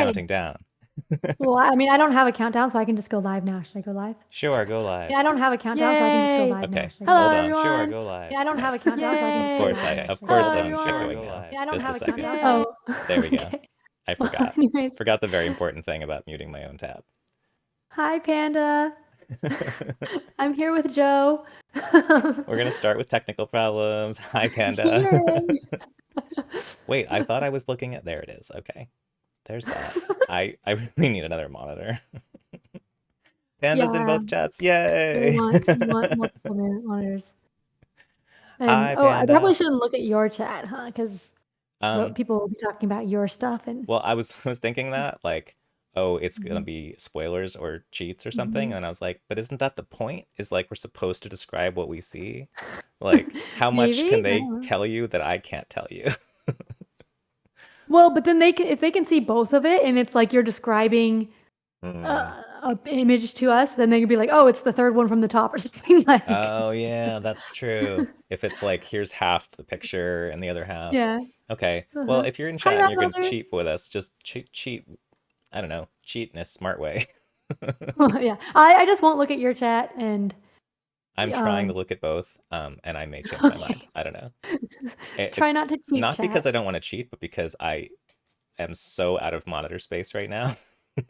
Yay! counting down. Well, I mean, I don't have a countdown, so I can just go live now. Should I go live? Sure, go Yeah, live. I don't have a countdown, so I can just go Yay! live now. Okay, Should I go Hello, hold live? on. Sure, everyone. go live. Yeah, I don't have a countdown, so I can Of just go course, live Yay! now. of Should I go course Hello, live? I'm everyone. going live. Yeah, I don't Just a have a second. countdown, Yay! so Oh, There we go. okay. I Well, forgot. anyways, Forgot the very important thing about muting my own tab. hi, Panda. I'm here with Joe. We're gonna start with technical problems. Hi, Panda. Yay! Wait, I thought I was looking at... There it is. Okay. There's that. I really need another monitor. Panda's in Yeah, both chats. we Yay! want multiple monitors. And Hi, oh, I Panda. probably shouldn't look at your chat, huh? Because Um, people will be talking about your stuff and well, I was thinking that, like, oh, it's gonna Mhm. be spoilers or cheats or something, Mhm. and I was like, but isn't that the point? Is like we're supposed to describe what we see? Like, how much can Maybe? I they don't know. tell you that I can't tell you? Well, but then they can if they can see both of it and it's like you're describing Hmm. a image to us, then they could be like, "Oh, it's the third one from the top," or something like. Oh, yeah, that's true. If it's like, here's half the picture and the other half. Yeah. Okay. Well, Uh-huh. if you're in Hi, chat and you're gonna Godmother. cheat with us, just cheat. I don't know, cheat in a smart way. Yeah. I just won't look at your chat and I'm trying to um look at both, and I may change my mind. okay. I don't know. Try It's not to cheat not because chat. I don't want to cheat, but because I am so out of monitor space right now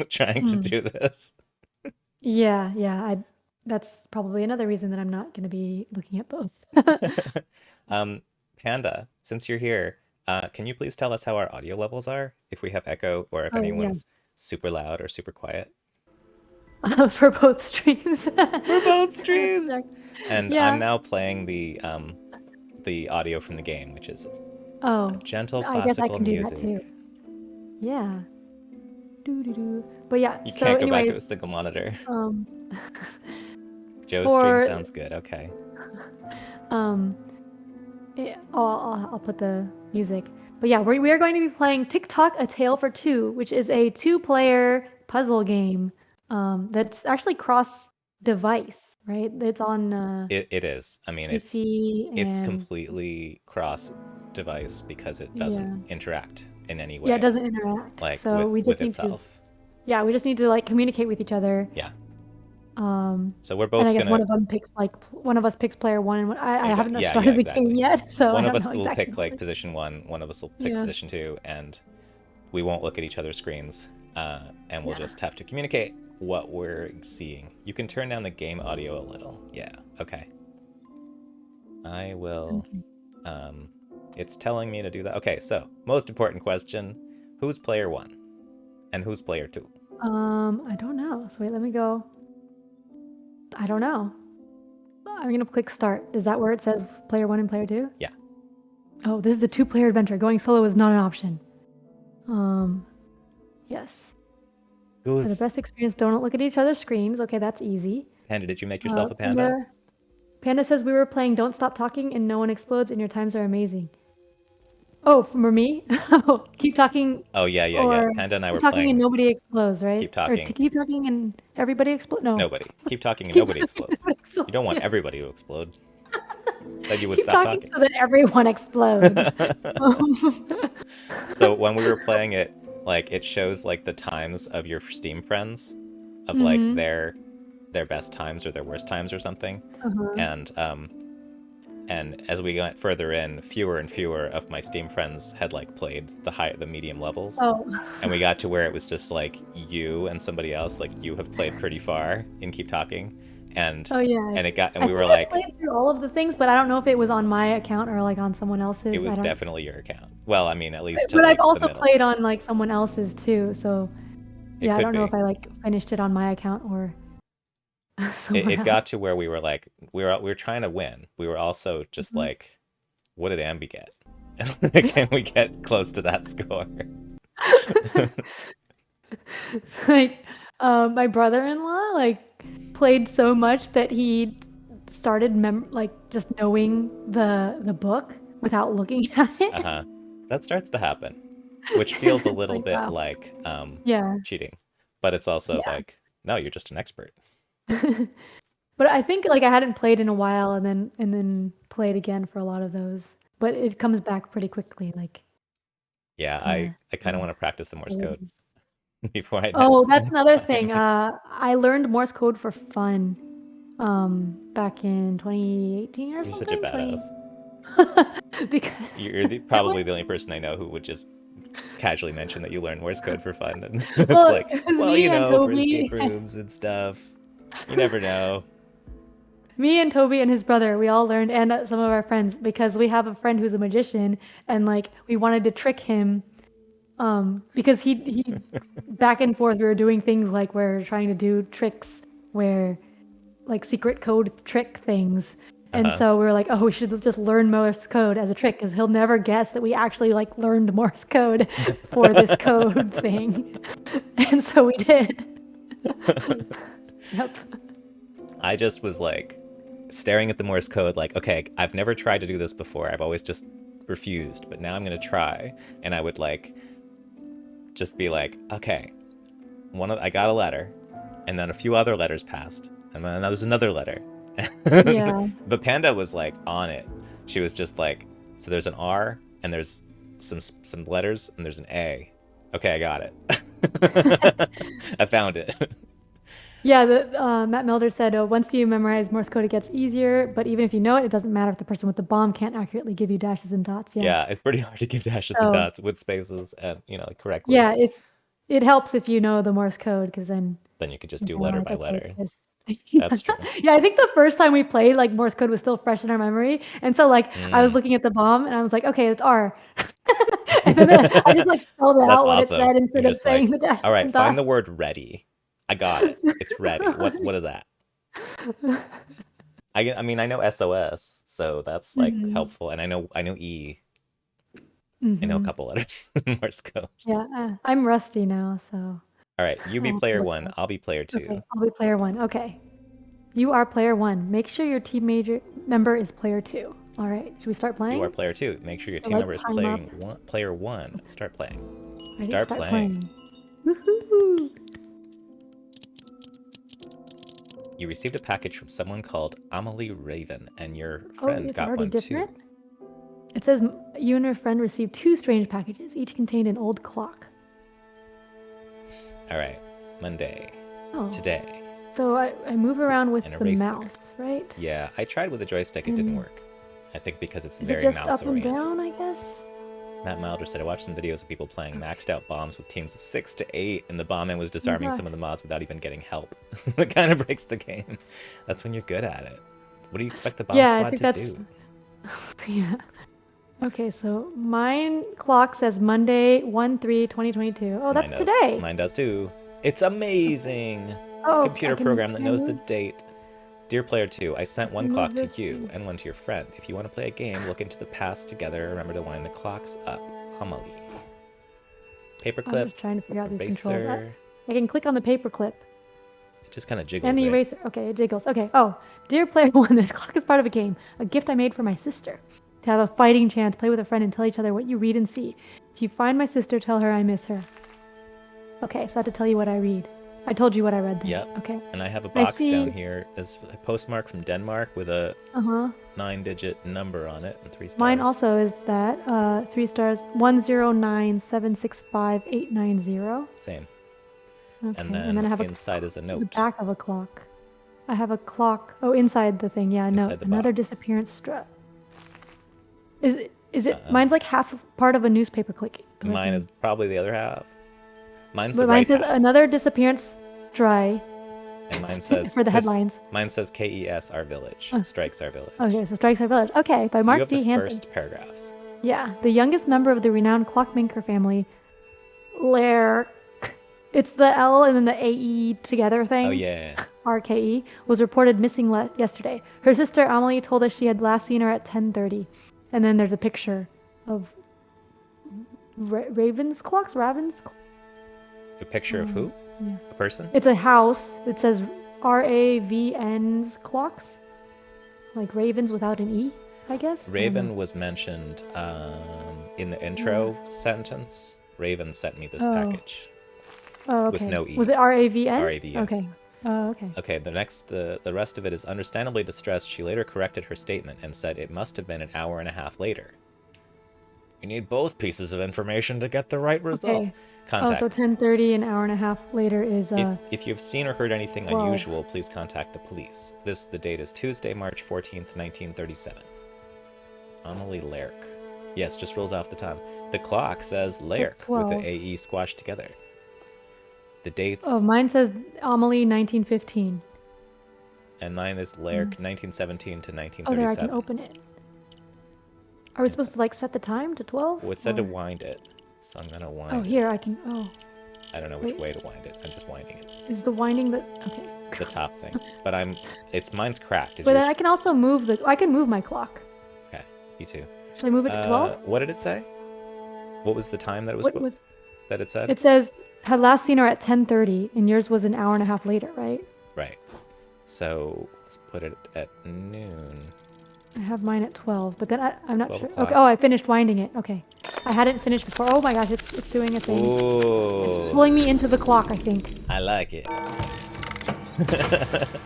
trying to Mm. do this. Yeah, yeah. That's probably another reason that I'm not going to be looking at both. Um, Panda, since you're here, can you please tell us how our audio levels are? If we have echo or if Oh, yeah. anyone's super loud or super quiet? For both streams. For both I have to check. streams! And I'm Yeah. now playing the audio from the game, which is Oh, gentle I guess I classical can do that too. music. Yeah. Doo doo doo. But yeah, You so can't go back to anyways, a single monitor. um Joe's stream for sounds good. Okay. um I'll put the music. But yeah, we are going to be playing Tick Tock: A Tale for Two, which is a two-player puzzle game that's actually cross-device, right? It's on It is. I mean, PC it's and completely cross device because it doesn't yeah. interact in any Yeah, it way, doesn't interact. like So we with just need to itself. yeah, we just need to like communicate with each other. Yeah. Um, So we're and I both guess gonna... one of us picks player one, and I Exactly. haven't Yeah, started the game exactly. yet, so One I of don't us know will exactly pick what like position one, one of us will pick Yeah, position two, and we won't look at each other's screens, and we'll yeah. just have to communicate what we're seeing. You can turn down the game audio a little. Yeah. Okay. I will. Okay. Um, it's telling me to do that. Okay. So most important question: who's player one, and who's player two? I don't know. So wait, let me go. I don't know. I'm gonna click start. Is that where it says player one and player two? Yeah. Oh, this is a two-player adventure. Going solo is not an option. Um, yes. For the Goose. best experience, don't look at each other's screens. Okay, that's easy. Panda, did you make yourself a panda? Panda. Panda says we were playing Don't Stop Talking and no one explodes and your times are amazing. Oh, for me? Oh, keep talking Oh yeah, yeah, yeah. or Panda and I keep were talking and playing nobody explodes, right? Keep Or to Talking. keep talking and everybody explode? No. Nobody. Keep talking and Keep nobody talking and explodes. nobody You don't explodes. want Yeah. everybody to explode. Then you would Keep stop talking talking. so that everyone explodes. Um, So when we were playing it, like it shows like the times of your Steam friends, of like mhm. their best times or their worst times or something. Uh-huh. And as we got further in, fewer and fewer of my Steam friends had like played the medium levels. Oh. And we got to where it was just like you and somebody else, like you have played pretty far in Keep Talking. And Oh yeah. and I we think were I like, played through all of the things, but I don't know if it was on my account or like on someone it else's. I was don't. definitely your account. Well, I mean, at least to But I've like the also middle. played on like someone else's too, so It yeah, I could don't know if be. I like finished it on my account or it, someone it else. got to where we were like we were trying to win. We were also just Mhm. like, what did Ambi get? Can we get close to that score? Like, my brother-in-law like played so much that he started like just knowing the book without looking at it. Uh-huh. That starts to happen, which feels a It's little like, bit wow. like Yeah. cheating, but it's also Yeah. like, no, you're just an expert. But I think like I hadn't played in a while and then played again for a lot of those. But it comes back pretty quickly, like Yeah, to I kind of the want to practice the Morse code. before I Oh, that's next another thing. time. I learned Morse code for fun, back in 2018 or You're such a something. 20 badass. because You're it probably was the only person I know who would just casually mention that you learn Morse code for fun. And it's well, like, it was well, me and for escape Toby. rooms and stuff. You never know. Me and Toby and his brother, we all learned, and some of our friends, because we have a friend who's a magician, and like we wanted to trick him, because he back and forth we were doing things like we're trying to do tricks where like secret code trick things. And Uh-huh. so we were like, oh, we should just learn Morse code as a trick because he'll never guess that we actually like learned Morse code for this code thing. And so we did. Yep. I just was like staring at the Morse code like, okay, I've never tried to do this before. I've always just refused, but now I'm going to try. And I would like just be like, okay, I got a letter, and then a few other letters passed, and then there's another letter. Yeah. But Panda was like on it. She was just like, so there's an R and there's some letters and there's an A. Okay, I got it. I found it. Yeah, Matt Melder said, once you memorize Morse code, it gets easier, but even if you know it, it doesn't matter if the person with the bomb can't accurately give you dashes and dots. Yeah. Yeah, it's pretty hard to give dashes and So, dots with spaces and correctly. yeah, if it helps if you know the Morse code, because then Then you could just you're do kind of letter like, by okay, letter. this. That's true. Yeah, I think the first time we played, like Morse code was still fresh in our memory, and so like I was Mm. looking at the bomb and I was like, okay, it's R, and then I just like spelled it That's out what it awesome. said You're instead of just like, saying the dashes all right, and find dots. the word ready. I got it. It's ready. What is that? I mean I know SOS, so that's like Hmm. helpful, and I know E. I know a Hmm. couple letters in Morse code. Yeah, I'm rusty now, so All right, you be I'll have to player look it one. up. I'll be player Okay, two. I'll be player one. Okay, you are player one. Make sure your team major member is player two. All right, should we start You are playing? player two. Make sure your The team member lights is time up. playing one. Player one. Start playing. Ready? Start Start playing. playing. Woohoo! You received a package from someone called Amelie Raven, and your Oh, friend it's got already one too. different? It says you and your friend received two strange packages, each contained an old clock. All right, Monday. Oh, Today. so I move around An with the eraser. mouse, right? Yeah, I tried with a joystick. It didn't And work. I think because it's is it very just mouse up and oriented. down, I guess? Matt Milder said, I watched some videos of people playing Okay. maxed out bombs with teams of 6 to 8, and the bombman was Oh my disarming gosh. some of the mods without even getting help. That kind of breaks the game. That's when you're good at it. What do you expect the bomb Yeah, I squad think to that's. do? Yeah. Okay, so mine clock says Monday, 1/3/2022. Oh, Mine that's does. today. Mine does too. It's amazing! Oh, I Computer can program that knows the date. Dear Player 2, I I sent one can move clock to this you and and one to your friend. If you want to play a game, look into the past together. Remember to wind the clocks up. Amelie. I'm Paperclip. just trying to figure out these controls. Eraser. I can click on the paper clip. It just kind of And jiggles, the right? eraser. Okay, it jiggles. Okay. Oh, dear player one, this clock is part of a game. A gift I made for my sister. To have a fighting chance, play with a friend, and tell each other what you read and see. If you find my sister, tell her I miss her. Okay, so I have to tell you what I read. I told you what I read then. Yep. Okay. And I have a I box down see. here as a postmark from Denmark with a Uh-huh. 9-digit number on it and 3 Mine stars. also is that 3 stars 109765890. Same. Okay, And and then then I have inside is a the note back of a clock. I have a clock. Oh, inside the thing. Yeah, note. inside the Another box. disappearance strut. Is it Uh-uh. mine's like half part of a newspaper Mine clipping. is probably the other half. Mine's the But mine right says half. another disappearance dry And mine says for the headlines. KES our village. Oh, Strikes our village. okay, so Strikes Our Village. Okay, by So you Mark have the D. Hansen. first paragraphs. Yeah, the youngest member of the renowned clockmaker family, Lair. It's the L and then the AE together Oh thing. yeah. RKE was reported missing yesterday. Her sister Amelie told us she had last seen her at 10:30, and then there's a picture of Raven's clocks. Raven's. A picture of who? Yeah. A person? It's a house. It says RAVN's clocks, like ravens without an E, I guess. I don't know. Raven was mentioned in the intro sentence. Raven sent me this Oh. package Oh, with okay. no E. Was it RAVN? RAVN. Okay. Oh, okay. Okay, the rest of it is understandably distressed. She later corrected her statement and said it must have been an hour and a half later. You need both pieces of information to get the right result. Okay. Contact. so 10:30, an hour and a half later is If you've seen or heard anything 12. unusual, please contact the police. The date is Tuesday, March 14th, 1937. Amelie Lerck. Yes, just rolls off the tongue. The clock says Lerck with the 12. AE squashed together. The dates. Oh, mine says Amelie 1915. And mine is Lerck 1917 to 1937. Oh, there, I can open it. Are we supposed to like set the time to 12? Well, it said to wind it, so I'm gonna wind. Oh, here I can. Oh, I don't know which way to wind it. I'm just winding it. is the winding the okay? The top thing, but mine's cracked. But then I can also move I can move my clock. Okay, you too. Should I move it to 12? What did it say? What was the time that it was? That it said? It says had last seen her at 10:30, and yours was an hour and a half later, right? Right. So let's put it at noon. I have mine at 12, but then I'm not 12 sure. o'clock. Okay. Oh, I finished winding it. Okay. I hadn't finished before. Oh my gosh, it's doing a thing. Ooh. It's pulling me into the clock, I think. I like it.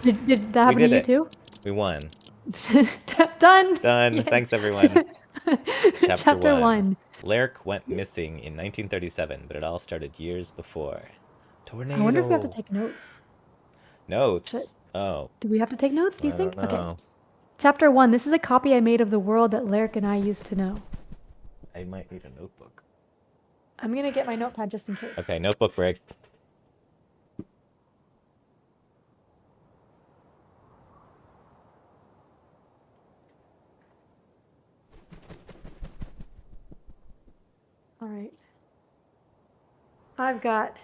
Did that happen to you too? We won. Done. Done. Yay. Thanks, everyone. Chapter 1. Lerck went missing in 1937, but it all started years before. Tornado. I wonder if we have to take notes. Notes? Oh. Do we have to take notes, do you think? I don't know. Okay. Chapter 1. This is a copy I made of the world that Lerck and I used to know. I might need a notebook. I'm going to get my notepad just in case. Okay, notebook break. All right. I've got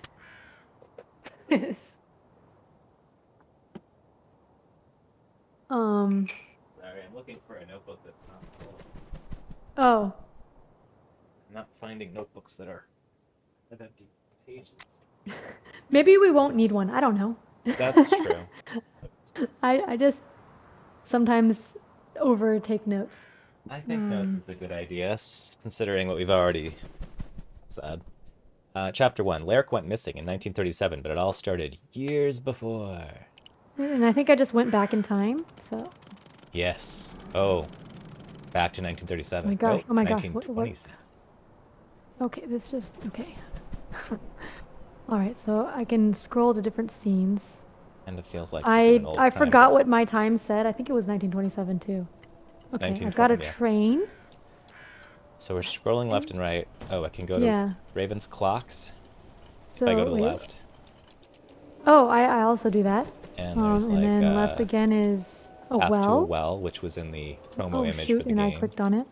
this. Sorry, I'm looking for a notebook that's not full. Oh. I'm not finding notebooks that have empty pages. Maybe we won't need one. I don't know. That's true. I just sometimes overtake notes. I think notes is a good idea, considering what we've already said. Chapter 1. Lerck went missing in 1937, but it all started years before. And I think I just went back in time, so. Yes. Oh. Back to 1937. Oh my gosh. Nope, Oh my gosh. 1927. Okay, this just, okay. All right, so I can scroll to different scenes. And it feels like it's in an old I time forgot book. what my time said. I think it was 1927 too. Okay, I've got a 1920, yeah. train. So we're scrolling left and right. Oh, I can go to Raven's Clocks. So If I go to the wait. left. Oh, I also do that. And there's and like then left again is a path to a well. well, which was in the promo Oh image shoot, for the and game. I clicked on it.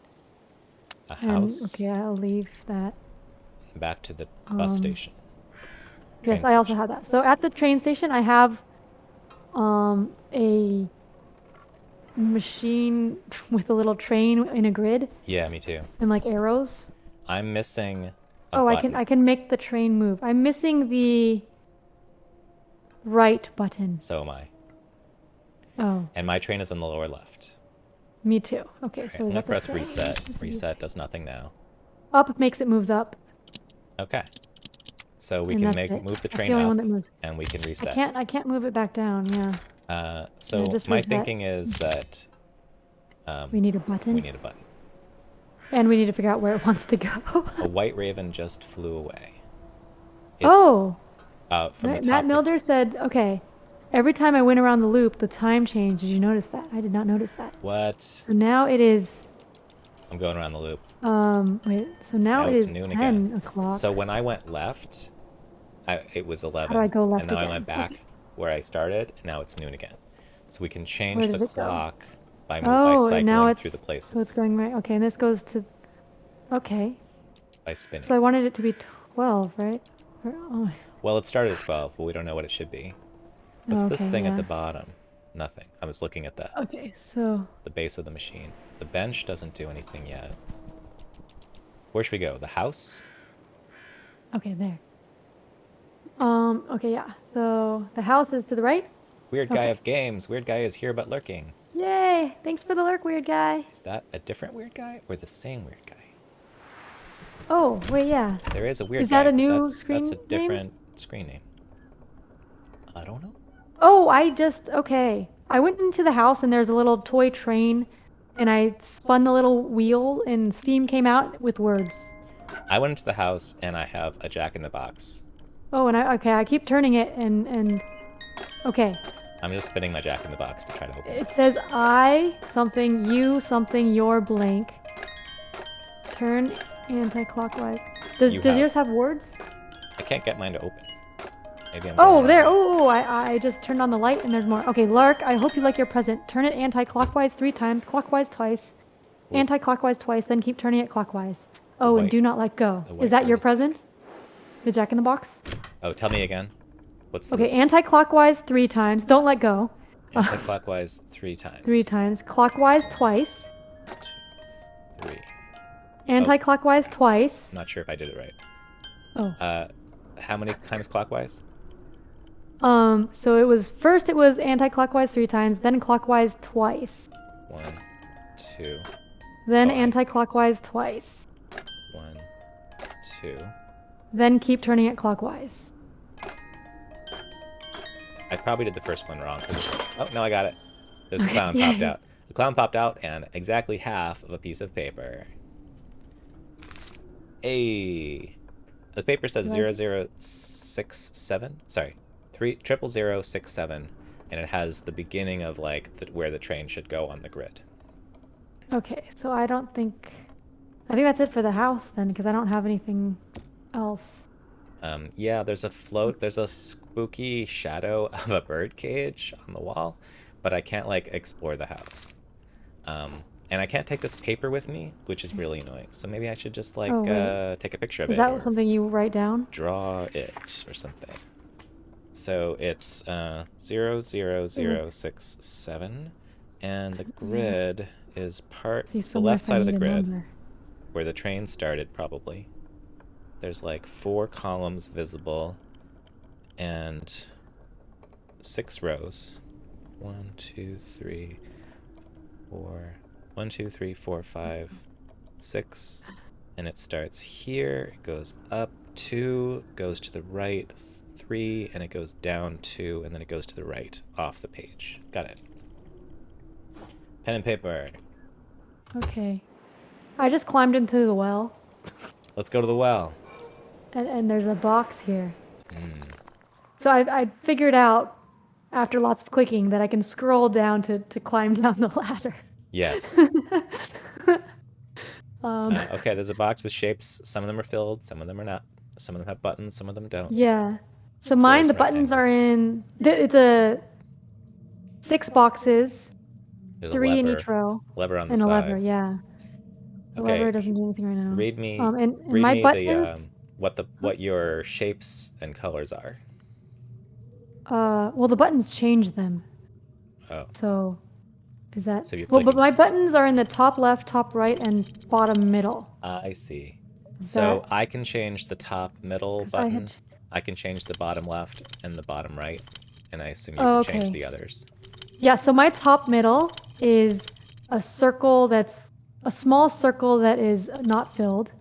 A And house. okay, I'll leave that. Back to the bus station. Yes, Train I also station. have that. So at the train station, I have a machine with a little train in a grid Yeah, me too. and like arrows. I'm missing a Oh, button. I can make the train move. I'm missing the right button. So am I. Oh, And my train is in the lower left. me too. Okay, Okay, so I'm is gonna that the press same? reset. Reset does nothing now. Up makes it moves up. Okay. So we And can that's it. move the That's train the only up, one that moves. and we can reset. I can't move it back down. Yeah. So Yeah, just my reset. thinking is that We need a button. we need a button. And we need to figure out where it wants to go. A white raven just flew away. Oh, From the top. Matt Milder said, okay, every time I went around the loop, the time changed. Did you notice that? I did not notice that. What? So now it is, I'm going around the loop. wait, so now it it's is noon 10 again. o'clock. So when I went left, it was 11. How do I go left And now I again? went back Okay. where I started, and now it's noon again. So we can change Where the did it go? clock by Oh, cycling and now it's, through the places. so it's going right. Okay, and this goes to, okay. By spinning. So I wanted it to be 12, right? Oh, Well, it started at 12, but we don't know what it should be. What's this okay, thing at the yeah. bottom? Nothing. I was looking at that. Okay, so, The base of the machine. The bench doesn't do anything yet. Where should we go? The house? okay, there. Okay, yeah. So the house is to the right. Weird guy Okay. of games. Weird guy is here but lurking. Yay! Thanks for the lurk, weird guy. Is that a different weird guy or the same weird guy? Oh, wait, yeah. There is a weird Is that guy, a but new that's screen a name? different screen name. I don't know. Oh, okay. I went into the house and there's a little toy train and I spun the little wheel and steam came out with words. I went into the house and I have a jack-in-the-box. Oh, and I keep turning it and okay. I'm just spinning my jack-in-the-box to try to open It it. says I something, you something, your blank. Turn anti-clockwise. Does yours have words? I can't get mine to open. Maybe I'm going Oh, the there. wrong way. Oh, I just turned on the light and there's more. Okay, Lark, I hope you like your present. Turn it anti-clockwise 3 times, clockwise twice, With anti-clockwise twice, then keep turning it clockwise. the Oh, and white do not let go. the Is white that bird your is. present? The Jack in the Box? Oh, tell me again. What's the Okay, anti-clockwise 3 times. Don't let go. anti-clockwise 3 3 times? times. Clockwise twice. 2, 3. Oh, Anti-clockwise twice. I'm not sure if I did it right. Oh. How many times clockwise? So it was first it was anti-clockwise 3 times, then clockwise twice. 1, 2. Then Oh, I see. anti-clockwise twice. 1, 2. Then keep turning it clockwise. I probably did the first one wrong. Oh, no, I got it. There's a Okay, clown popped yay. out. The clown popped out and exactly half of a piece of paper. Hey. The paper says Like- 0067. Sorry. 30067, and it has the beginning of like where the train should go on the grid. Okay, so I think that's it for the house then, because I don't have anything else. Yeah, there's a float. There's a spooky shadow of a bird cage on the wall, but I can't like explore the house. And I can't take this paper with me, which is really annoying. So maybe I should just like Oh, wait. take a picture of Is it or that something you write down? draw it or something. So it's 00067, and the grid is See, the somewhere left if I side of the need a grid number. where the train started probably. There's like 4 columns visible and 6 rows. 1, 2, 3, 4. 1, 2, 3, 4, 5, 6. And it starts here. It goes up 2, goes to the right 3, and it goes down 2, and then it goes to the right off the page. Got it. Pen and paper. Okay. I just climbed into the well, Let's go to the well. and there's a box here. So I figured out, after lots of clicking, that I can scroll down to climb down the ladder. Yes. Okay, there's a box with shapes. Some of them are filled, some of them are not. Some of them have buttons, some of them don't. Yeah. So mine, the buttons are in. It's a 6 boxes, There's a 3 in each row, lever on the and a lever. side. Yeah. The Okay, lever doesn't do anything right now. read me And read my me buttons. what your shapes and colors are. Well, the buttons change them. Oh, So, is that? so you're Well, but clicking. my buttons are in the top left, top right, and bottom middle. I see. Is So that? I can change the top middle 'Cause I button. had. I can change the bottom left and the bottom right, and I assume you Oh, can change okay. the others. Yeah. So my top middle is a circle that's a small circle that is not filled.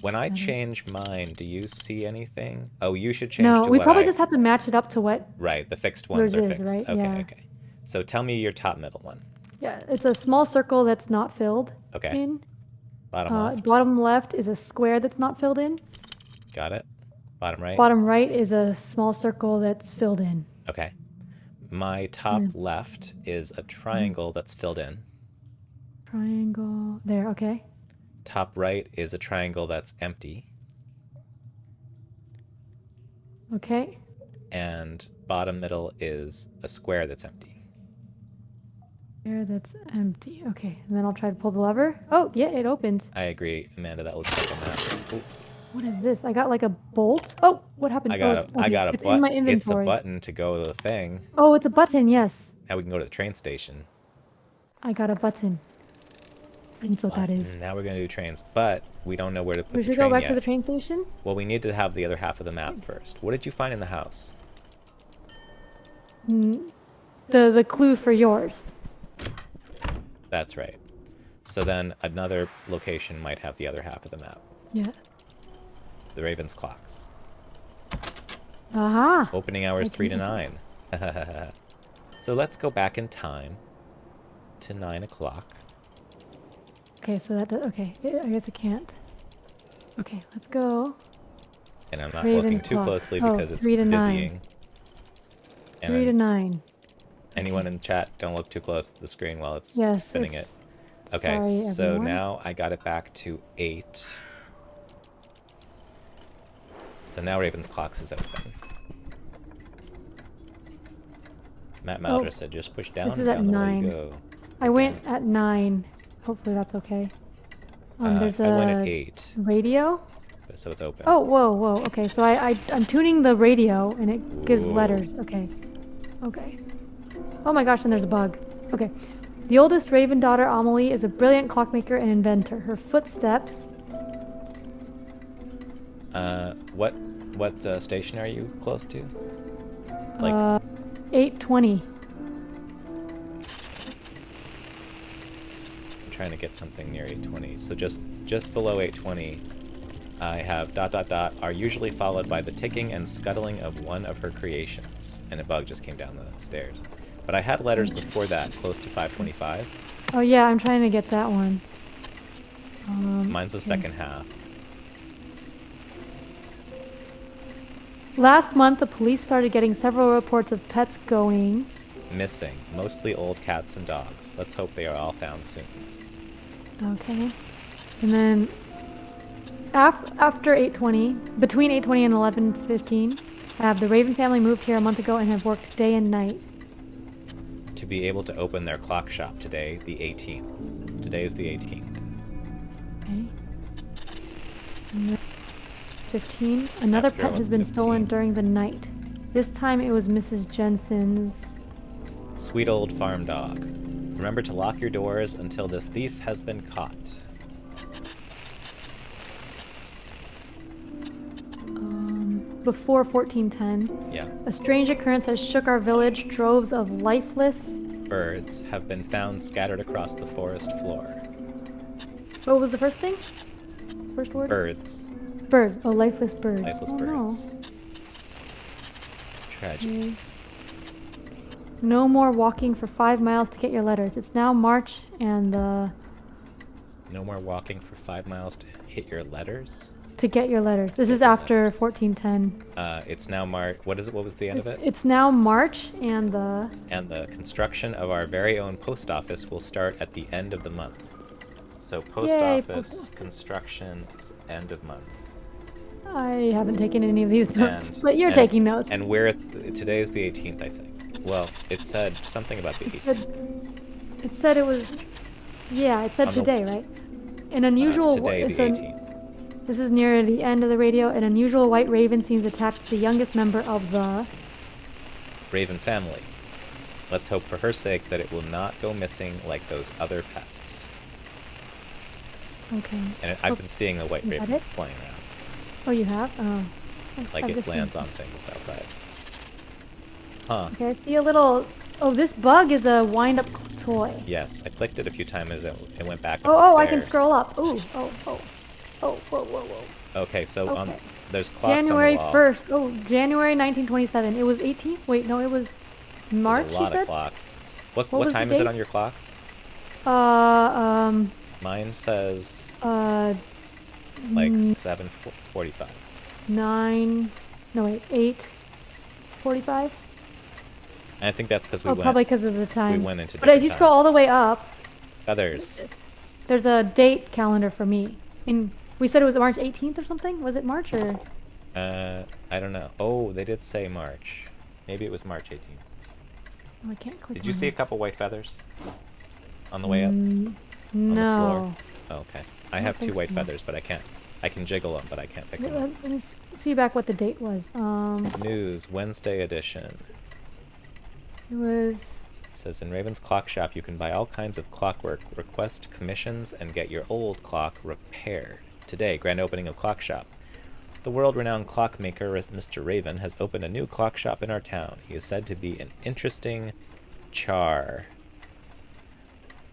When I change mine, do you see anything? Oh, you should change No, to we what probably I... just have to match it up to what Right, the fixed ones yours are is, fixed. right? Okay, Yeah. okay. So tell me your top middle one. Yeah. It's a small circle that's not filled Okay. in. Bottom left. Bottom left is a square that's not filled in. Got it. Bottom right. Bottom right is a small circle that's filled in. Okay. My top left is a triangle that's filled in. Triangle. There, okay. Top right is a triangle that's empty. Okay. And bottom middle is a square that's empty. There, that's empty. Okay, and then I'll try to pull the lever. Oh, yeah, it opened. I agree, Amanda. That looks like a map. Ooh, What is this? I got like a bolt. Oh, what happened? I got a It's in my button. It's a inventory. button to go to the thing. Oh, it's a button. Yes, Now we can go to the train station. I got a button. That's what that is. And now we're gonna do trains, but we don't know where to put We the should train go back yet. to the train station. Well, we need to have the other half of the map first. What did you find in the house? The clue for yours. That's right. So then another location might have the other half of the map. Yeah. The Ravens clocks. Aha. Opening hours 3 to 9. So let's go back in time to 9 o'clock. Okay, so that. Okay, I guess it can't. Okay, let's go. And I'm not Raven's looking too clock. closely Oh, because it's 3 to 9. dizzying. 3 to And 9. anyone Okay. in chat, don't look too close to the screen while it's Yes, spinning it. it's... Okay, Sorry, so everyone. now I got it back to 8. So now Raven's Clocks is open. Matt Malder said just push down This is and at down the way you 9. go. I went at 9. Hopefully that's okay. There's I went at a 8, radio. so it's open. Oh, whoa, whoa. Okay, so I'm tuning the radio and it gives Ooh. letters. Okay. Okay. Oh my gosh, and there's a bug. Okay. The oldest Raven daughter, Amelie, is a brilliant clockmaker and inventor. Her footsteps... What station are you close to? Like 8:20. I'm trying to get something near 820. So just below 820, I have ... are usually followed by the ticking and scuttling of one of her creations. And a bug just came down the stairs. But I had letters before that, close to 525. Oh yeah, I'm trying to get that one. Mine's the second half. Last month, the police started getting several reports of pets going Missing, mostly old cats and dogs. Let's hope they are all found soon. Okay. And then after 8:20, between 8:20 and 11:15, I have the Raven family moved here a month ago and have worked day and night. To be able to open their clock shop today, the 18th. Today is the 18th. Okay. And then 15. Another After pet has been 11:15. stolen during the night. This time it was Mrs. Jensen's. Sweet old farm dog. Remember to lock your doors until this thief has been caught. Before 1410. Yeah. A strange occurrence has shook our village. Droves of lifeless... Birds have been found scattered across the forest floor. What was the first thing? First word? Birds. Birds. Oh, lifeless birds. Lifeless Oh, birds. no. Tragic. Okay. No more walking for 5 miles to get your letters. It's now March and No more walking for 5 miles to hit your letters? to get your letters. This Get is your after letters. 1410. It's now March. What is it? What was the end of it? It's now March and the... And the construction of our very own post office will start at the end of the month. So post Yay, office construction is end of month. I haven't taken any of these notes, And- but you're and- taking notes. And we're today is the 18th, I think. Well, it said something about the 18th. It said it was... Yeah, it said On the- today, right? An unusual... Today, it's the an- 18th. This is near the end of the radio. An unusual white raven seems attached to the youngest member of the... Raven family. Let's hope for her sake that it will not go missing like those other pets. Okay. And I've been Oops. seeing a white Is that raven it? flying around. Oh, you have? Oh. Let's Like have it this lands one. on things outside. Huh. Okay, I see a little... Oh, this bug is a wind-up toy. Yes, I clicked it a few times and it went back up Oh, the oh, stairs. I can scroll up. Ooh, oh, oh. Oh, whoa, whoa, whoa. Okay, so Okay. there's clocks January on the wall. 1st. Oh, January 1927. It was 18th? Wait, no, it was March, There's a lot you of said? clocks. What was the time is it date? on your clocks? Um, Mine says uh, like mm, 7:45. 9, no wait, 8:45? And I think that's because we Oh, went probably because of the time. went into But if different you scroll times. all the way up, Feathers. there's a date calendar for me. And we said it was March 18th or something? Was it March or? I don't know. Oh, they did say March. Maybe it was March 18th. Oh, I can't click Did you on see a it. couple white feathers on the way up? Mm, On the no. floor? Oh, okay. I don't have 2 think white so. feathers, but I can't. I can jiggle them, but I can't pick them up. Let me see back what the date was. News, Wednesday edition. It was... It says, in Raven's Clock Shop, you can buy all kinds of clockwork, request commissions, and get your old clock repaired. Today, grand opening of Clock Shop. The world-renowned clockmaker, Mr. Raven, has opened a new clock shop in our town. He is said to be an interesting char.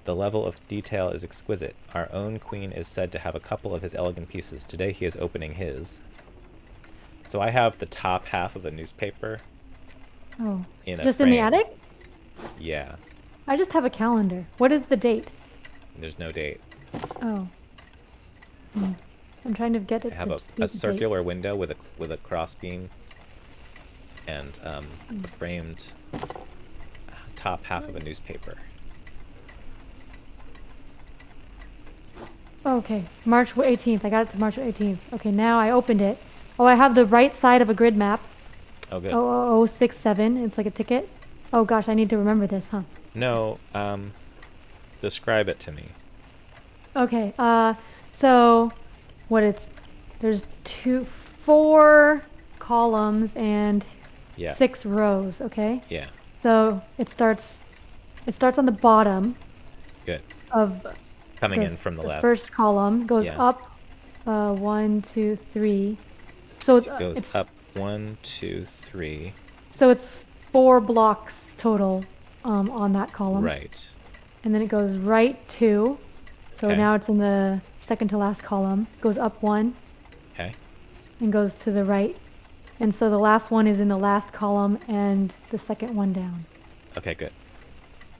The level of detail is exquisite. Our own queen is said to have a couple of his elegant pieces. Today he is opening his. So I have the top half of a newspaper Oh. in a Just in the frame. attic? Yeah. I just have a calendar. What is the date? There's no date. Oh. Hmm. I'm trying to get I it have to a circular window with a cross beam and framed top half of a newspaper. Okay, March 18th. I got it to March 18th. Okay, now I opened it. Oh, I have the right side of a grid map. Oh, good. 00067. It's like a ticket. Oh gosh, I need to remember this, huh? No, describe it to me. Okay, so what there's four columns and Yeah. 6 rows, okay? Yeah. So it starts on the bottom Good. of Coming in from the the left. first column, goes Yeah. up 1, 2, 3. So Goes up 1, 2, 3. so it's 4 blocks total on that column. Right. And then it goes right 2. So Okay. now it's in the second to last column. Goes up 1 Okay. and goes to the right. And so the last one is in the last column and the second one down. Okay, good.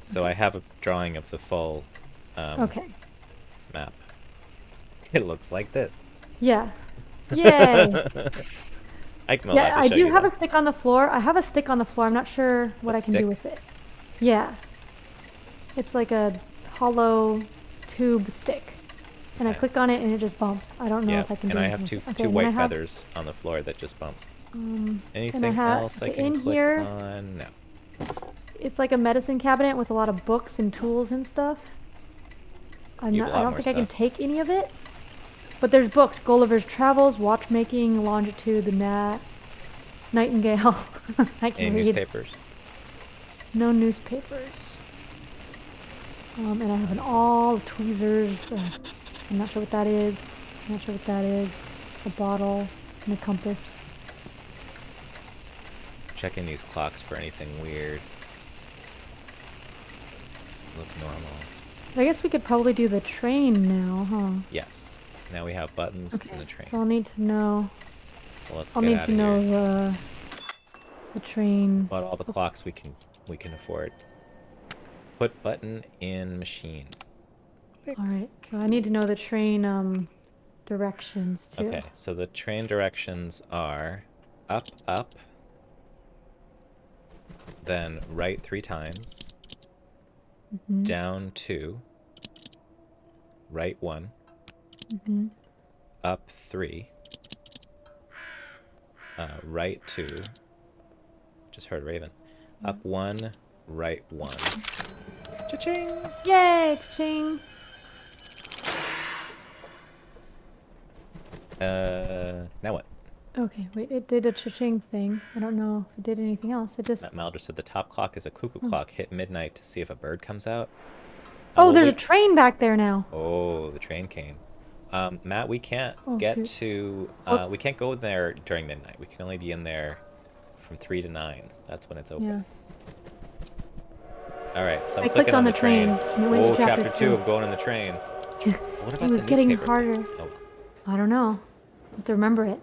So I have a drawing of the full Okay. map. It looks like this. Yeah. Yay. I can Yeah, I show do you have though. a stick on the floor. I have a stick on the floor. I'm not sure what A I can do stick? with it. Yeah. It's like a hollow tube stick. And I Okay. click on it and it just bumps. I don't know Yeah, if I can do and I have anything two with it. two Okay, and white then I have, feathers on the floor that just bump. and I Anything have else I okay, can in click here, on? No. it's like a medicine cabinet with a lot of books and tools and stuff. I You have a lot don't more think I can stuff. take any of it. But there's books. Gulliver's Travels, Watchmaking, Longitude, the Nightingale. I can Any read. newspapers? No newspapers. And I have an awl of tweezers. I'm not sure what that is. I'm not sure what that is. A bottle and a compass. Checking these clocks for anything weird. Look normal. I guess we could probably do the train now, huh? Yes. Now we have buttons in the train. So I'll need to know. So let's I'll get need out to of know here. the train. About all the clocks we can afford. Put button in machine. All right. So I need to know the train directions too. Okay, so the train directions are up, up, then right 3 times, down 2, right 1, up 3, right 2, just heard Raven, up 1, right 1. Cha-ching! Yay! Ching! Now what? Okay, wait, it did a cha-ching thing. I don't know if it did anything else. It just... Matt Malder said the top clock is a cuckoo clock. Hit midnight to see if a bird comes out. Oh, there's a train back there now. Oh, the train came. Matt, we can't get to... we can't go there during midnight. We can only be in there from 3 to 9. That's when it's open. Yeah. Alright, so I I'm clicked clicking on the train. and it went to chapter 2 of going in the train. What about It was the getting newspaper thing? harder. Oh, I don't know. I have to remember it.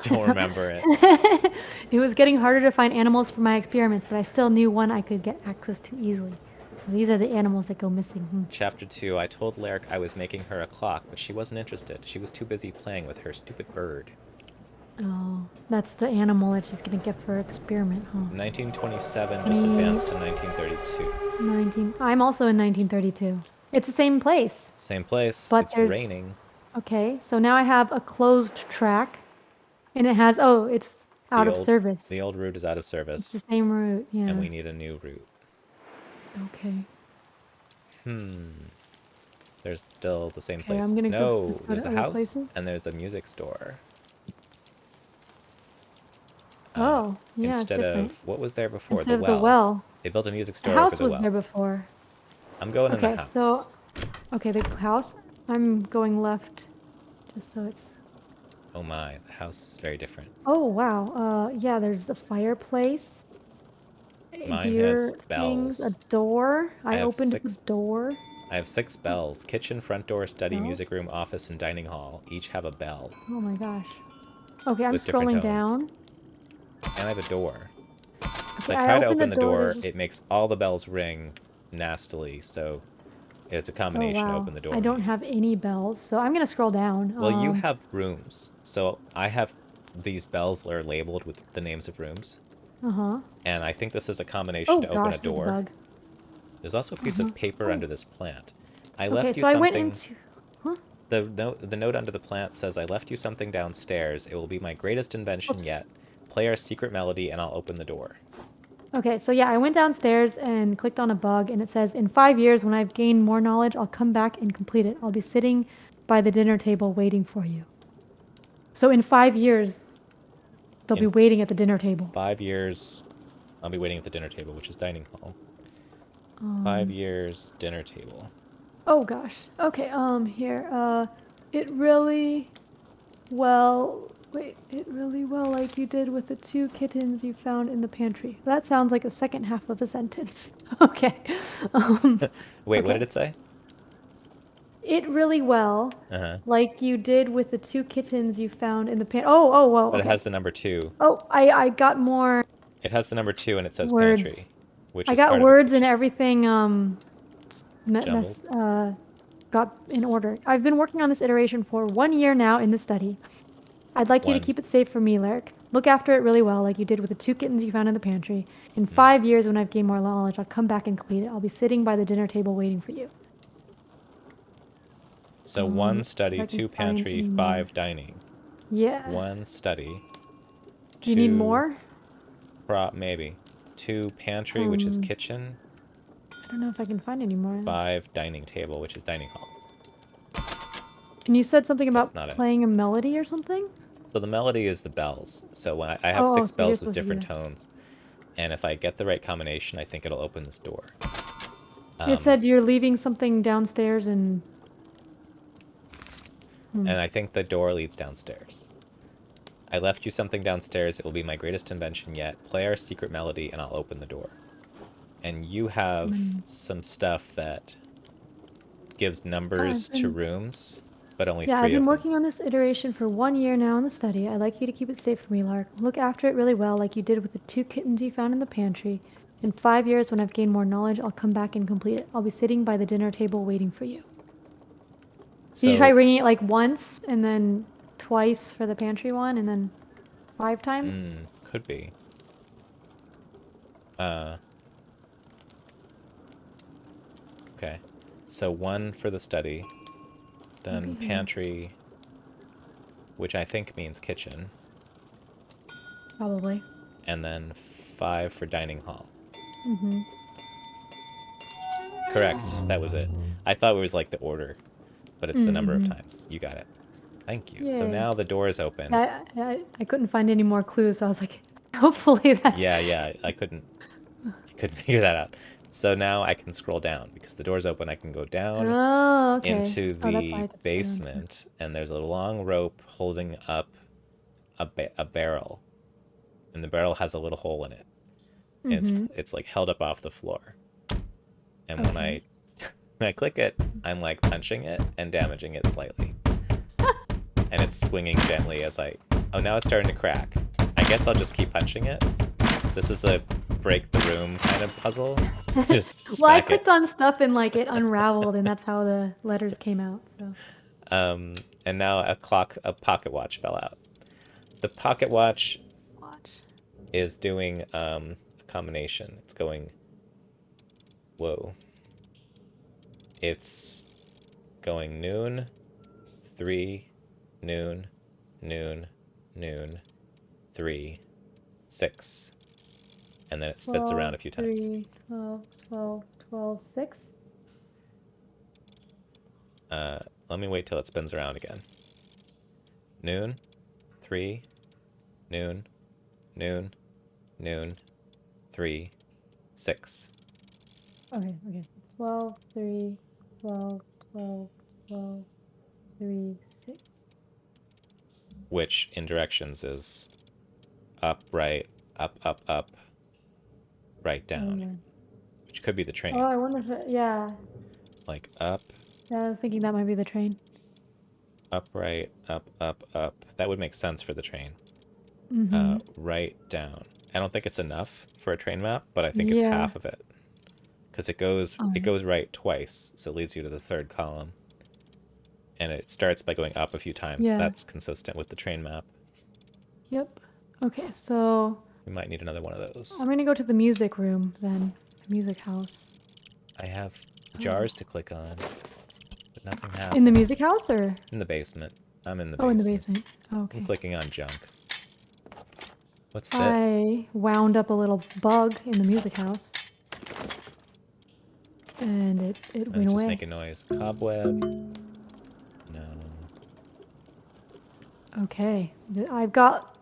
don't remember it. It was getting harder to find animals for my experiments, but I still knew one I could get access to easily. These are the animals that go missing. Chapter 2, I told Lyric I was making her a clock, but she wasn't interested. She was too busy playing with her stupid bird. Oh, that's the animal that she's gonna get for her experiment, huh? 1927 just advanced to 1932. I'm also in 1932. It's the same place. Same place. But it's raining. Okay, so now I have a closed track, and it has, it's out of service. The old route is out of service. It's the same route, yeah. And we need a new route. Okay. There's still the same place. I'm gonna no, go there's to a other house places. and there's a music store. Yeah. Instead it's of what was there before? Instead The of well. the well. They built a music store The house over the was well. there before. I'm going in the house. So, the house. I'm going left, just so it's. Oh my, the house is very different. Oh wow. Yeah. There's a fireplace. Mine Deer has bells. things, a door. I have opened 6 the door. I have 6 bells. Kitchen, front door, study, Bells? music room, office, and dining hall. Each have a bell. Oh my gosh. Okay, I'm With different scrolling tones. down. And I have a door. Okay, If I try to opened open the door, there's just- it makes all the bells ring nastily, so It's a Oh, combination to wow. open the I door. don't have any bells, so I'm gonna scroll down. Well, you have rooms, so I have these bells that are labeled with the names of rooms, Uh-huh. and I think this is a combination Oh to open a gosh, there's a door. bug. There's also a piece Uh-huh. of paper Oh, under this plant. I okay, left you so I went something. into... Huh? The note under the plant says, "I left you something downstairs. It will be my greatest invention Oops. yet. Play our secret melody, and I'll open the door." Okay, so yeah, I went downstairs and clicked on a bug, and it says, in 5 years, when I've gained more knowledge, I'll come back and complete it. I'll be sitting by the dinner table waiting for you. So in 5 years, they'll be In waiting at the dinner table. 5 years, I'll be waiting at the dinner table, which is dining hall. 5 years, dinner table. Oh gosh. Okay, here. It really well. Wait, it really well like you did with the 2 kittens you found in the pantry. That sounds like a second half of a sentence. Okay. Um, Wait, what did okay. it say? It really well Uh-huh. like you did with the 2 kittens you found in the Oh, whoa, But it okay. has the number 2. Oh, I got more It has the number 2 and it says pantry, words. which I is got part of the words and kitchen. everything, Jumbled. got in order. I've been working on this iteration for 1 year now in the study. I'd like you to One. keep it safe for me, Lyric. Look after it really well, like you did with the 2 kittens you found in the pantry. In Hmm. 5 years, when I've gained more knowledge, I'll come back and complete it. I'll be sitting by the dinner table waiting for you. So 1 Let's see if study, I can 2 find pantry, any more. 5 dining. Yeah. 1 study, Do you need 2 more? prop maybe. 2 pantry, which is Um, kitchen. I don't know if I can find any more. 5 dining table, which is dining hall. And you said something That's about not it. playing a melody or something? So the melody is the bells. So when I have Oh, 6 so you're bells with supposed to do different that. tones, and if I get the right combination, I think it'll open this door. It Um, said you're leaving something downstairs and... and I think the door leads downstairs. I left you something downstairs. It will be my greatest invention yet. Play our secret melody, and I'll open the door. And you have some stuff that gives numbers I've to been... rooms, but only Yeah, I've 3 been of them. working on this iteration for 1 year now in the study. I'd like you to keep it safe for me, Lark. Look after it really well, like you did with the 2 kittens you found in the pantry. In 5 years, when I've gained more knowledge, I'll come back and complete it. I'll be sitting by the dinner table waiting for you. Did you try So, ringing it like once and then twice for the pantry one and then 5 times? could be. Uh, okay. So 1 for the study, then Maybe I don't. pantry, which I think means kitchen, Probably. and then 5 for dining hall. Mm-hmm. Correct. That was it. I thought it was like the order, but it's the number of Mm-hmm. times. You got it. Thank you. So Yay. now the door is open. Yeah, I couldn't find any more clues, so I was like, hopefully that's... Yeah, I couldn't figure that out. So now I can scroll down because the door's open. I can go down Oh, okay. into Oh, that's why I the had to scroll down too. basement, and there's a long rope holding up a barrel, and the barrel has a little hole in it, and Mm-hmm. it's like held up off the floor. And when Okay. I when I click it, I'm like punching it and damaging it slightly, and it's swinging gently as I. Oh, now it's starting to crack. I guess I'll just keep punching it. This is a break the room kind of puzzle. Just Well, I smack it. clicked on stuff and like it unraveled, and that's how the letters came out. So Um, and now a pocket watch fell out. The pocket watch watch. is doing a combination. It's going, whoa. It's going noon, 3, noon, noon, noon, 3, 6. And then it spins 12, around a few times. 3, 12, 12, 12, 6. Let me wait till it spins around again. Noon, 3, noon, noon, noon, 3, 6. Okay, okay. So 12, 3, 12, 12, 12, 3, 6. Which in directions is up, right, up, right, Oh, down. yeah. Which could be the Oh, train. I wonder if it, yeah. Like up, Yeah, I was thinking that might be the train. up, right, up. That would make sense for the train. Mm-hmm. Right, down. I don't think it's enough for a train map, but I think it's Yeah. half of it. because it goes right twice, so it leads you to the third column. And it starts by going up a few times. Yeah. That's consistent with the train map. Yep. Okay, so We might need another one of those. I'm gonna go to the music room then. The music house. I have jars to click on, but nothing happens. In the music house or? In the basement. I'm in the Oh, basement. in the basement. Oh, I'm okay. clicking on junk. What's this? I wound up a little bug in the music house. And it Oh, went it's just away. making noise. Cobweb. No. Okay. I've got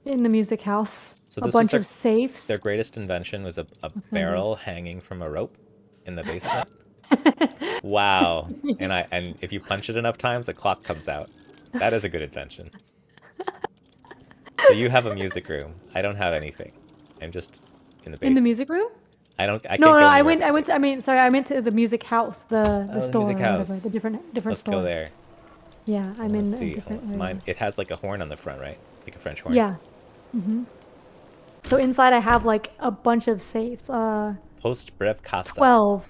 in the music house So a this was bunch of safes. their greatest invention was a barrel hanging from a rope in the basement. Wow. And if you punch it enough times, a clock comes out. That is a good invention. So you have a music room. I don't have anything. I'm just in the In the basement. music room? I No, can't no, go I anywhere went, but I the went, I basement. mean, sorry, I meant to the music house, the Oh, the store music or whatever, house. the different Let's store. go there. Yeah, I'm in Let's a see. different area. Mine. It has like a horn on the front, right? Like a French horn. Yeah. So inside I have like a bunch of safes. Post brev casa. 12.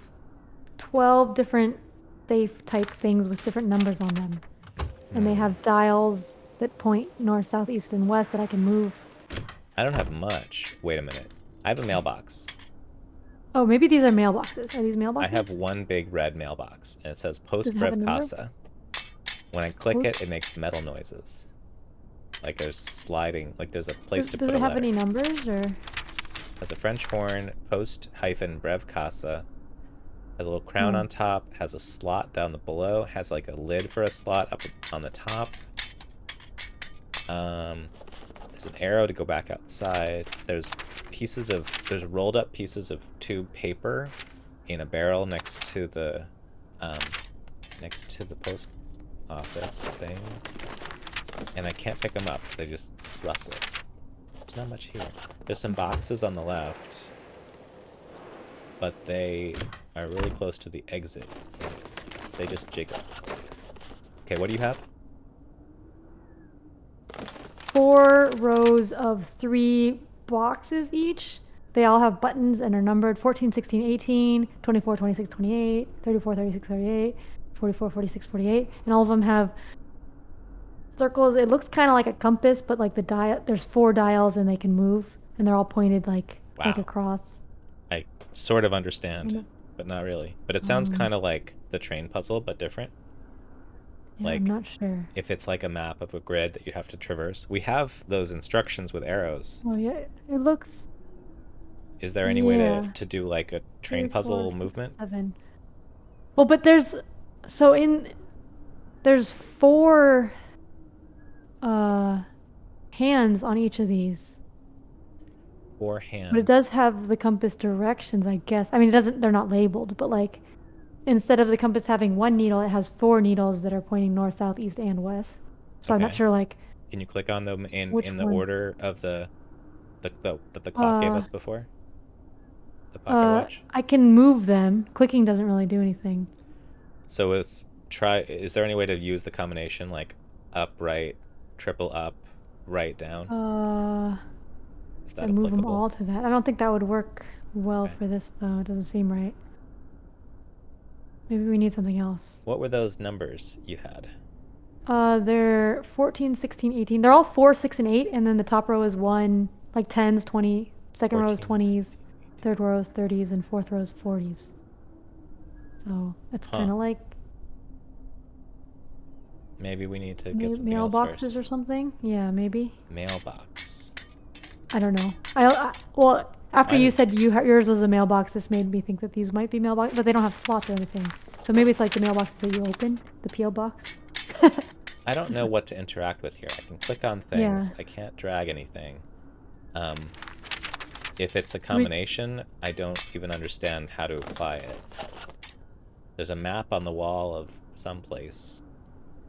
12 different safe type things with different numbers on them. And they have dials that point north, south, east, and west that I can move. I don't have much. Wait a minute. I have a mailbox. Oh, maybe these are mailboxes. Are these mailboxes? I have one big red mailbox, and it says Post Does it have a brev number? casa. When I click it, it makes metal noises. Like there's sliding, like there's a place to Does put a it have letter. any numbers or? Has a French horn, post-brev casa. Has a little crown on top, has a slot down the below, has like a lid for a slot up on the top. There's an arrow to go back outside. There's rolled up pieces of tube paper in a barrel next to the post office thing. And I can't pick them up. They just rustle. There's not much here. There's some boxes on the left, but they are really close to the exit. They just jiggle. Okay, what do you have? 4 rows of 3 boxes each. They all have buttons and are numbered 14, 16, 18, 24, 26, 28, 34, 36, 38, 44, 46, 48. And all of them have circles. It looks kind of like a compass, but like the dial, there's 4 dials and they can move. And they're all pointed like Wow. a cross. I sort of understand, but not really. But it sounds kind of like the train puzzle, but different. Yeah, Like, I'm not sure. if it's like a map of a grid that you have to traverse. We have those instructions with arrows. Oh yeah, it looks. Is there any way Yeah. to do like a train 3, 4, puzzle 6, movement? 7. Well, but there's 4 hands on each of these. 4 But it hands. does have the compass directions, I guess. I mean, it doesn't, they're not labeled, but like instead of the compass having 1 needle, it has 4 needles that are pointing north, south, east, and west. So I'm not Okay. sure like Can you click on them in which the one. order of that the clock gave us before? The pocket watch? I can move them. Clicking doesn't really do anything. So is there any way to use the combination like up, right, triple up, right, down? Is that And move them applicable? all to that. I don't think that would work well Okay. for this though. It doesn't seem right. Maybe we need something else. What were those numbers you had? They're 14, 16, 18. They're all 4, 6, and 8, and then the top row is 1, like 10s, 20, second row is 14, 20s, 16, 18. third row is 30s, and fourth row is 40s. So it's kind of like Maybe we need to get something else mailboxes first. or something. Yeah, maybe. Mailbox. I don't know. Well, after Mine you is- said yours was a mailbox, this made me think that these might be mailbox, but they don't have slots or anything. So maybe it's like the mailboxes that you open, the PO box. I don't know what to interact with here. I can click on things. Yeah. I can't drag anything. If it's a combination, I don't even understand how to apply it. There's a map on the wall of someplace.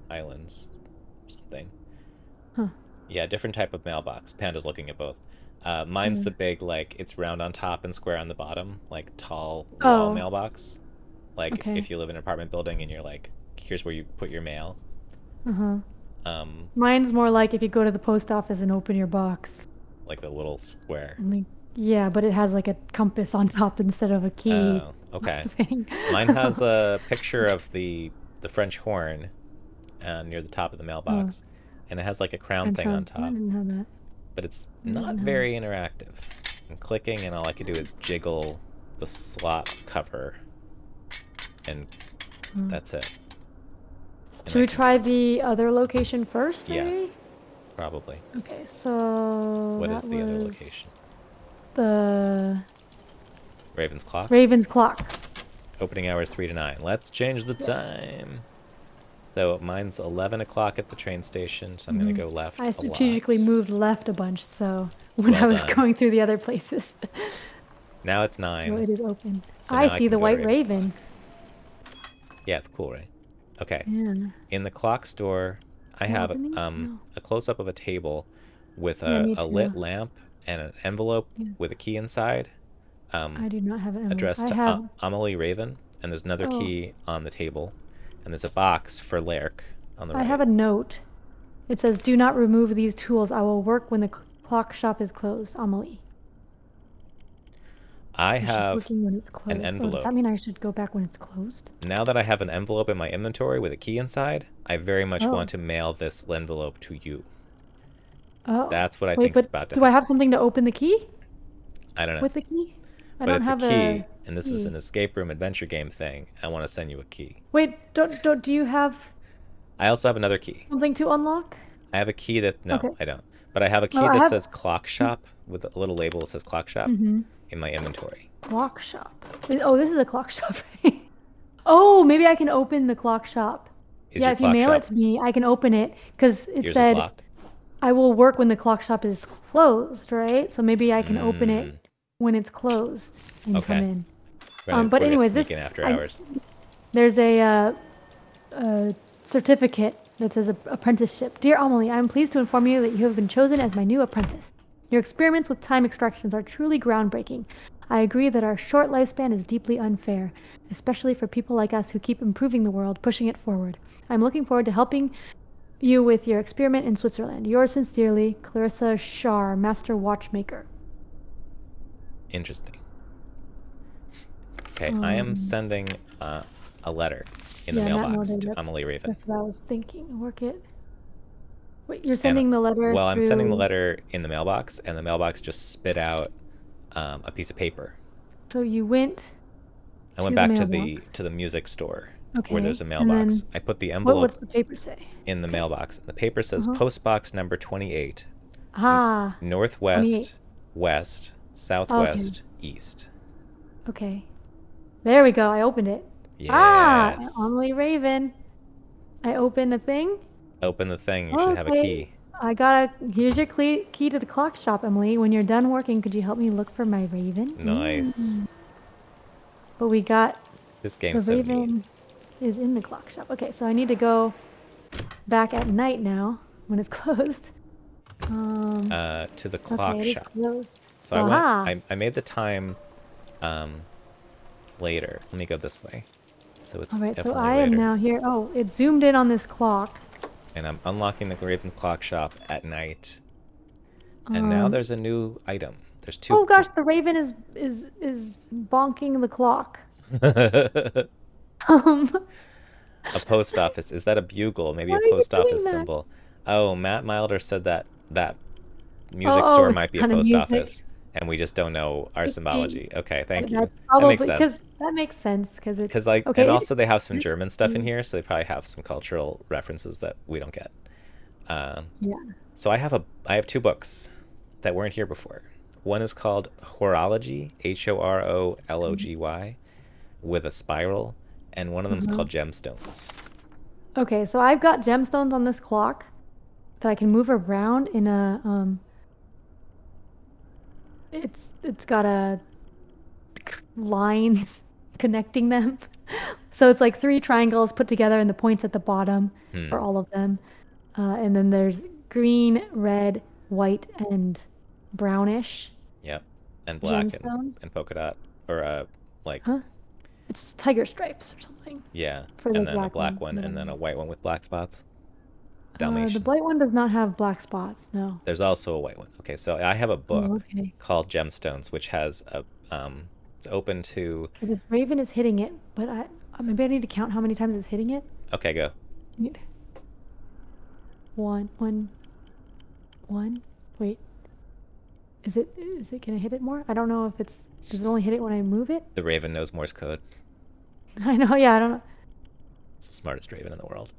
Islands. Something. Huh. Yeah, different type of mailbox. Panda's looking at both. Mine's the big, like, it's round on top and square on the bottom. Like, tall wall mailbox. Like, Okay. if you live in an apartment building and you're like, here's where you put your mail. Mine's more like if you go to the post office and open your box. Like the little square. Only, Yeah, but it has like a compass on top instead of a key Oh, okay. thing. Mine has a picture of the French horn near the top of the Oh, mailbox, and it has like a crown French thing on horn. I top, didn't have that. but it's I not didn't have that. very interactive. I'm clicking, and all I can do is jiggle the slot cover, and Oh. that's it. And Should I we can, try the other location first, yeah, maybe? probably. Okay, so What that is the other was location? the Raven's Clocks. Raven's Clocks. Opening hours 3 to 9. Let's change the Yes. time. So mine's 11 o'clock at the train station, so I'm going to Hmm. go left I a strategically lot. moved left a bunch, so when Well I was done. going through the other places. Now it's So 9, it is open. so I now I see can the go to white Raven's raven. Clock. Yeah, it's cool, right? Okay. Yeah. In the clock store, I Can I have open these? No. a close up of a table with Yeah, me a too. lit lamp and an envelope Yeah. with a key inside, I do not have an envelope. addressed I to have. Amelie Raven. And there's another Oh, key on the table, and there's a box for Lairk on the I have right. a note. It says, "Do not remove these tools. I will work when the clock shop is closed." Amelie. I So she's have working when it's an closed. Oh, does that envelope. mean I should go back when it's closed? Now that I have an envelope in my inventory with a key inside, I very much Oh. want to mail this envelope to you. Oh. That's what I Wait, think is but about to do I happen. have something to open the key I don't know. with the key? I But don't it's a have a key, and this is key. an escape room adventure game thing. I want to send you a key. Wait, don't do you have I also have another key. something to unlock? I have a key that, no, Okay. I don't. But I have a Oh, key I that have. says clock shop with a little label that says clock shop Mm-hmm. in my inventory. Clock shop. Oh, this is a clock shop, right? Oh, maybe I can open the clock shop. Is Yeah, your if you clock mail it shop, to me, I can open it because it yours is said locked? I will work when the clock shop is closed, right? So maybe I can open it Mmm. when it's closed and come Okay. in. We're But gonna anyways, sneak in after I hours. there's a certificate that says apprenticeship. Dear Amelie, I am pleased to inform you that you have been chosen as my new apprentice. Your experiments with time extractions are truly groundbreaking. I agree that our short lifespan is deeply unfair, especially for people like us who keep improving the world, pushing it forward. I'm looking forward to helping you with your experiment in Switzerland. Yours sincerely, Clarissa Shar, Master Watchmaker. Interesting. Okay, I am Um, sending a letter in the yeah, Matt mailbox Mulder, to Amelie Raven. that's what I was thinking. Work it. Wait, you're And sending the letter well, I'm sending the through. letter in the mailbox, and the mailbox just spit out a piece of paper. So you went I went to the back mailbox. to the music store where there's Okay. a And mailbox. then I put the envelope what's the paper say? in the Okay. mailbox. The paper says Uh-huh. postbox number 28, Ah, 28. northwest, west, Okay. southwest, east. Okay. There we go. I opened it. Ah, Yes. Emily Raven. I opened the thing. Open the thing. You should have a Okay. key. I got a. Here's your key to the clock shop, Emily. When you're done working, could you help me look for my raven? Nice. But we got This the game's so neat. raven is in the clock shop. Okay, so I need to go back at night now when it's closed. Um. To the Okay, clock it is shop. closed. So Aha. I made the time um, later. Let me go this way. So All it's right, so definitely I am later. now here. Oh, it zoomed in on this clock. And I'm unlocking the Raven's Clock shop at night. And now Um. there's a new item. There's Oh gosh, the raven is bonking the clock. a Um. post office. Is that a bugle? Maybe Why a are you post doing office that? symbol. Oh, Matt Milder said that Oh, music store it's might be a kind of post music. office, and we just don't know our Could be. symbology. Okay, thank you. That's That makes probably sense. because that makes sense because it's Because like, and okay. also they have some This German stuff in key. here, so they probably have some cultural references that we don't get. Um, Yeah. so I have two books that weren't here before. One is called Horology, Horology, with a spiral, and one of them is Uh-huh. called Gemstones. Okay, so I've got gemstones on this clock that I can move around in a it's got a lines connecting them. So it's like three triangles put together and the points at the bottom for Hmm. all of them. And then there's green, red, white, and brownish Yep. And black gemstones. and polka dot, or like, Huh? It's tiger stripes or something yeah, for the and then a black black one. one, and then a white one with black spots. The Dalmatian. bright one does not have black spots. No. There's also a white one. Okay, so I have a Oh, book okay. called Gemstones, which has a it's open to. Okay, this raven is hitting it, but maybe I need to count how many times it's hitting it. Okay, go. One, one, one. Wait, is it gonna hit it more? I don't know if it's. Does it only hit it when I move it? The raven knows Morse code. I know. Yeah, I don't know. It's the smartest raven in the world.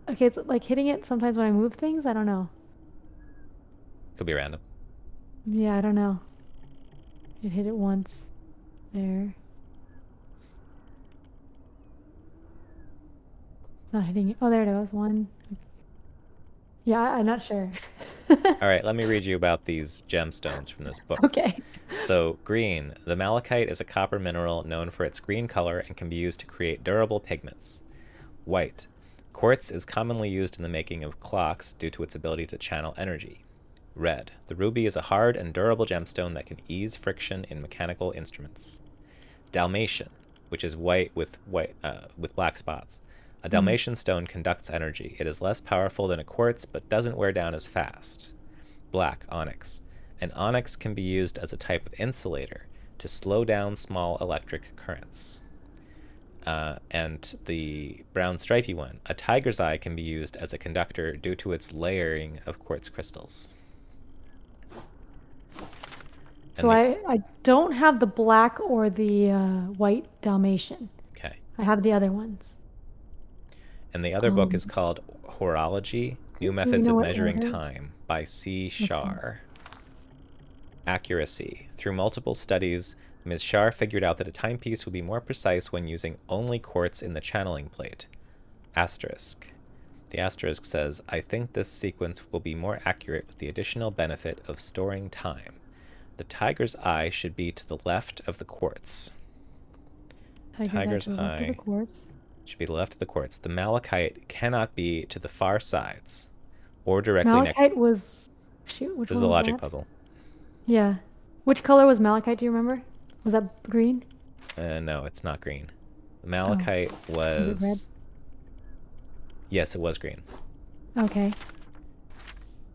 Okay, it's like hitting it sometimes when I move things. I don't know. Could be random. Yeah, I don't know. It hit it once. There. Not hitting it. Oh, there it goes. One. Yeah, I'm not sure. All right, let me read you about these gemstones from this book. Okay. So, green. The malachite is a copper mineral known for its green color and can be used to create durable pigments. White. Quartz is commonly used in the making of clocks due to its ability to channel energy. Red. The ruby is a hard and durable gemstone that can ease friction in mechanical instruments. Dalmatian, which is white with black spots. A Dalmatian stone conducts energy. It is less powerful than a quartz, but doesn't wear down as fast. Black onyx. An onyx can be used as a type of insulator to slow down small electric currents. And the brown stripy one. A tiger's eye can be used as a conductor due to its layering of quartz crystals. So I don't have the black or the white Dalmatian. Okay. I have the other ones. And the other book is called Horology, New Methods of Measuring Time by C. Shar. Accuracy. Through multiple studies, Ms. Shar figured out that a timepiece would be more precise when using only quartz in the channeling plate. Asterisk. The asterisk says, I think this sequence will be more accurate with the additional benefit of storing time. The tiger's eye should be to the left of the quartz. Tiger's eye should be to the left of the quartz. The malachite cannot be to the far sides or directly next. Malachite was. Shoot, which This is one a was logic that? puzzle. Yeah. Which color was malachite? Do you remember? Was that green? No, it's not green. The malachite was. Is it red? Yes, it was green. Okay.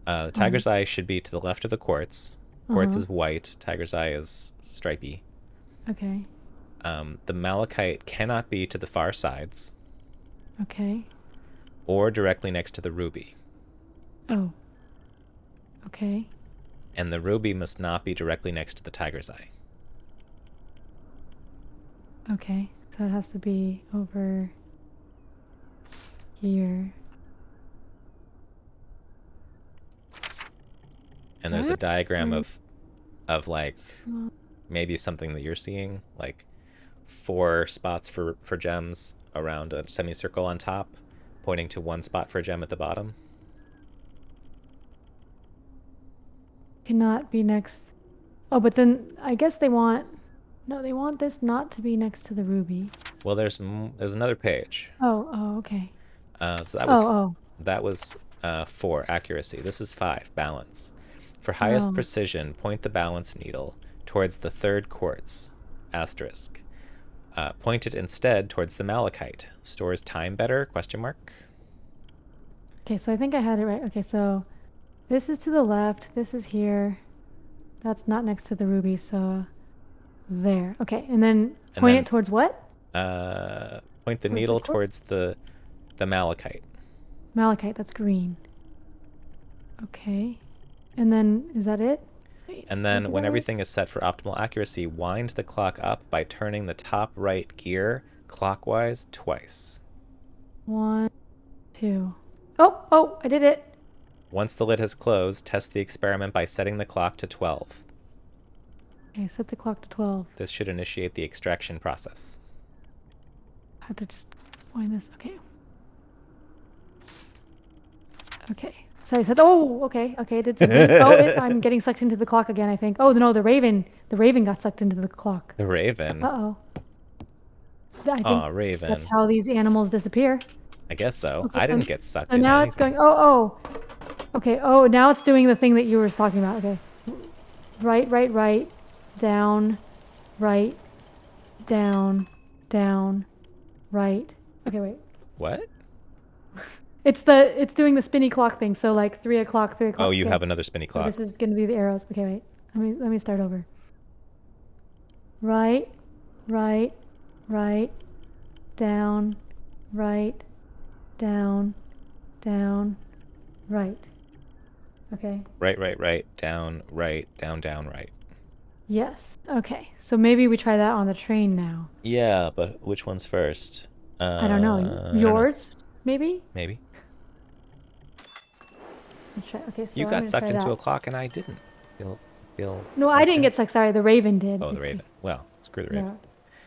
The tiger's eye should be to the left of the quartz. Quartz is white. Tiger's eye is stripy. Okay. The malachite cannot be to the far sides. Okay. Or directly next to the ruby. Oh. Okay. And the ruby must not be directly next to the tiger's eye. Okay. So it has to be over here. And there's a diagram of like maybe something that you're seeing, like 4 spots for gems around a semicircle on top, pointing to 1 spot for a gem at the bottom. Cannot be next. Oh, but then I guess they want. No, they want this not to be next to the ruby. Well, there's another page. Oh, okay. So that was 4, accuracy. This is 5, balance. For highest precision, point the balance needle towards the 3rd quartz, asterisk. Point it instead towards the malachite. Stores time better, question mark. Okay, so I think I had it right. Okay, so this is to the left, this is here. That's not next to the ruby, so there. Okay, and then point it towards what? Point the needle towards the malachite. Malachite, that's green. Okay. And then, is that it? And then when everything is set for optimal accuracy, wind the clock up by turning the top right gear clockwise twice. 1, 2. Oh, I did it. Once the lid has closed, test the experiment by setting the clock to 12. Okay, set the clock to 12. This should initiate the extraction process. I have to just wind this. Okay. Okay. So I said, okay, it did something. I'm getting sucked into the clock again, I think. Oh, no, the raven got sucked into the clock. The raven? Uh-oh. Raven. That's how these animals disappear. I guess so. Okay, I didn't get sucked so into now anything. it's going, okay, now it's doing the thing that you were talking about, okay. Right, down, right, down, right. Okay, wait. What? It's doing the spinny clock thing. So like 3 o'clock, 3 o'clock. Oh, you Okay. have another spinny So clock. this is gonna be the arrows. Okay, wait. Let me start over. Right, right, right, down, right, down, down, right. Okay. Right, right, right, down, down, right. Yes. Okay. So maybe we try that on the train now. Yeah, but which one's first? I don't know. I don't know. Yours, maybe? Maybe. Let's try. Okay, You so I'm got gonna try sucked into that. a clock and I didn't. Feel, feel No, I left didn't out? get sucked. Sorry, the Raven did. Oh, the Raven. Well, screw the Raven.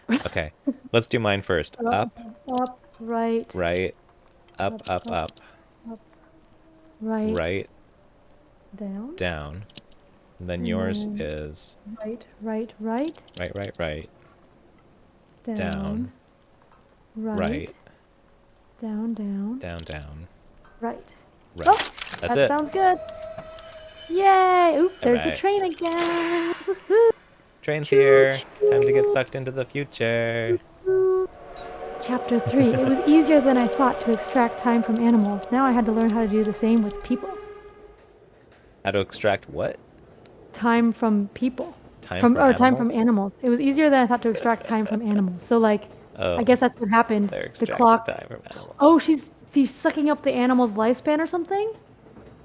Yeah. Okay, let's do mine first. Up, Up, right, right, up, up, up, up, up, up, right, right, down, down. And then and yours then is right, right, right, right, right, right, down, down, right, right, down, down, down, down, right. right. Oh, That's that it. sounds good. Yay! Oop, All there's the right. train again. Woohoo! Train's Choo here. Time to get choo. sucked into the future. Choo. Chapter 3. It was easier than I thought to extract time from animals. Now I had to learn how to do the same with people. How to extract what? Time from people. Time from Time from animals? animals. It was easier than I thought to extract time from animals. So like I Oh, guess that's what happened. they're The extracting clock. time from animals. Oh, she's sucking up the animal's lifespan or something?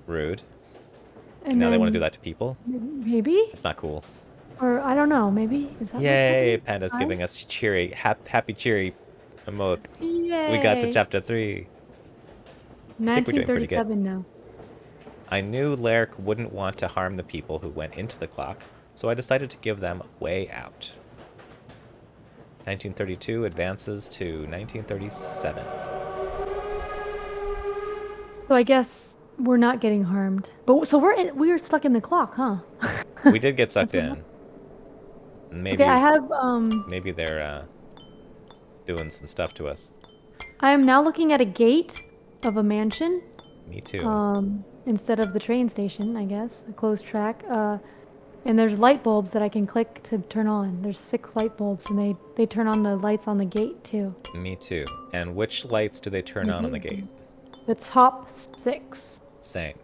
Rude. And And now they want to do then that to people? maybe? It's not cool. Or I don't know, maybe? Is that what's Yay! happening? Panda's Time? giving us cheery, happy cheery emotes. We got to Yay. chapter 3. I think we're doing pretty good. 1937 now. I knew Lerick wouldn't want to harm the people who went into the clock, so I decided to give them a way out. 1932 advances to 1937. So I guess we're not getting harmed. But so we're stuck in the clock, huh? We did get That's sucked what in. Okay, Maybe I have. they're doing some stuff to us. I am now looking at a gate of a mansion. Me too. Instead of the train station, I guess. A closed track. And there's light bulbs that I can click to turn on. There's 6 light bulbs and they turn on the lights on the gate too. Me too. And which lights do they turn on the gate? The top 6. Same.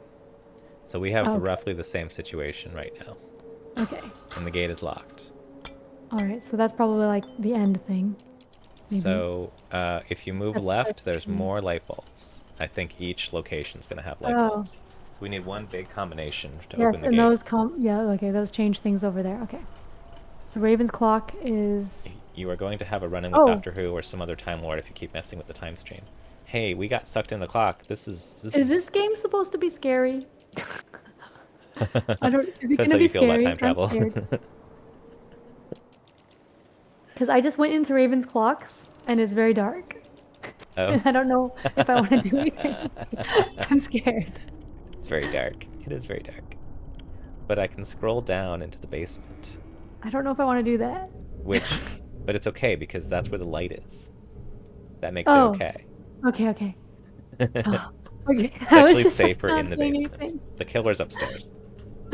So we have Okay. roughly the same situation right now. Okay. And the gate is locked. Alright, so that's probably like the end thing. Maybe. So if you move That's left, there's true. more light bulbs. I think each location's going to have light Oh. bulbs. So we need one big combination to Yes, open the and gate. those yeah, okay, those change things over there. Okay. So Raven's clock is You are going to have a run-in with Oh. Doctor Who or some other Time Lord if you keep messing with the time stream. Hey, we got sucked in the clock. This Is this game supposed to be scary? I don't Is it Depends gonna how be you feel about scary? time travel. I'm scared. Because I just went into Raven's clocks and it's very dark. Oh. I don't know if I want to do anything. I'm scared. It's very dark. It is very dark. But I can scroll down into the basement. I don't know if I want to do that. But it's okay because that's where the light is. That makes it Oh. okay. Okay, okay. Oh, okay. It's I was actually just like, safer not in the saying basement. anything. The killer's upstairs.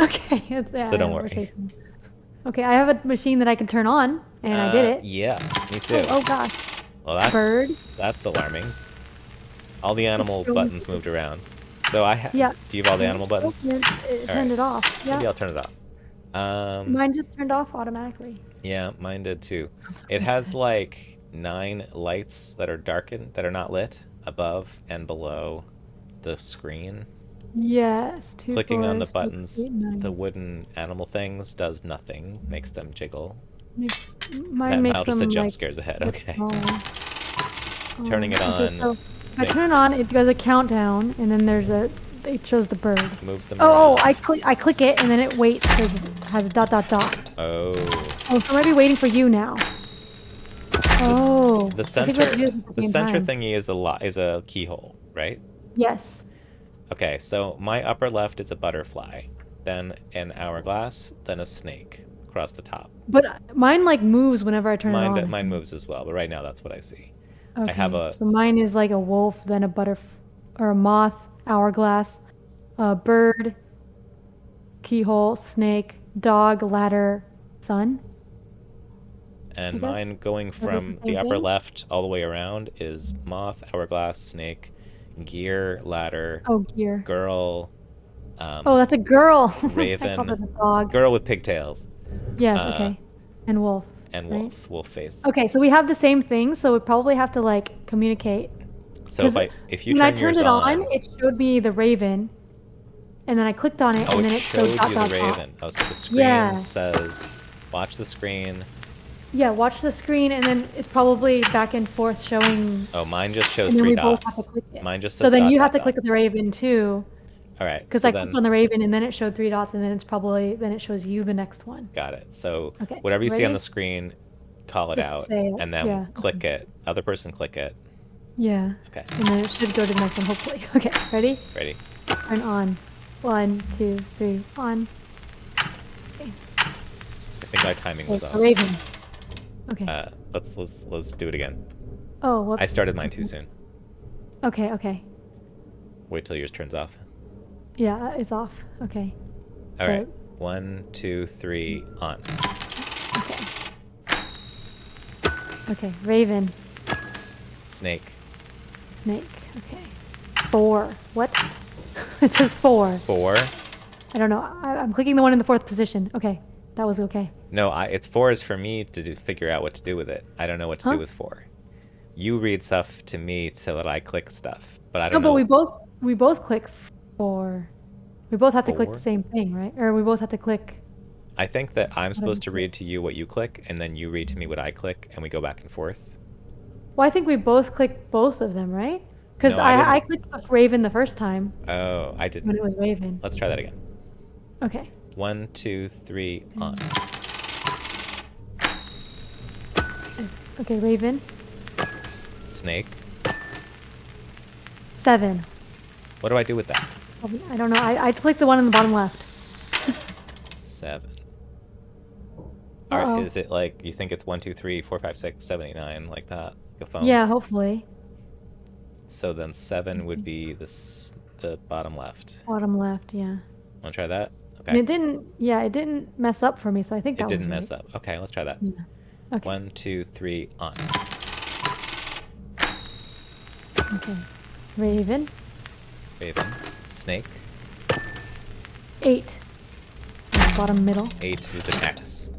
Okay, yeah, So don't we're worry. safe now. Okay, I have a machine that I can turn on, and I did it. Yeah, me too. Oh gosh. Well, Bird. that's alarming. All the animal still- buttons moved around. So Yeah. do you have all the animal buttons? It All turned right. it off. Maybe Yeah. I'll turn it off. Mine just turned off automatically. Yeah, mine did too. I'm so It has sad. like 9 lights that are darkened, that are not lit, above and below the screen. Yes. 2, Clicking 4, on the 6, buttons, 8, 9. the wooden animal things does nothing, makes them jiggle. Mine That makes Mal just them said jump like scares ahead. get Okay. smaller. Turning it Okay, on so if I makes- turn it on, it does a countdown, and then it shows the bird. moves them Oh, around. I click it, and then it waits because it has a dot dot dot. Oh. Oh, so I might be waiting for you now. Oh, The I think we have to do this at the same center time. thingy is a keyhole, right? Yes. Okay, so my upper left is a butterfly, then an hourglass, then a snake across the top. But mine like moves whenever I turn it on. I Mine think. moves as well, but right now that's what I see. Okay. I have a So mine is like a wolf, then or a moth, hourglass, a bird, keyhole, snake, dog, ladder, sun. and guess. mine going Are those from the the same upper thing? left all the way around is moth, hourglass, snake, gear, ladder, Oh, gear. girl, Oh, that's a girl. I called raven, it a dog. girl with pigtails, Yes, uh, okay. And wolf, and right? wolf, wolf face. Okay, so we have the same thing, so we probably have to like communicate. So Because if you when I turn turned yours it on, on, it showed me the raven, and then I clicked on it, oh, and it then it showed showed dot you the dot dot. raven. Oh, so the screen Yeah, says, watch the screen. yeah. Watch the screen, and then it's probably back and forth showing, Oh, mine just shows and then three we both have to dots. click it. Mine just So says then dot you have dot to dot. click the raven too, All right, because so I clicked then on the raven, and then it showed three dots, and then it's probably then it shows you the next one. got it. So Okay, whatever you see on ready? the screen, call it Just out, say it. and then Yeah. click it. Other person click it. Yeah. Okay, And then it should go to the next one, hopefully. Okay, ready? ready? Turn on. 1, 2, 3, on. Okay. I think my timing was It's a off. raven. Okay. Let's do it again. Oh, whoops. I started mine too soon. Okay, okay. Wait till yours turns off. Yeah, it's off. Okay. All So, right. 1, 2, 3, on. okay. Okay, raven. Snake. Snake. Okay. 4. What? It says 4. 4. I don't know. I'm clicking the one in the 4th position. Okay. That was okay. No, it's 4 is for me to figure out what to do with it. I don't know what to Huh? do with 4. You read stuff to me so that I click stuff, but I No, don't but know. we both click 4. We both have to click the 4. same thing, right? Or we both have to click I think that I'm whatever. supposed to read to you what you click, and then you read to me what I click, and we go back and forth. Well, I think we both clicked both of them, right? Because No, I I didn't. clicked the Raven the first time Oh, I when didn't. it was Raven. Let's try that again. Okay. 1, 2, 3, on. Okay, Raven. Snake. 7. What do I do with that? I don't know. I clicked the one in the bottom left. 7. All right, Uh-oh. is it like you think it's 1, 2, 3, 4, 5, 6, 7, 8, 9, like that? Like a phone? Yeah, hopefully. So then 7 would be the bottom left. Bottom left, yeah. Want to try that? Okay. And it didn't, yeah, it didn't mess up for me, so I think It that was didn't right. mess up. Okay, let's try that. Yeah. Okay. 1, 2, 3, on. Okay. Raven. Raven. Snake. 8. Bottom middle. 8 is an X.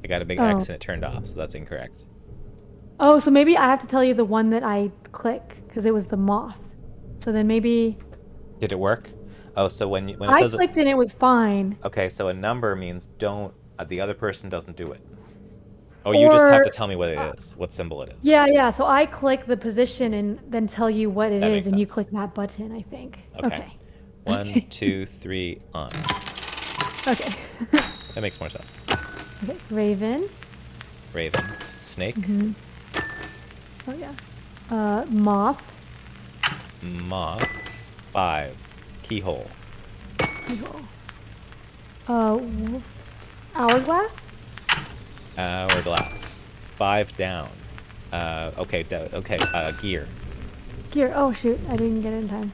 I got a big Oh. X and it turned off, so that's incorrect. Oh, so maybe I have to tell you the one that I click, because it was the moth. So then maybe Did it work? Oh, so when it I says clicked and it was fine. okay, so a number means don't the other person doesn't do it. Oh, you just have to tell me what it is, what symbol it is. Yeah, yeah. So I click the position and then tell you what it That is, makes and you sense. click that button, I think. Okay. 1, 2, 3, on. Okay. That makes more sense. Okay. Raven. Raven. Snake. Oh yeah. Moth. Moth. 5. Keyhole. Wolf. Hourglass. Hourglass. 5 down. Okay, gear. Gear. Oh shoot! I didn't get it in time.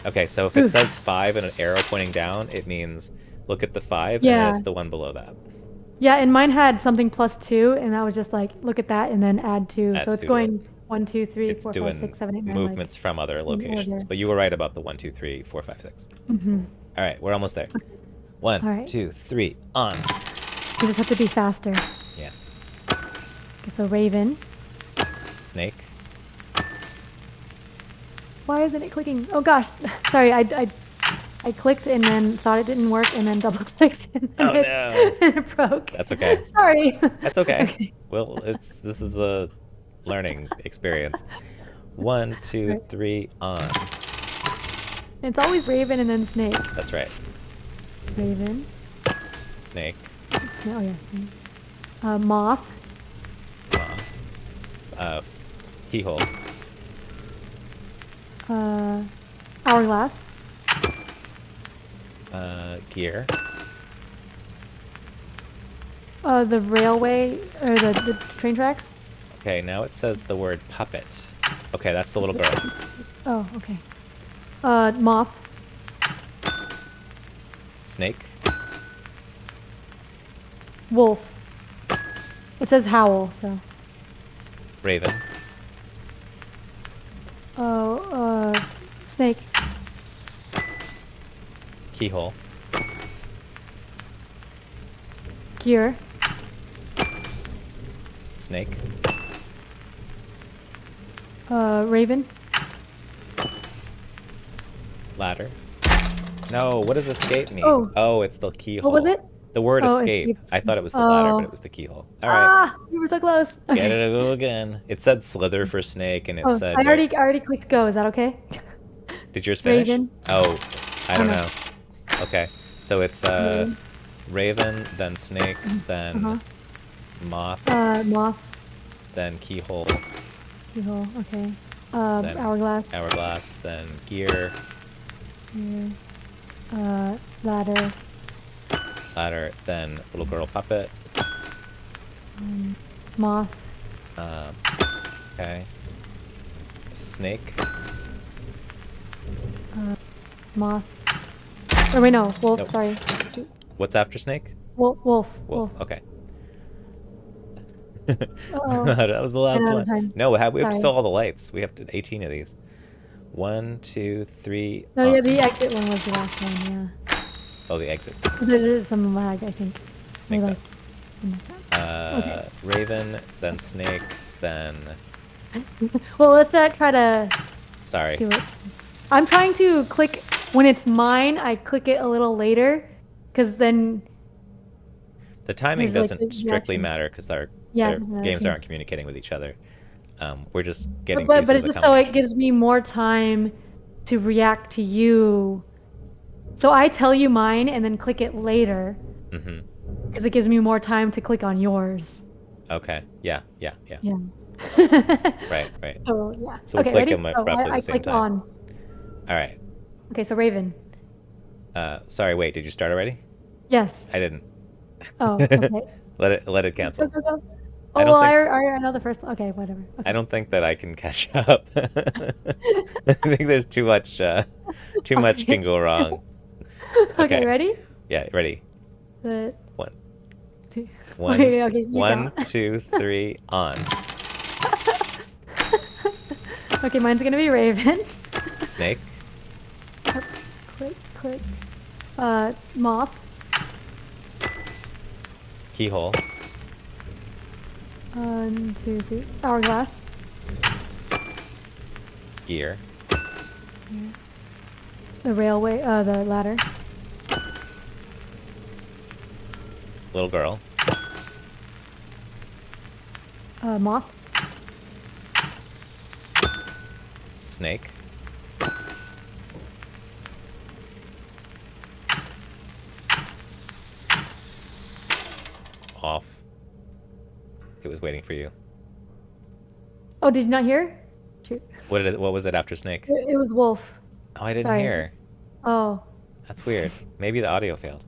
Okay, so if it says 5 and an arrow pointing down, it means look at the 5, and then Yeah. it's the one below that. Yeah, and mine had something +2, and I was just like, look at that, and then add 2. Add So it's 2 to it. going 1, 2, 3, It's 4, 5, doing 6, 7, 8, 9. movements from other locations. order. But you were right about the 1, 2, 3, 4, 5, 6. Mm-hmm. All right, we're almost there. 1, All right. 2, 3, on. You just have to be faster. Yeah. Okay, so Raven. Snake. Why isn't it clicking? Oh gosh, sorry. I clicked and then thought it didn't work, and then double clicked, and then Oh, no. and it broke. That's okay. Sorry. That's okay. Okay. Well, this is a learning experience. 1, 2, 3, on. It's always Raven and then Snake. That's right. Raven. Snake. Oh yeah. Snake. Moth. Moth. Keyhole. Hourglass. Gear. The railway or the train tracks. Okay, now it says the word puppet. Okay, that's the little girl. Oh, okay. Moth. Snake. Wolf. It says howl, so. Raven. Oh, snake. Keyhole. Gear. Snake. Raven. Ladder. No, what does escape mean? Oh, Oh, it's the what was keyhole. it? The word Oh, escape. escape. I thought it was the ladder, but Oh. it was the keyhole. All right. Ah, you were so close. Get it Okay. to go again. It said slither for snake, and it Oh, said I already clicked go. Is that okay? Did yours finish? Raven. Oh, I Oh don't no. know. Okay. So it's Raven. raven, then snake, then Uh-huh. moth, Moth. then keyhole, Keyhole. Okay. then Hourglass. hourglass, then gear, Gear. Ladder. ladder, then little girl puppet. Moth. Um, okay. Snake. Moth. Or wait, no. Wolf. Nope. Sorry. What's after snake? Wolf. Wolf. Okay. Uh-oh. That was the Ran last out one. of time. No, we have to Sorry. fill all the lights. We have to 18 of these. 1, 2, 3. No, yeah, the exit one was the last one. Yeah. Oh, the exit. There's some lag, I think. Makes Maybe sense. Okay. Raven, then snake, then. Well, let's not try to Sorry. do it. I'm trying to click when it's mine. I click it a little later, because then The timing there's, like, doesn't the strictly reaction. matter because our Yeah, it their doesn't matter games too. aren't communicating with each other. We're just getting But pieces it's of just so it combination. gives me more time to react to you. So I tell you mine and then click it later, Mm-hmm. because it gives me more time to click on yours. Okay. Yeah. Yeah. Right. Right. So yeah. So we'll Okay, click ready? them at Oh, roughly I the same clicked time. on. All right. Okay, so Raven. Sorry. Wait. Did you start already? Yes. I didn't. Oh, okay. Let it Go, cancel. go, go. I Oh, don't well, think I know the first. Okay, whatever. I Okay. don't think that I can catch up. I think there's too much can Okay. go wrong. Okay, Okay. ready? Yeah. Ready. The One. two. One. Okay, okay, you count. 1, 2, 3. On. Okay, mine's gonna be Raven. Snake. Click, click. Moth. Keyhole. 1, 2, 3. Hourglass. Gear. The railway. The ladder. Little girl. Moth. Snake. Off. It was waiting for you. Oh, did you not hear? Shoot. What was it after snake? It was wolf. Oh, I didn't Sorry. hear. Oh. That's weird. Maybe the audio failed.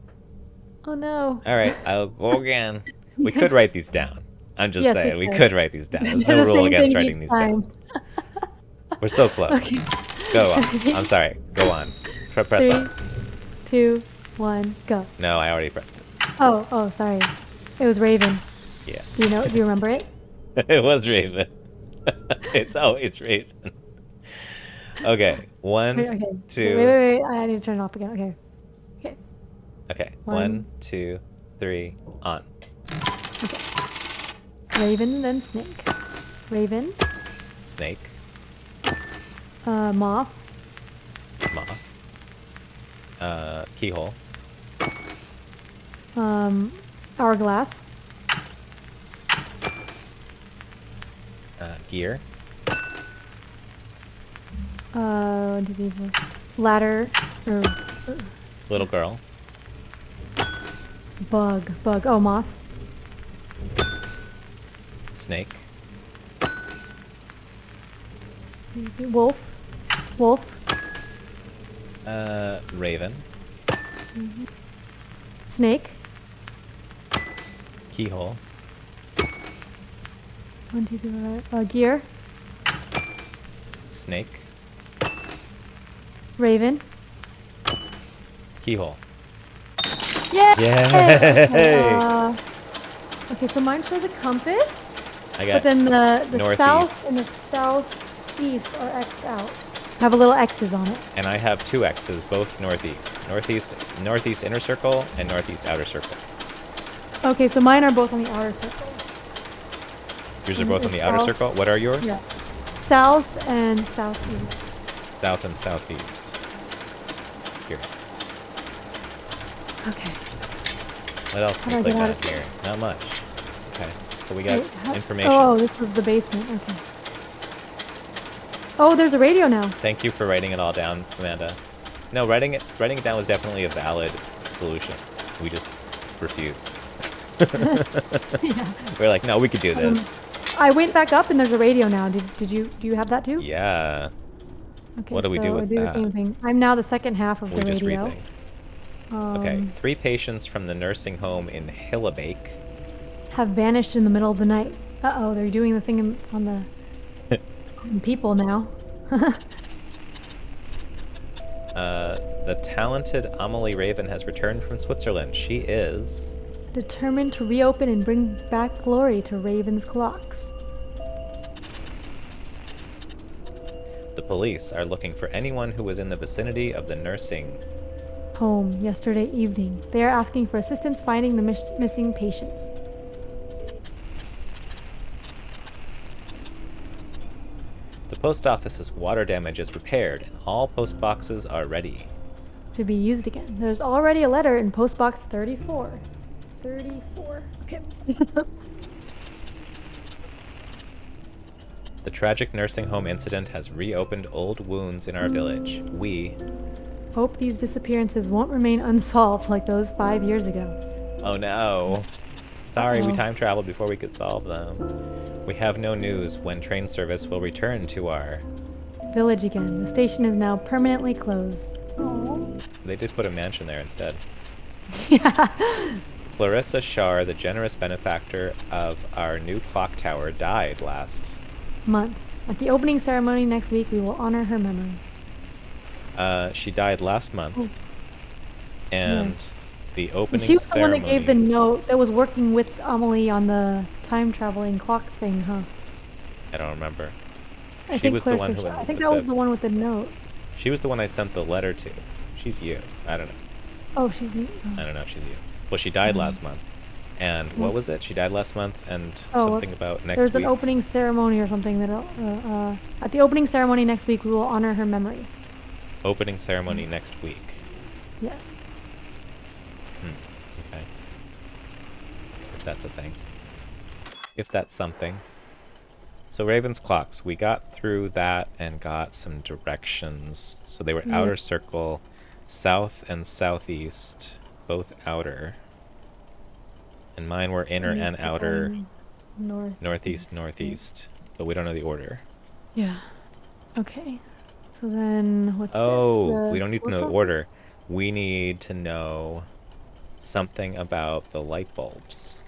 Oh no. All right, I'll go again. We could write these down. I'm just Yes, saying, we could. could write these down. There's no The rule same against thing writing each these time. down. We're so close. Okay. Go on. I'm sorry. Go on. Press 3, on. 2, 1, go. No, I already pressed it. Oh, sorry. It was Raven. Yeah. Do you remember it? It was Raven. It's always Raven. Okay. One, Wait, okay. two. Wait. I need to turn it off again. Okay. Okay. Okay. 1. 1, 2, 3. On. Raven, then snake. Raven. Snake. Moth. Moth. Keyhole. Hourglass. Gear. 1, 2, 3, 4. Ladder. Or Little girl. bug. Oh, moth. Snake. Wolf. Raven. Snake. Keyhole. 1, 2, 3, 4. Gear. Snake. Raven. Keyhole. Yay! Yay! Okay, so mine shows a compass, I but got then the south northeast. and the south east are X'd out. Have a little X's on it. And I have 2 X's, both northeast. Northeast inner circle and northeast outer circle. Okay, so mine are both on the outer circle. Yours are And both on it's the outer south- circle? What are yours? Yeah. South and southeast. South and southeast. Yikes. Okay. What else How do I can we get out got of here? Not much. Okay. So we got information. Oh, this was the basement. Okay. Oh, there's a radio now. Thank you for writing it all down, Amanda. No, writing it down was definitely a valid solution. We just refused. Yeah. We're like, no, we could do this. I went back up and there's a radio now. Do you have that too? Yeah. Okay, What do we do so with I do the that? same thing. I'm now the second half of We the just read radio. things. Okay, Um, 3 patients from the nursing home in Hillabake. Have vanished in the middle of the night. Uh-oh, they're doing the thing on the on people now. The talented Amelie Raven has returned from Switzerland. She is... Determined to reopen and bring back glory to Raven's clocks. The police are looking for anyone who was in the vicinity of the nursing. Home yesterday evening. They are asking for assistance finding the missing patients. The post office's water damage is repaired, and all post boxes are ready. To be used again. There's already a letter in post box 34. 34. Okay. The tragic nursing home incident has reopened old wounds in our village. We... Hope these disappearances won't remain unsolved like those 5 years ago. Oh no. Sorry, we Uh-oh. time traveled before we could solve them. We have no news when train service will return to our... Village again. The station is now permanently closed. Oh. They did put a mansion there instead. Yeah. Clarissa Shar, the generous benefactor of our new clock tower, died last... Month. At the opening ceremony next week, we will honor her memory. She died last month. Oh. And Yes. the opening She was the one ceremony... that gave the note that was working with Amelie on the time traveling clock thing, huh? I don't remember. I She think was the Clarissa one who... Shaw- I think that was the one with the note. She was the one I sent the letter to. She's you. I don't know. Oh, she's me. I don't know if she's you. Well, she died last month. And what was it? She died last month, and something about next There's week. an opening ceremony or something that at the opening ceremony next week we will honor her memory. Opening ceremony next week. Yes. Okay. If that's a thing. If that's something. So Raven's clocks, we got through that and got some directions. So they were outer circle, south and southeast, both outer. And mine were inner and outer, northeast, northeast. But we don't know the order. Yeah. Okay. So then what's Oh, this? we don't need to know the order. We need to know something about the light bulbs.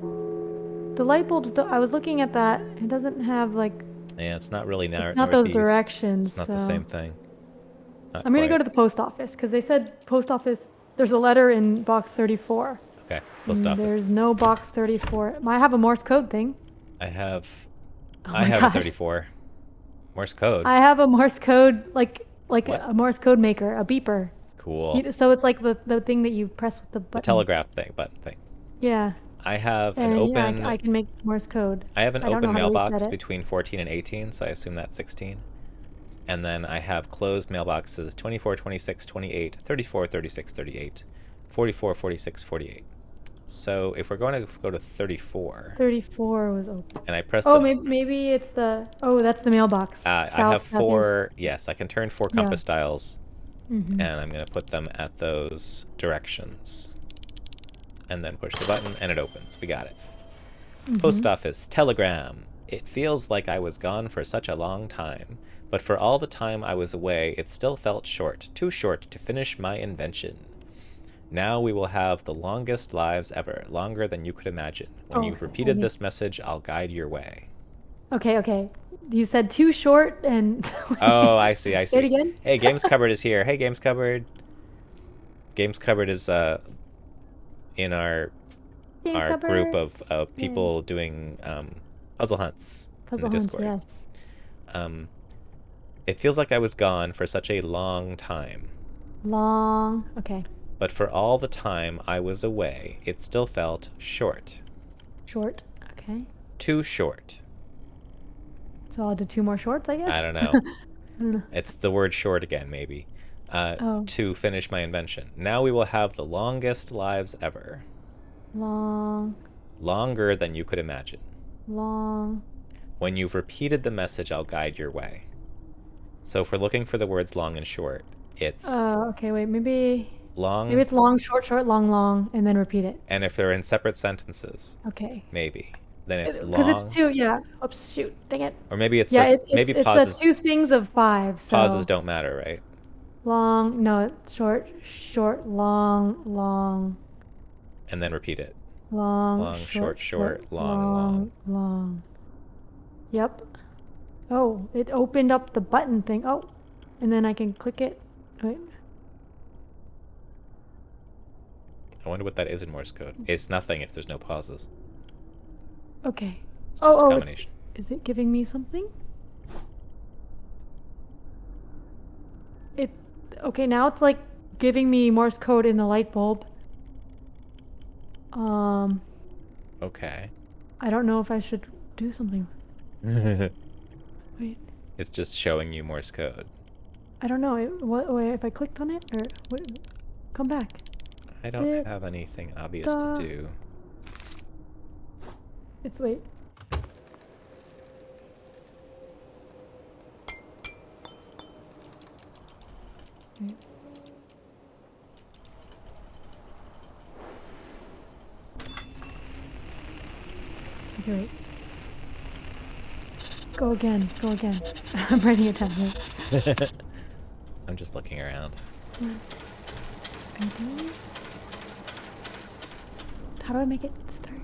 The light bulbs, I was looking at that. It doesn't have like... Yeah, it's not really It's not those directions, It's not the so- same thing. Not I'm going to quite. go to the post office because they said post office, there's a letter in box 34. Okay, post And office. There's no box 34. I have a Morse code thing. I have Oh I my have gosh. a 34. Morse code. I have a Morse code, like What? a Morse code maker, a beeper. Cool. So it's like the thing that you press with the The button. telegraph thing, button thing. Yeah. I have an And yeah, open I can make Morse code. I have an I don't open know how to mailbox reset it. between 14 and 18, so I assume that's 16. And then I have closed mailboxes 24, 26, 28, 34, 36, 38, 44, 46, 48. So if we're going to go to 34, 34 was open. and I press Oh, the... maybe it's the... Oh, that's the mailbox. I have Southeast. 4... Yes, I can turn 4 Yeah. compass dials, Mhm. and I'm going to put them at those directions. And then push the button, and it opens. We got it. Post office, telegram. It feels like I was gone for such a long time, but for all the time I was away, it still felt short, too short to finish my invention. Now we will have the longest lives ever, longer than you could imagine. When Oh, you've repeated okay. this message, I'll guide your way. Okay. You said too short and... Oh, I see, I see. Say it again? Hey, Games Cupboard is here. Hey, Games Cupboard. Games Cupboard is in our Games group Cupboard. of people doing puzzle hunts. in the Puzzle hunts, Discord. yes. Um, it feels like I was gone for such a long time. Long. Okay. But for all the time I was away, it still felt short. Short. Okay. Too short. So I'll do 2 more shorts, I I guess. don't know. I don't know. It's the word short again, maybe. Oh, To finish my invention. Now we will have the longest lives ever. long, Longer than you could imagine. long. When you've repeated the message, I'll guide your way. So if we're looking for the words long and short, it's Okay, wait, maybe long, it's long, short, short, long, long, and then repeat it. and if they're in separate sentences, Okay. maybe, then it's Because it's long, 2, yeah. Oops, shoot, dang it. or maybe it's Yeah, just, it's maybe it's a pauses 2 things of 5, pauses so don't matter, right? long, no, short, short, long, long, And then repeat it. long, Long, short, short, short, short, long, long. long, long. Yep. Oh, it opened up the button thing. Oh, and then I can click it. Wait. I wonder what that is in Morse code. It's nothing if there's no pauses. Okay. It's Oh, just a oh, combination. is it giving me something? It, okay, now it's like giving me Morse code in the light bulb. Um, Okay. I don't know if I should do something. Wait, It's just showing you Morse code. I don't know. What, wait, if I clicked on it or what? Come back. I don't Bit, have anything obvious to da. do. It's wait. Wait. Okay, wait. Go again. Go again. I'm writing it down. Wait. I'm just looking around. ID? How do I make it start?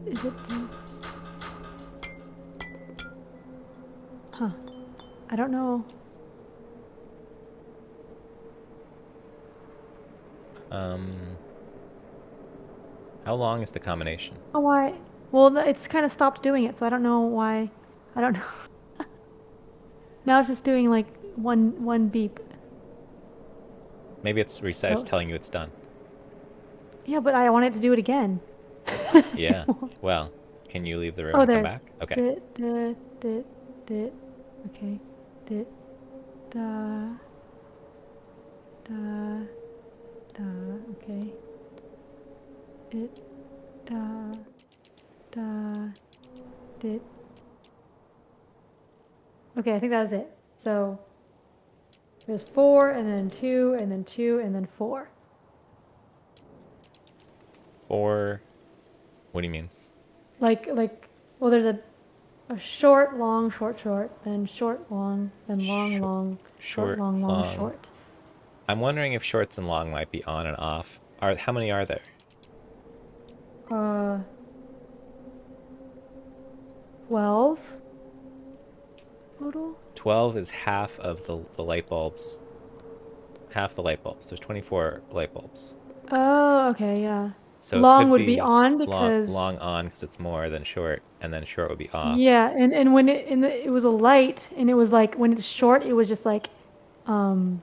Is it? Huh. I don't know. How long is the combination? Oh, why? Well, it's kind of stopped doing it, so I don't know why. I don't know. Now it's just doing like one beep. Maybe it's Resize So telling you it's done. yeah, but I want it to do it again. Yeah. Well, can you leave the room Oh, and come there. back? Okay. Dit. Okay. Dit. Da. Da. Da. Okay. It. Da. Da. Dit. Okay, I think that was it. So there's 4, and then 2, and then 2, and then 4. Or, what do you mean? Well, there's a short, long, short, short, then short, long, then long, Short, long, short, short, long, long, long. short. I'm wondering if shorts and long might be on and off. How many are there? Uh, 12 total? 12 is half of the light bulbs. Half the light bulbs. There's 24 light bulbs. Oh, okay, yeah. So it Long could would be be on long, because long on because it's more than short, and then short would be off. yeah, and when it was a light, and it was like when it's short, it was just like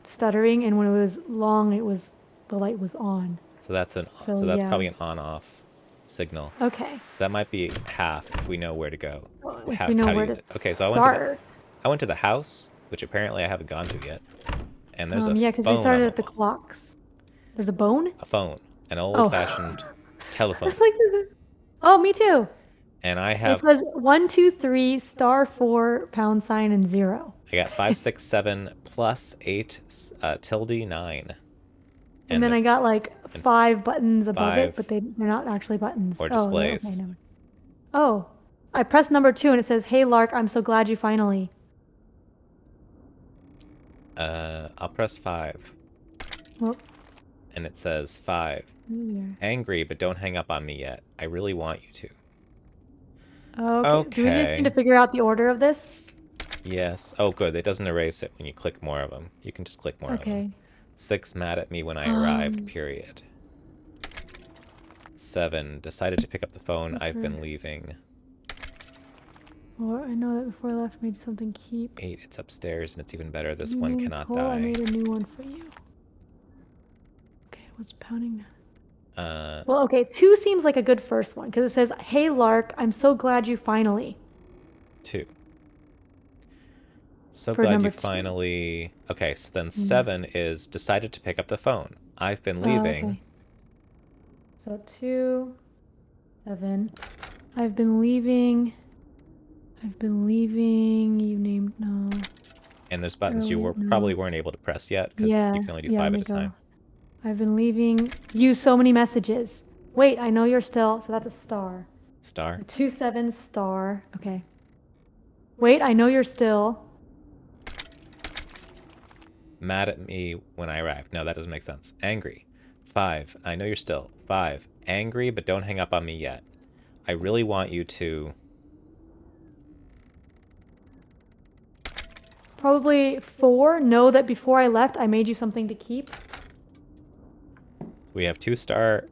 stuttering, and when it was long, it was the light was on. So that's So so that's yeah. probably an on-off signal. Okay. That might be half if we know where to go. Well, If we if we have know how to where use to it. Okay, so start. I went to the house, which apparently I haven't gone to yet. And there's a Yeah, because we phone on started the at the wall. clocks. There's a bone? A phone, an Oh. old-fashioned telephone. It's like oh, me too. And I It have says 1, 2, 3, star 4, pound sign, and 0. I got 5, 6, 7 plus 8 tilde 9 And then and I got like and 5 buttons above it, 5 but they're not actually buttons. or Oh, okay, displays. never. Oh, I pressed number 2 and it says, "Hey Lark, I'm so glad you finally." I'll press 5 Well, and it says 5. earlier. Angry, but don't hang up on me yet. I really want you to. Okay. Do we just need to Okay. figure out the order of this? Yes. Oh, good. It doesn't erase it when you click more of them. You can just click more of them. Okay. 6, mad at me when I arrived, Um, period. 7, decided to pick up the phone. I've Buffer. been leaving. Or I know that before I left, I made something keep. 8, it's upstairs and it's even better. This You one named cannot Cole. I die. made a new one for you. Okay, what's pounding now? Uh, Well, okay, 2 seems like a good first one because it says, "Hey Lark, I'm so glad you finally." 2. So For glad you number 2. finally... Okay, so then 7 is decided to pick up the phone. I've been leaving. Okay. So 2, 7. I've been leaving. I've been leaving. You named no. And there's buttons you Earlier, probably no. weren't able to press yet because you Yeah, can only do yeah. Let 5 at me a go. time. I've been leaving you so many messages. Wait, I know you're still. So that's a star. Star. 2, 7 star. Okay. Wait, I know you're still. Mad at me when I arrived. No, that doesn't make sense. Angry. 5, I know you're still. 5, angry but don't hang up on me yet. I really want you to... Probably 4. Know that before I left, I made you something to keep. We have 2 star...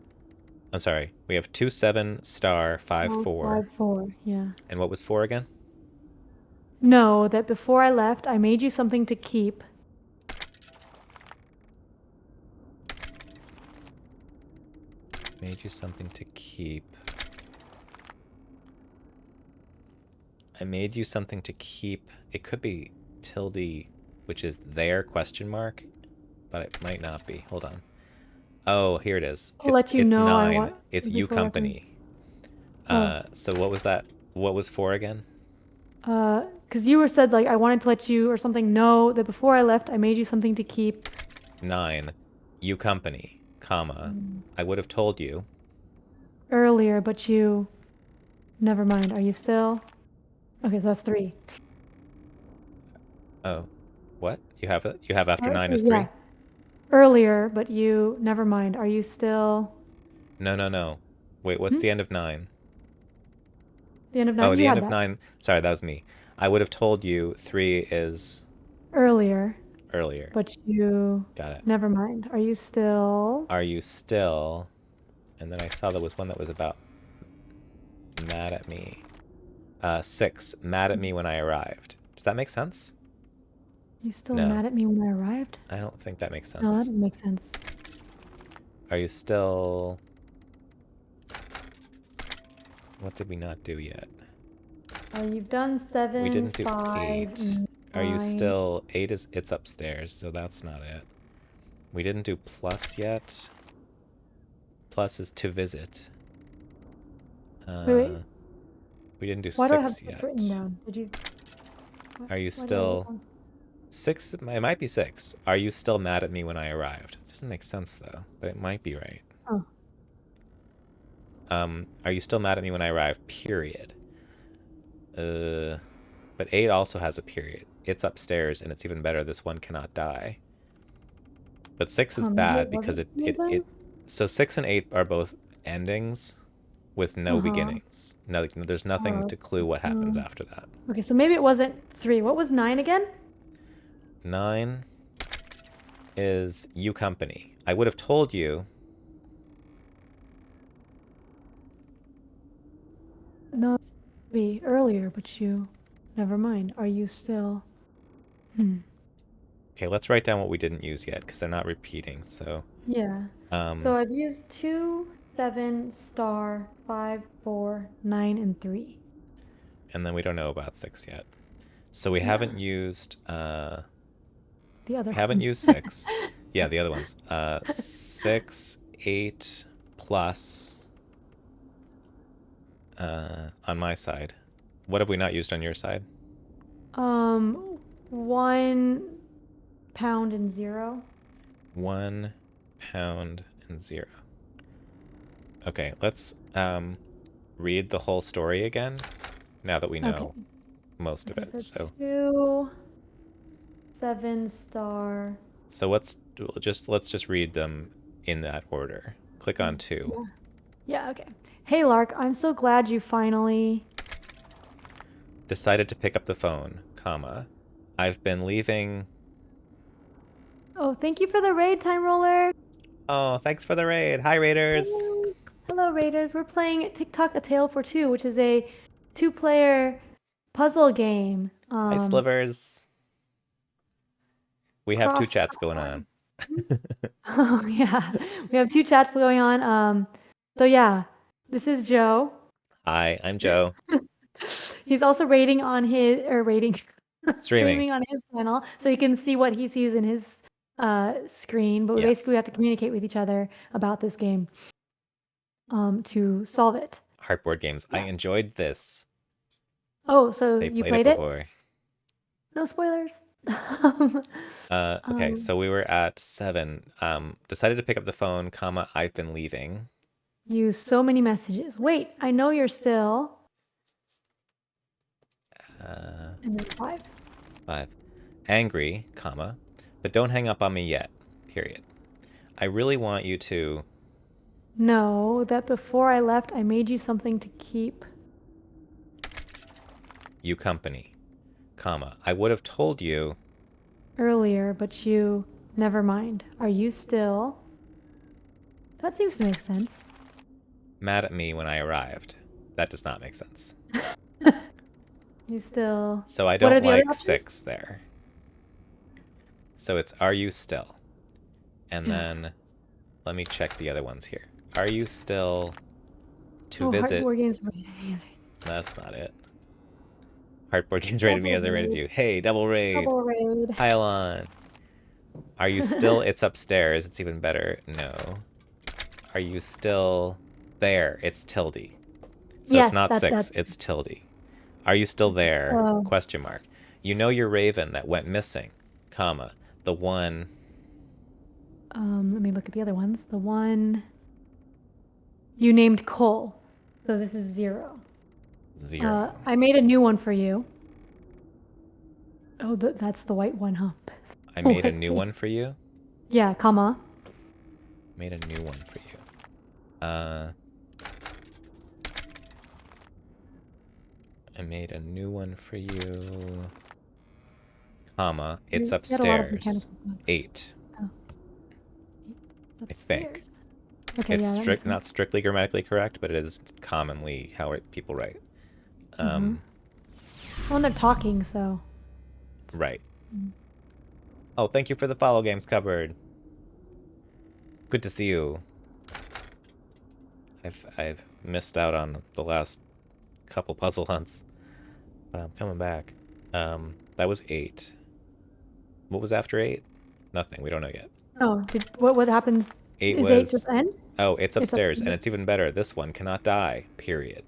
I'm sorry. We have 2, 7 star 5, 4. 5, 4. Yeah. And what was 4 again? Know that before I left, I made you something to keep. Made you something to keep. I made you something to keep. It could be tilde, which is there, question mark, but it might not be. Hold on. Oh, here it is. I'll let you It's know I 9. want It's you before I left. company. Oh, So what was that? What was 4 again? because you were said like I wanted to let you or something know that before I left, I made you something to keep. 9. You company, comma. I would have told you. Earlier, but you. Never mind. Are you still? Okay, so that's 3. Oh, what? You have it? You have after 9 is Yeah. 3? Earlier, but you. Never mind. Are you still? No, no, no. Wait, what's the end of 9? The end of 9. Oh, You the end had of that. 9. Sorry, that was me. I would have told you 3 is Earlier, earlier. but you. Got it. Never mind. Are you still? Are you still? And then I saw there was one that was about mad at me. 6, mad at me when I arrived. Does that make sense? You still No, mad at me when I arrived? I don't think that makes No, that sense. doesn't make sense. Are you still... What did we not do yet? You've done 7, We didn't do 5, 8. Are you 9. still... 8 is... It's upstairs, so that's not it. We didn't do plus yet. Plus is to visit. Wait. We didn't do Why do I have 6 this written yet. down? Did you? Are you Why do I write still... down? 6? It might be 6. Are you still mad at me when I arrived? Doesn't make sense, though, but it might be right. Oh. Are you still mad at me when I arrived? Period. But 8 also has a period. It's upstairs, and it's even better. This one cannot die. But 6 is Maybe bad it because wasn't me then? so 6 and 8 are both endings with no Uh-huh. beginnings. No, there's nothing to clue what happens after that. Okay, so maybe it wasn't 3. What was 9 again? 9 is you company. I would have told you. No, maybe earlier, but you. Never mind. Are you still? Okay, let's write down what we didn't use yet because they're not repeating. So, Yeah. So I've used 2, 7 star 5, 4, 9, and 3. and then we don't know about 6 yet. So we haven't used The other haven't ones. used 6. Yeah, the other ones. 6, 8 plus on my side. What have we not used on your side? 1 pound and 0. 1 pound and 0. Okay, let's read the whole story again now that we know most of it. So 2, 7 star. so let's just read them in that order. Click on 2. Yeah, okay. Hey Lark, I'm so glad you finally. Decided to pick up the phone, comma. I've been leaving Oh, thank you for the raid, Time Roller. Oh, thanks for the raid. Hi, raiders. Hello. Hello, Raiders. We're playing Tick Tock A Tale for Two, which is a two-player puzzle game. Hi, slivers. We have two chats going on. Cross-platform. Oh, yeah. We have two chats going on. So yeah, this is Joe. Hi, I'm Joe. He's also rating on his or rating Streaming. streaming on his channel, so you can see what he sees in his screen. But we basically Yes. have to communicate with each other about this game to solve it. Heartboard games. I Yeah. enjoyed this. Oh, so They you played it played it? before. No spoilers. Okay, um, so we were at 7. Decided to pick up the phone, comma, I've been leaving. use so many messages. Wait, I know you're still. Uh, And then 5. 5. Angry, comma, but don't hang up on me yet. Period. I really want you to No, that before I left, I made you something to keep. you company, comma. I would have told you Earlier, but you. Never mind. Are you still? That seems to make sense. mad at me when I arrived. That does not make sense. You still. So I What are don't the other like options? 6 there. So it's are you still? And Yeah. then let me check the other ones here. Are you still to Oh, visit? Heartboard Games. That's not it. Heartboard Games rated me Double as I rated raid. you. Hey, double raid. Double raid. Pile on. Are you still? It's upstairs. It's even better. No. Are you still there? It's tilde. So it's Yes, not that. 6. It's tilde. Are you still there? Uh, Question mark. You know your raven that went missing, comma. The one. let me look at the other ones. The one you named Cole. So this is 0. 0. I made a new one for you. Oh, that's the white one, huh? I The made a white new one. one for you. Yeah, comma. Made a new one for you. I made a new one for you. Comma. It's You had a lot of upstairs. mechanical bugs. 8. Oh, I think. upstairs. Okay, It's yeah, that makes sense. not strictly grammatically correct, but it is commonly how people write. Mm-hmm. Well, they're talking, so. Right. Oh, thank you for the follow games cupboard. Good to see you. I've missed out on the last couple puzzle hunts, but I'm coming back. That was 8. What was after 8? Nothing. We don't know yet. Oh, what happens? 8 Is 8 just was end? oh, it's It's up. upstairs, and it's even better. This one cannot die. Period.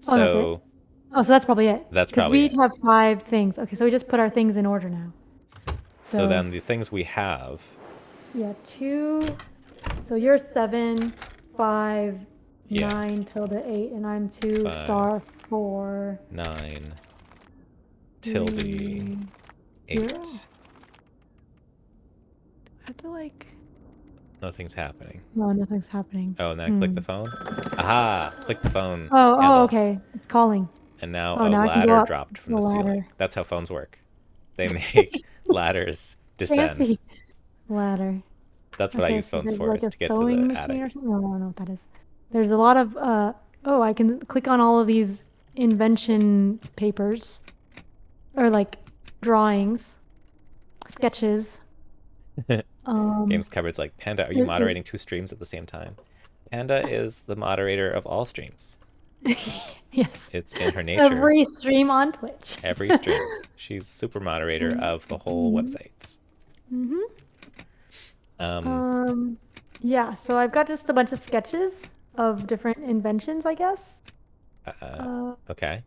Oh, that's it. So Oh, so that's probably it. that's Because we probably each it. have 5 things. Okay, so we just put our things in order now. So So then the things we have. yeah, 2. So you're 7, 5, Yeah. 9 tilde 8, and I'm 2 5, star 4 9, tilde 3 0. 8. I have to like. Nothing's happening. No, nothing's happening. Oh, and then I click the phone. Aha! Click the phone Oh, handle. okay. It's calling. And now Oh, a now I can go ladder up dropped from the the ceiling. ladder. That's how phones work. They make ladders descend. Fancy ladder. That's what I Okay, use so phones there's for, like is a to get to sewing the machine or attic. something. No, I don't know what that is. There's a lot of oh, I can click on all of these invention papers or like drawings, sketches. Um, Games cupboards like, Panda, are you it- moderating 2 streams at the same time? Panda is the moderator of all streams. yes. It's in her nature. Every stream on Twitch. Every stream. She's super moderator of the whole website. Mm-hmm. Um, Um, yeah, so I've got just a bunch of sketches of different inventions, I guess. okay.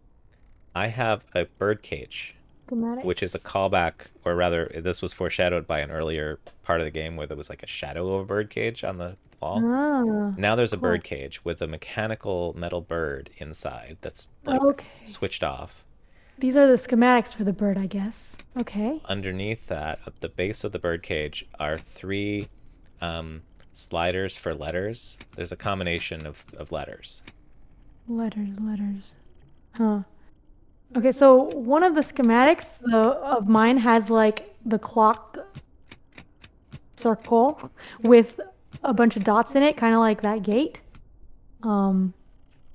I have a birdcage, which is a Schematics. callback, or rather, this was foreshadowed by an earlier part of the game where there was like a shadow of a birdcage on the wall. Ah, Now there's a cool. birdcage with a mechanical metal bird inside that's like Okay. switched off. These are the schematics for the bird, I guess. Okay. Underneath that, at the base of the birdcage, are 3 sliders for letters. There's a combination of letters. Letters. Huh. Okay, so one of the schematics of mine has like the clock circle with a bunch of dots in it, kind of like that gate. Um,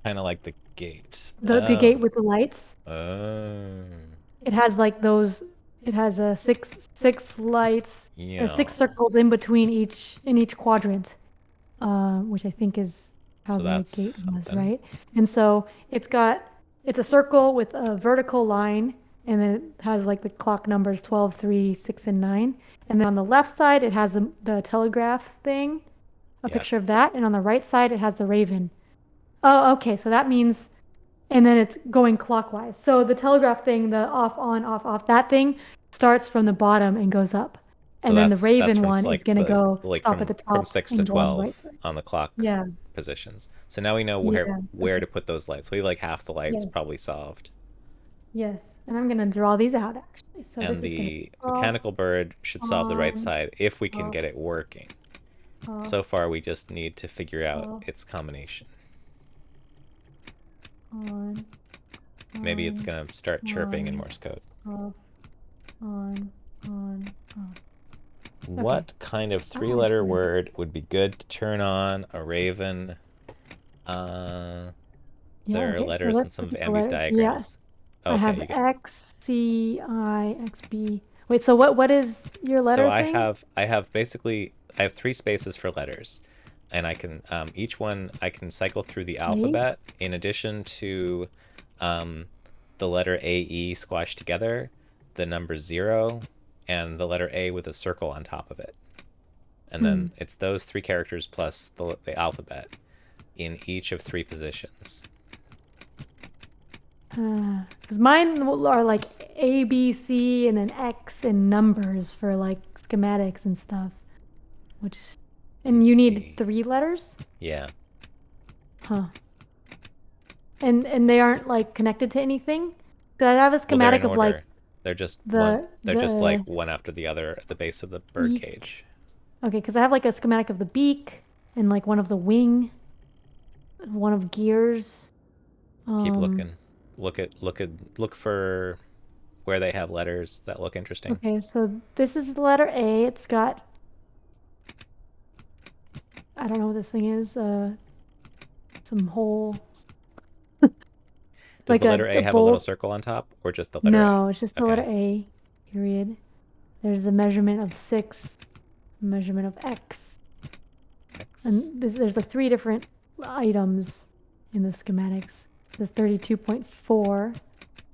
Kind of like the gate. the gate with the lights. Oh. It has like those. It has a six lights or Yeah. six circles in between each quadrant, which I think is how So the that's gate was, something. right? And so it's a circle with a vertical line, and then it has like the clock numbers 12, 3, 6, and 9. And then on the left side, it has the telegraph thing, a Yeah. picture of that, and on the right side, it has the raven. Oh, okay. So that means, and then it's going clockwise. So the telegraph thing, the off, on, off, that thing starts from the bottom and goes up. So And then the that's raven from one is like going to the go like stop at the from top 6 to and go on the right 12 side. on the clock Yeah. positions. So now we know Yeah. where Okay. to put those lights. We have like half the lights Yes. probably solved. Yes. And I'm going to draw these out actually. So And this is going to the be off, mechanical bird should solve the right on, side if we can off, get it working. off, So far we just need to figure out off, its combination. on, Maybe it's going to start chirping in on, Morse code. off, on, off. Okay. What kind of That one's three-letter good. word would be good to turn on a raven? Yeah, There are okay. So letters in let's some look of at the Ambi's letters. Yes. diagrams. I Okay, have you get. X, C, I, X, B. Wait, so what is your So letter thing? I have basically I have three spaces for letters, and I can each one I can cycle through the A? alphabet in addition to um, the letter A E squashed together, the number 0, and the letter A with a circle on top of it. And Hmm. then it's those three characters plus the alphabet in each of three positions. Because mine are like A, B, C, and then X and numbers for like schematics and stuff. Which, and you need BC. 3 letters? Yeah. Huh. And they aren't like connected to anything? 'Cause I have a Well, they're in schematic of like order. They're just one. the They're just like the one after the other at the base of the bird beak. cage. Okay, because I have like a schematic of the beak and like one of the wing, one of gears. Keep Um, looking. Look for where they have letters that look interesting. okay, so this is the letter A. It's got, I don't know what this thing is, some hole, Does like the letter A a have a little bolt. circle on top, or just the letter A? No, it's just the letter Okay. A, period. There's a measurement of 6, measurement of X. X. And there's like 3 different items in the schematics. There's 32.4,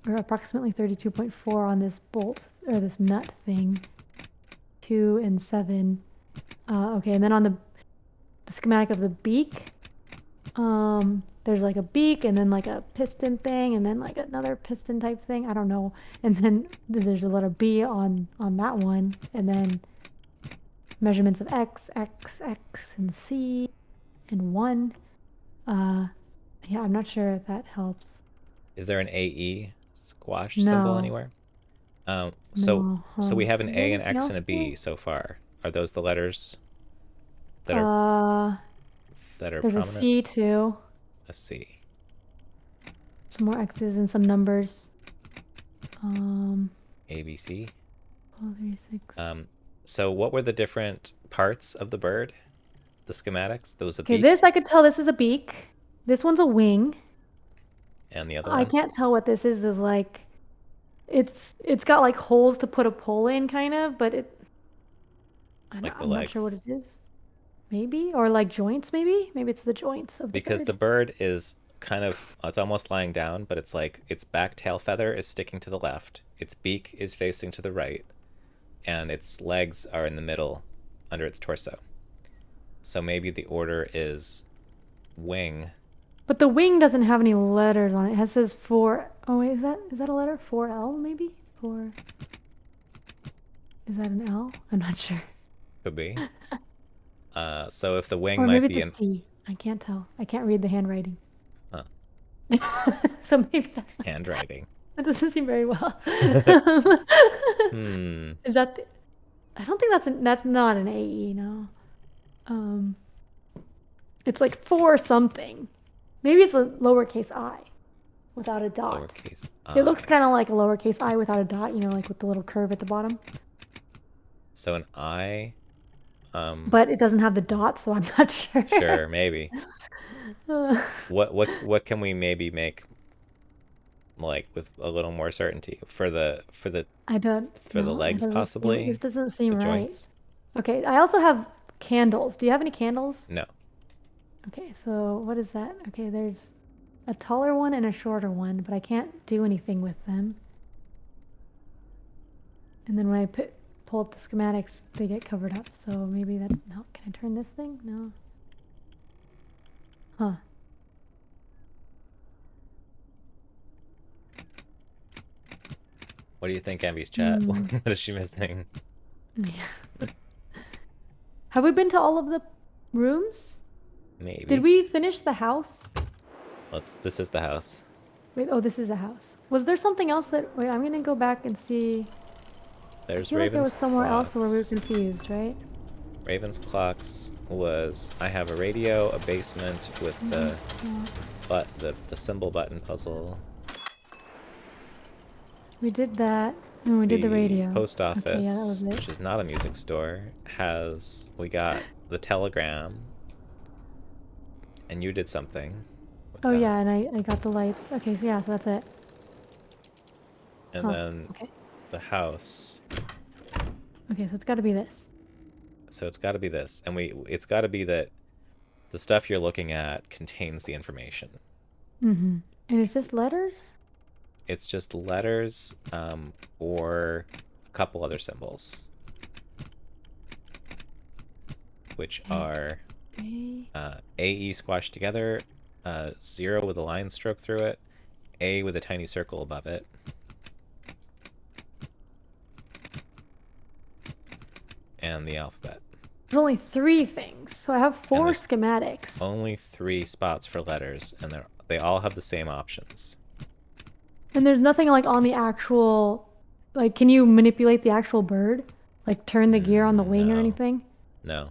or approximately 32.4 on this bolt, or this nut thing. 2 and 7. Okay, and then on the schematic of the beak, there's like a beak and then like a piston thing and then like another piston type thing. I don't know. And then there's a letter B on that one, and then measurements of X, X, X, and C, and 1. Yeah, I'm not sure if that helps. Is there an AE squash symbol No, anywhere? So no, so we huh? have an Is there A, an anything X, else and a there? B so far. Are those the letters that are Uh, there's a prominent? C too. A C. Some more X's and some numbers. Um, A, B, C. 12, 3, 6. So what were the different parts of the bird? The schematics? There was a Okay, beak, this I could tell this is a beak. This one's a wing. and the other I one, can't tell what this is like it's got like holes to put a pole in kind of, but like the I'm not sure what legs. it is. Maybe, or like joints maybe? Maybe it's the joints of the Because the bird. bird is kind of, it's almost lying down, but it's like its back tail feather is sticking to the left, its beak is facing to the right, and its legs are in the middle under its torso. So maybe the order is wing. But the wing doesn't have any letters on it. It says 4. Oh, wait, is that a letter? 4L maybe? 4. Is that an L? I'm not sure. Could be. So if the wing Or might maybe it's be a in, C. I can't tell. I can't read the handwriting. huh, So maybe handwriting. that doesn't seem very well. Hmm. Is that I don't think that's not an AE, no. Um, it's like 4 something. Maybe it's a lowercase I without a dot. Lowercase It looks I. kind of like a lowercase I without a dot, like with the little curve at the bottom. So an eye, but it doesn't have the dots, so I'm not sure. sure, maybe. Uh, What can we maybe make like with a little more certainty for I don't the know. It legs doesn't seem. This possibly, doesn't seem the right. joints? Okay, I also have candles. Do you have any candles? No. Okay, so what is that? Okay, there's a taller one and a shorter one, but I can't do anything with them. And then when I pull up the schematics, they get covered up. So maybe that's no. Can I turn this thing? No. Huh. What do you think, Abby's chat? Hmm. What is she missing? Yeah. Have we been to all of the rooms? Did Maybe. we finish the house? This is the house. Wait, oh, this is the house. Was there something else that? Wait, I'm gonna go back and see. I There's feel like there Raven's was somewhere else where we were clocks. confused, right? Raven's clocks was I have a radio, a basement with the Clocks. the symbol button puzzle. We did that, and we did the The radio. post Okay, yeah, that was office, it. which is not a music store, we got the telegram, and you did something with Oh that. yeah, and I got the lights. Okay, so yeah, so that's it. And Huh. then Okay. the house. Okay, so it's got to be this. So it's got to be this, and it's got to be that the stuff you're looking at contains the information. Mm-hmm. And it's just letters? It's just letters, or a couple other symbols, which Okay. are A. AE squashed together, 0 with a line stroke through it, A with a tiny circle above it, and the alphabet. There's only 3 things, so I have And 4 there's schematics. only 3 spots for letters, and they all have the same options. And there's nothing like on the actual, like, can you manipulate the actual bird? Like turn the gear on the wing or No. anything? No.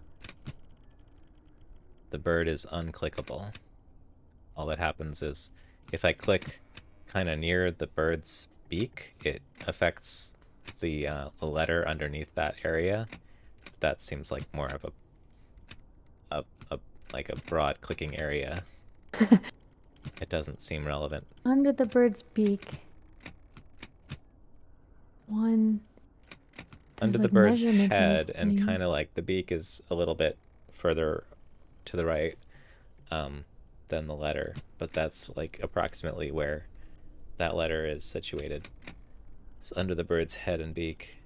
The bird is unclickable. All that happens is if I click kind of near the bird's beak, it affects the letter underneath that area. That seems like more of a like a broad clicking area. It doesn't seem relevant. Under the bird's beak. 1. There's Under the like bird's measurements in this head, and thing. kind of like the beak is a little bit further to the right, than the letter, but that's like approximately where that letter is situated. So under the bird's head and beak.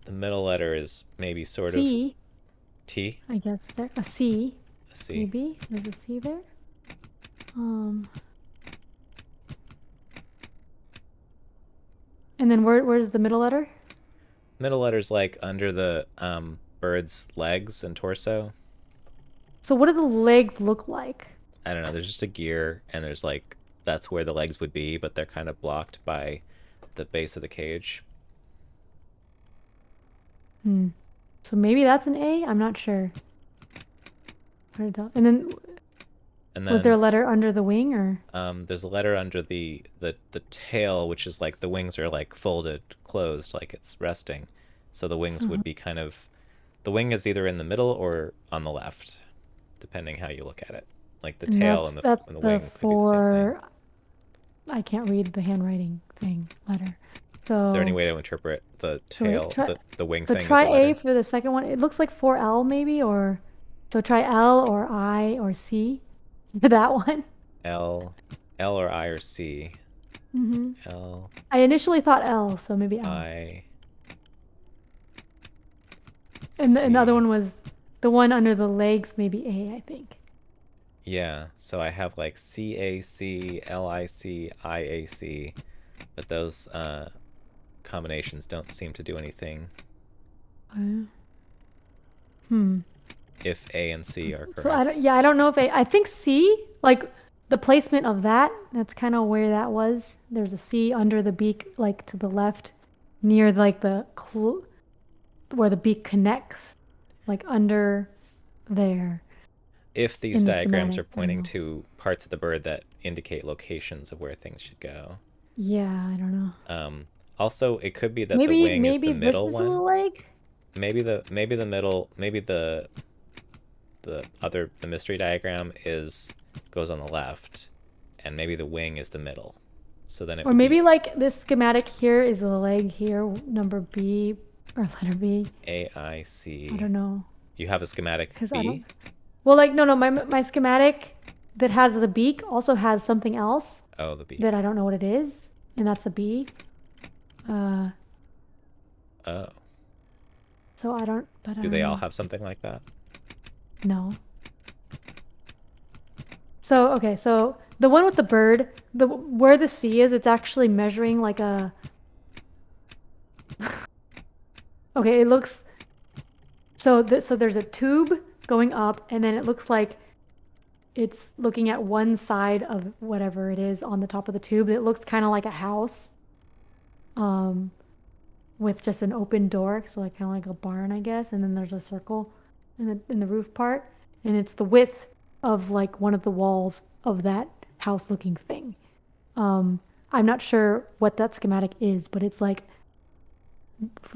The middle letter is maybe sort of C, T. I guess there. A C, A C. maybe. There's a C there. And then where's the middle letter? Middle letter's like under the bird's legs and torso. So what do the legs look like? I don't know. There's just a gear, and there's like that's where the legs would be, but they're kind of blocked by the base of the cage. Hmm. So maybe that's an A? I'm not sure. And then And was there a then letter under the wing or? there's a letter under the tail, which is like the wings are like folded closed, like it's resting. So the wings would be kind of the wing is either in the middle or on the left, depending how you look at it. Like the And tail that's and the the wing could be the same thing. for. I can't read the handwriting thing letter. So Is there any way to interpret the so wait, tail, the wing so thing as try a A letter? for the second one. It looks like 4L maybe or so try L or I or C for that one. L, L or I or C. Hmm. L, I initially thought L, so maybe L. I, And the other C. one was the one under the legs, maybe A, I think. Yeah, so I have like CAC, LIC, IAC, but those combinations don't seem to do anything Uh, hmm. if A and C are So I don't, correct. yeah, I don't know if I think C, like the placement of that, that's kind of where that was. There's a C under the beak, like to the left, near like where the beak connects, like under there If these in the diagrams schematic. are I don't pointing know. to parts of the bird that indicate locations of where things should go. Yeah, I don't know. Also, it could be that the Maybe wing is the maybe this middle is the one. leg. maybe the middle, maybe the mystery diagram is goes on the left, and maybe the wing is the middle. So then it Or would be maybe like this schematic here is a leg here, number B or letter B. A I I C. don't know. You have a schematic Because I B? don't. Well, like, no, no, my schematic that has the beak also has something else Oh, the beak. that I don't know what it is. And that's a B. Uh, Oh. so I don't, but I Do don't they all know. have something like that? No. So, okay, so the one with the bird, the where the C is, it's actually measuring like a. Okay, it looks so there's a tube going up, and then it looks like it's looking at one side of whatever it is on the top of the tube. It looks kind of like a house, um, with just an open door, so like kind of like a barn, I guess. And then there's a circle in the roof part, and it's the width of like one of the walls of that house-looking thing. Um, I'm not sure what that schematic is, but it's like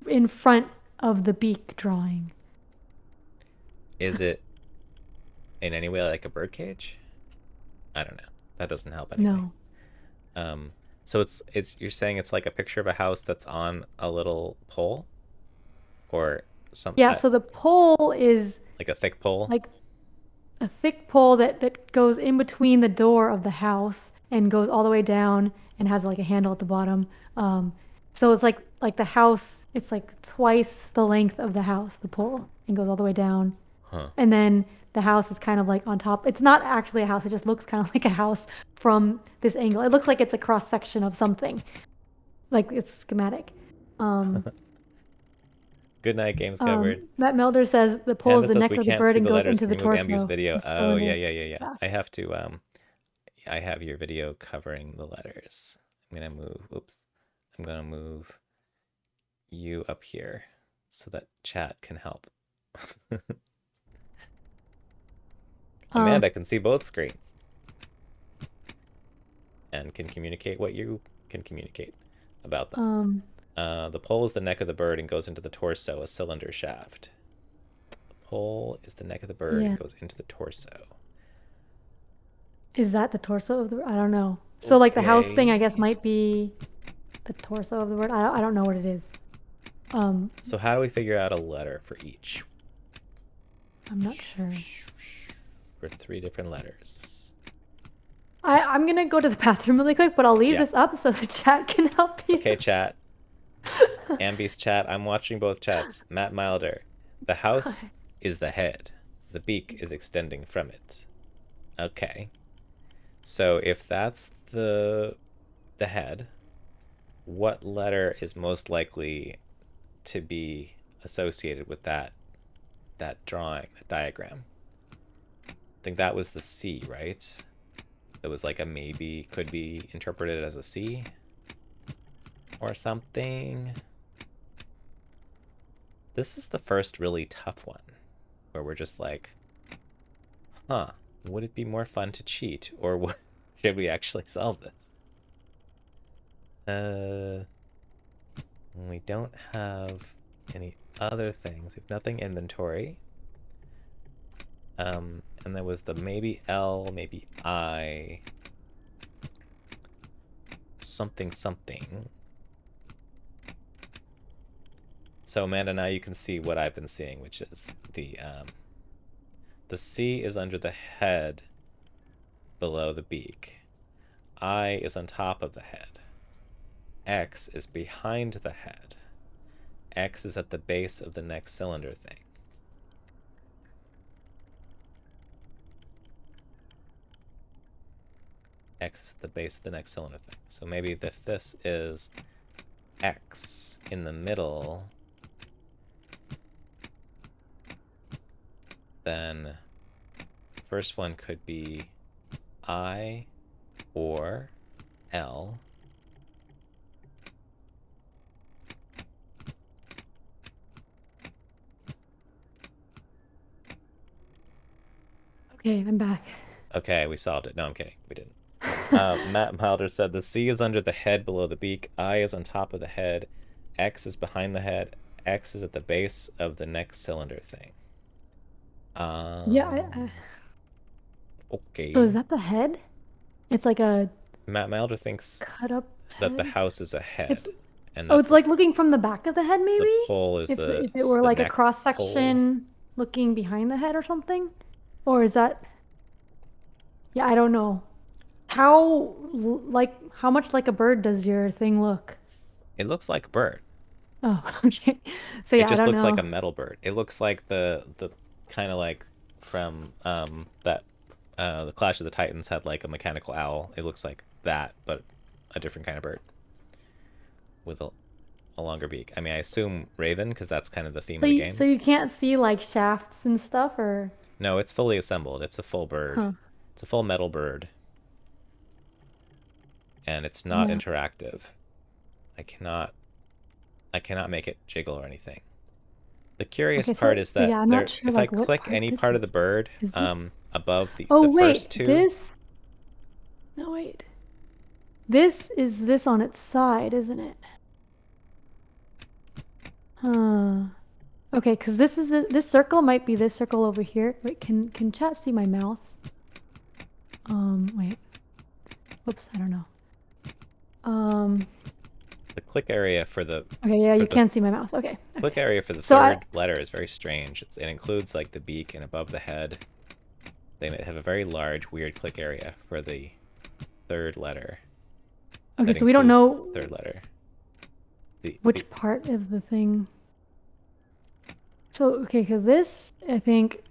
in front of the beak drawing. Is it in any way like a birdcage? I don't know. That doesn't help anything. No. Um, so it's you're saying it's like a picture of a house that's on a little pole or some Yeah, so the pole is like a thick pole. like a thick pole that goes in between the door of the house and goes all the way down and has like a handle at the bottom. So it's like the house, it's like twice the length of the house, the pole, and goes all the way down. Huh. And then the house is kind of like on top. It's not actually a house. It just looks kind of like a house from this angle. It looks like it's a cross section of something, like it's schematic. Um, Good night, games covered. Matt Melder says the pole is Panda the says neck we of the can't bird see and the goes letters. into Can the we move Ambi's torso. video? The Oh yeah, cylinder. yeah, yeah, yeah. Yeah. I have to I have your video covering the letters. I'm gonna move oops. I'm gonna move you up here so that chat can help. Um, Amanda can see both screens and can communicate what you can communicate about them. um, The pole is the neck of the bird and goes into the torso, a cylinder shaft. The pole is the neck of the bird yeah. and goes into the torso. Is that the torso of the? I don't know. So like the house thing, I guess Okay. might be the torso of the bird. I don't know what it is. So how do we figure out a letter for each? I'm not sure. For 3 different letters. I'm gonna go to the bathroom really quick, but I'll leave Yeah. this up so the chat can help you. Okay, chat. Ambi's chat. I'm watching both chats. Matt Milder. The house is the head. The beak is extending from it. Okay. So if that's the head, what letter is most likely to be associated with that drawing, that diagram? I think that was the C, right? That was like a maybe, could be interpreted as a C or something. This is the first really tough one where we're just like, huh, would it be more fun to cheat or should we actually solve this? We don't have any other things. We have nothing inventory. And there was the maybe L, maybe I, something something. So Amanda, now you can see what I've been seeing, which is the C is under the head, below the beak. I is on top of the head. X is behind the head. X is at the base of the neck cylinder thing. X is the base of the neck cylinder thing. So maybe if this is X in the middle, then the first one could be I or L. Okay, I'm back. Okay, we solved it. No, I'm kidding. We didn't. Matt Milder said the C is under the head below the beak. I is on top of the head. X is behind the head. X is at the base of the next cylinder thing. Yeah. So is Okay. that the head? It's like a Matt Milder thinks cut up that the head. house is a It's head, and oh, that it's like looking from the back of the head, the maybe? pole is If it were the like a neck cross pole. section looking behind the head or something? Or is that yeah, I don't know. Like how much like a bird does your thing look? It looks like a bird. Oh, okay. So It yeah, I just don't looks like a know. metal bird. It looks like the kind of like from that the Clash of the Titans had like a mechanical owl. It looks like that, but a different kind of bird with a longer beak. I mean, I assume raven because that's kind of the theme of the So game. you can't see like shafts and stuff or No, it's fully assembled. It's a full bird. huh. It's a full metal bird, and it's not Yeah. interactive. I cannot I cannot make it jiggle or anything. The curious Okay, part is so that yeah, I'm not there, sure if I like what click part any this part of the is. bird Is this? above Oh the first wait, two, this no wait. This is this on its side, isn't it? Huh. Okay, because this circle might be this circle over here. Wait, can chat see my mouse? Wait. Whoops, I don't know. Um, the click area okay, yeah, for you the can see my mouse. Okay, click okay. area for the So I third letter is very strange. It includes like the beak and above the head. They have a very large, weird click area for the third letter okay, that so we don't includes know the third letter. The which part of the thing. So okay, because this I think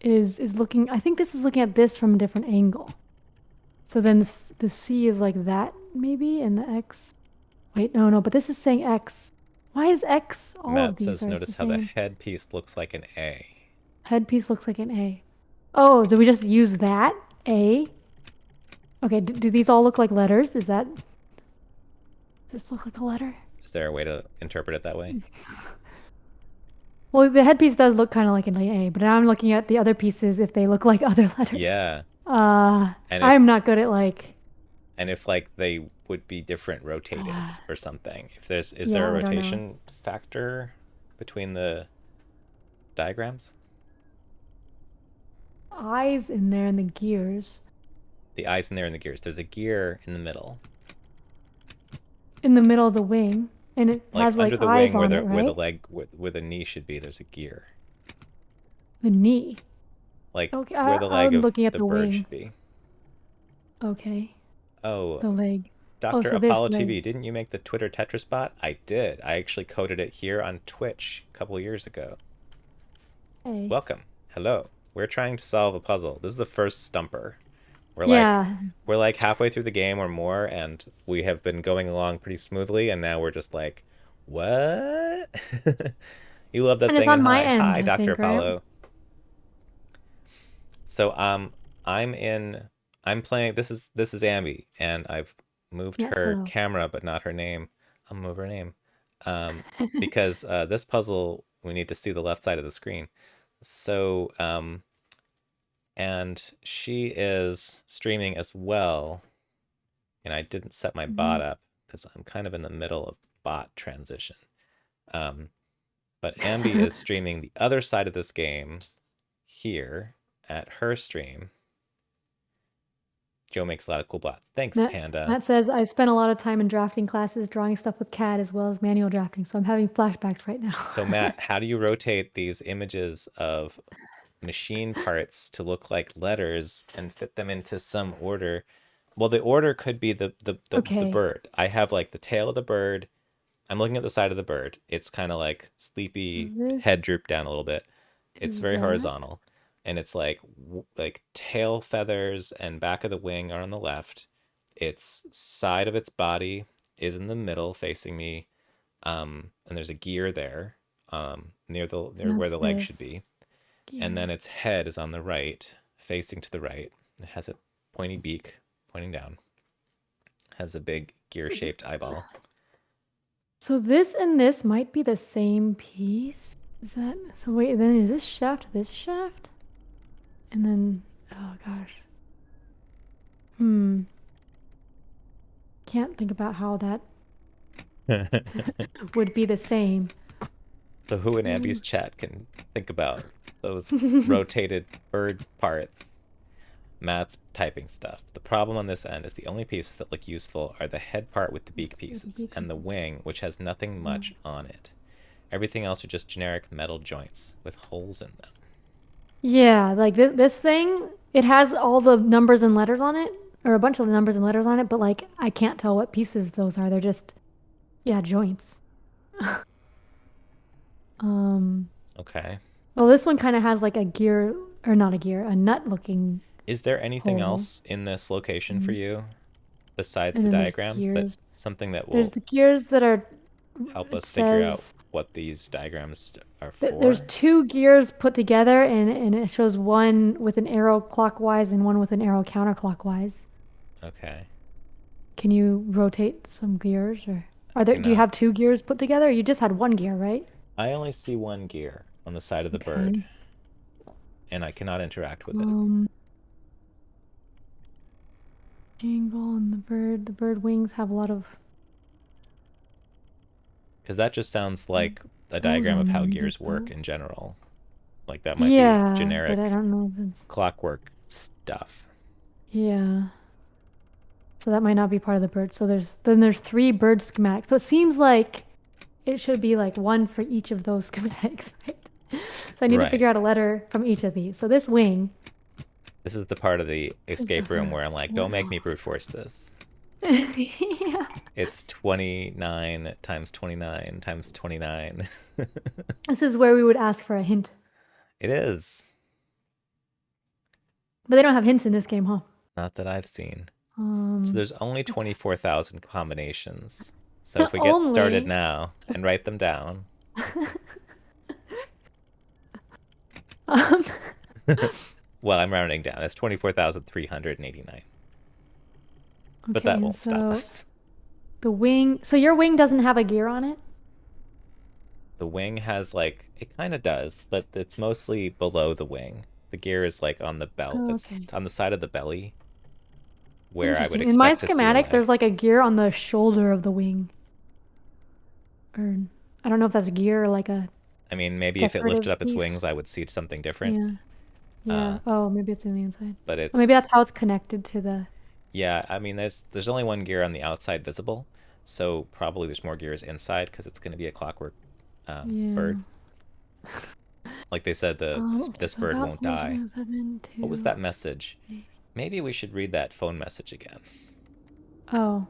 is looking. I think this is looking at this from a different angle. So then the C is like that maybe, and the X. Wait, no, but this is saying X. Why is X? All of Matt these says, are the notice how the same. headpiece looks like an A. Headpiece looks like an A. Oh, do we just use that? A? Okay, do these all look like letters? Does this look like a letter? Is there a way to interpret it that way? Well, the headpiece does look kind of like an A, but now I'm looking at the other pieces if they look like other letters. Yeah, and if I'm not good at like, like they would be different rotated or something. If there's is there yeah, a I don't know. rotation factor between the diagrams? Eyes in there and the gears. The eyes in there and the gears. There's a gear in the middle. In the middle of the wing, and it Like has under like the eyes wing on it, where the right? leg where the knee should be, there's a gear. The knee. Like Okay, where the leg I'm of looking at the the bird wing. should be. Okay, Oh, the leg. Oh, Dr. so this Apollo leg. TV, didn't you make the Twitter Tetris bot? I did. I actually coded it here on Twitch a couple years ago. Hey. Welcome. Hello. We're trying to solve a puzzle. This is the first stumper. We're like Yeah, we're like halfway through the game or more, and we have been going along pretty smoothly, and now we're just like, what? You love that and it's thing and on my hi. end, Hi, I Dr. think, right? Apollo. So I'm in I'm playing this is Ambi, and I've moved Yes, her hello. camera but not her name. I'll move her name. Because this puzzle we need to see the left side of the screen. So and she is streaming as well, and I didn't set my bot Mhm. up because I'm kind of in the middle of bot transition. Um, but Ambi is streaming the other side of this game here at her stream. Joe makes a lot of cool bots. Thanks, Matt, Panda. Matt says, I spent a lot of time in drafting classes drawing stuff with CAD as well as manual drafting, so I'm having flashbacks right now. So Matt, how do you rotate these images of machine parts to look like letters and fit them into some order? Well, the order could be the Okay, bird. I have like the tail of the bird. I'm looking at the side of the bird. It's kind of like sleepy, this head drooped down a little bit. It's is very that. horizontal, and it's like tail feathers and back of the wing are on the left. Its side of its body is in the middle, facing me. And there's a gear there, near And where that's the leg should this be, and then gear. its head is on the right, facing to the right. It has a pointy beak pointing down. Has a big gear-shaped eyeball. So this and this might be the same piece. Is that so? Wait, then is this shaft? And then, oh gosh. Hmm. Can't think about how that would be the same. The Who and Abby's chat can think about those rotated bird parts. Matt's typing stuff. The problem on this end is the only pieces that look useful are the head part with the beak pieces and the wing, which has nothing much on it. Everything else are just generic metal joints with holes in them. Yeah, like this thing, it has all the numbers and letters on it, or a bunch of the numbers and letters on it, but like I can't tell what pieces those are. They're just, yeah, joints. Okay. Well, this one kind of has like a gear, or not a gear, a nut looking Is there anything hole. else in this location for Mhm. you besides And the then there's diagrams that gears. something that There's will the gears that are, help it us figure out says what these diagrams are that there's for? two gears put together and it shows one with an arrow clockwise and one with an arrow counterclockwise. Okay. Can you rotate some gears or I do you cannot. have two gears put together? You just had one gear, right? I only see one gear on the side of the bird, Okay. and I cannot interact with it. Um, angle and the bird wings have a lot of Because that just sounds like a those diagram of on how them. gears work in general. Like that might be Yeah, but I generic don't know if it's, clockwork stuff. yeah. So that might not be part of the bird. So there's three bird schematics. So it seems like it should be like one for each of those schematics, right? So I need to Right. figure out a letter from each of these. So this wing This is the part of the is escape room a where I'm like, don't make me brute force this. yeah. It's 29 times 29 times 29. This is where we would ask for a hint. It is. But they don't have hints in this game, huh? Not that I've seen. So Um, there's only 24,000 combinations. So if we get started only. now and write them down. Um, Well, I'm rounding down. It's 24,389. But okay, that and won't stop so us. the wing. So your wing doesn't have a gear on it? The wing has like, it kind of does, but it's mostly below the wing. The gear is like on the belt. Oh, It's okay. on the side of the belly where I would Interesting. In my expect to see a schematic, leg. there's like a gear on the shoulder of the wing. Or I don't know if that's a gear or like a I mean, maybe if it lifted decorative up its piece. wings, I would see something different. Yeah. Uh, Yeah. Oh, maybe it's on the inside. but Or maybe it's, that's how it's connected to the. yeah, I mean, there's only one gear on the outside visible, so probably there's more gears inside because it's going to be a clockwork Yeah. bird. Like they said, Okay, this so bird about won't die. 7, What was 2. that message? Maybe we should read that phone message again. Oh.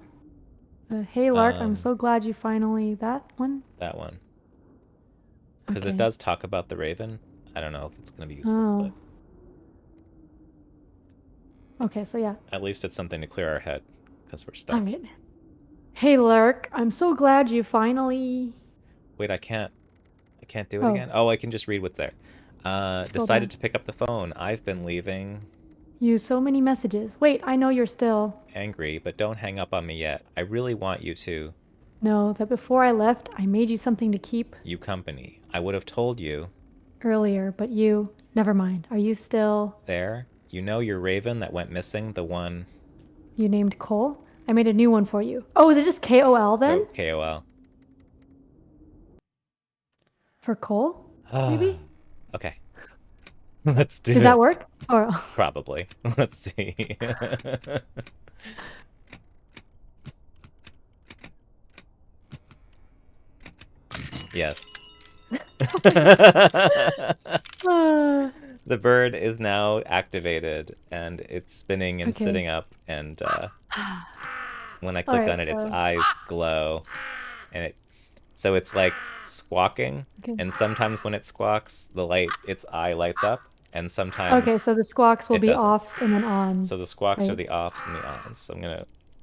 Hey Lark, I'm Um, so glad you finally. That one? that one. Because it Okay. does talk about the raven. I don't know if it's going to be useful, Oh. but Okay, so yeah. at least it's something to clear our head because we're All stuck. right. Hey Lark, I'm so glad you finally. Wait, I can't do it Oh, again? Oh, I can just read what's there. scroll Decided down. to pick up the phone. I've been leaving Use so many messages. Wait, I know you're still. angry, but don't hang up on me yet. I really want you to. Know that before I left, I made you something to keep You company. I would have told you. earlier, but you. Never mind. Are you still. There. You know your raven that went missing? The one. You named Cole? I made a new one for you. Oh, is it just KOL then? Oh, KOL. For Cole? Maybe? Okay. Let's do Did that it. work? Or. Probably. Let's see. Yes. Uh, The bird is now activated and it's spinning and okay. sitting up and when I All click right, on it its so. eyes glow and it so it's like squawking Okay. and sometimes when it squawks the light its eye lights up and Okay, sometimes so the squawks will it be doesn't. off and then on, So the squawks are right? the offs and the ons. So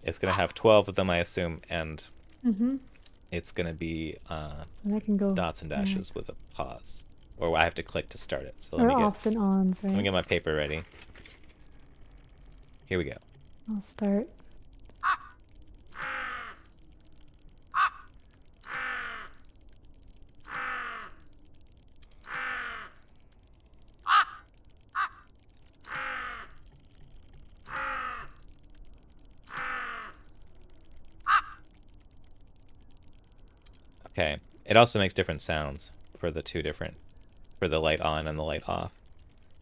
it's gonna have 12 of them I assume and Mm-hmm. it's gonna be So that can go. dots and Right. dashes with a pause. Or I have to click to start it. So Or offs and ons, let me right? get my paper ready. Here we go. I'll start. Okay. It also makes different sounds for the for the light on and the light off.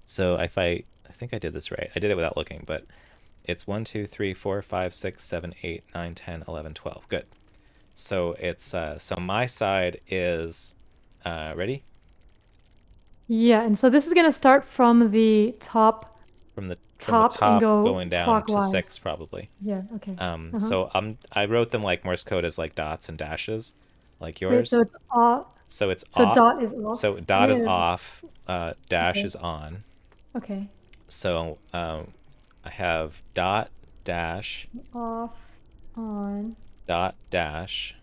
So I think I did this right. I did it without looking, but it's 1, 2, 3, 4, 5, 6, 7, 8, 9, 10, 11, 12. Good. So it's so my side is ready? Yeah, and so this is gonna start from the top From the and top go going down to clockwise. 6 probably. Yeah, okay. So I wrote them like Morse code as like dots and dashes, like Wait, yours. so it's off. So it's So off. dot is off. So dot is Yeah. off. Dash Okay. is on. Okay. So I have dot dash Off, on, dot dash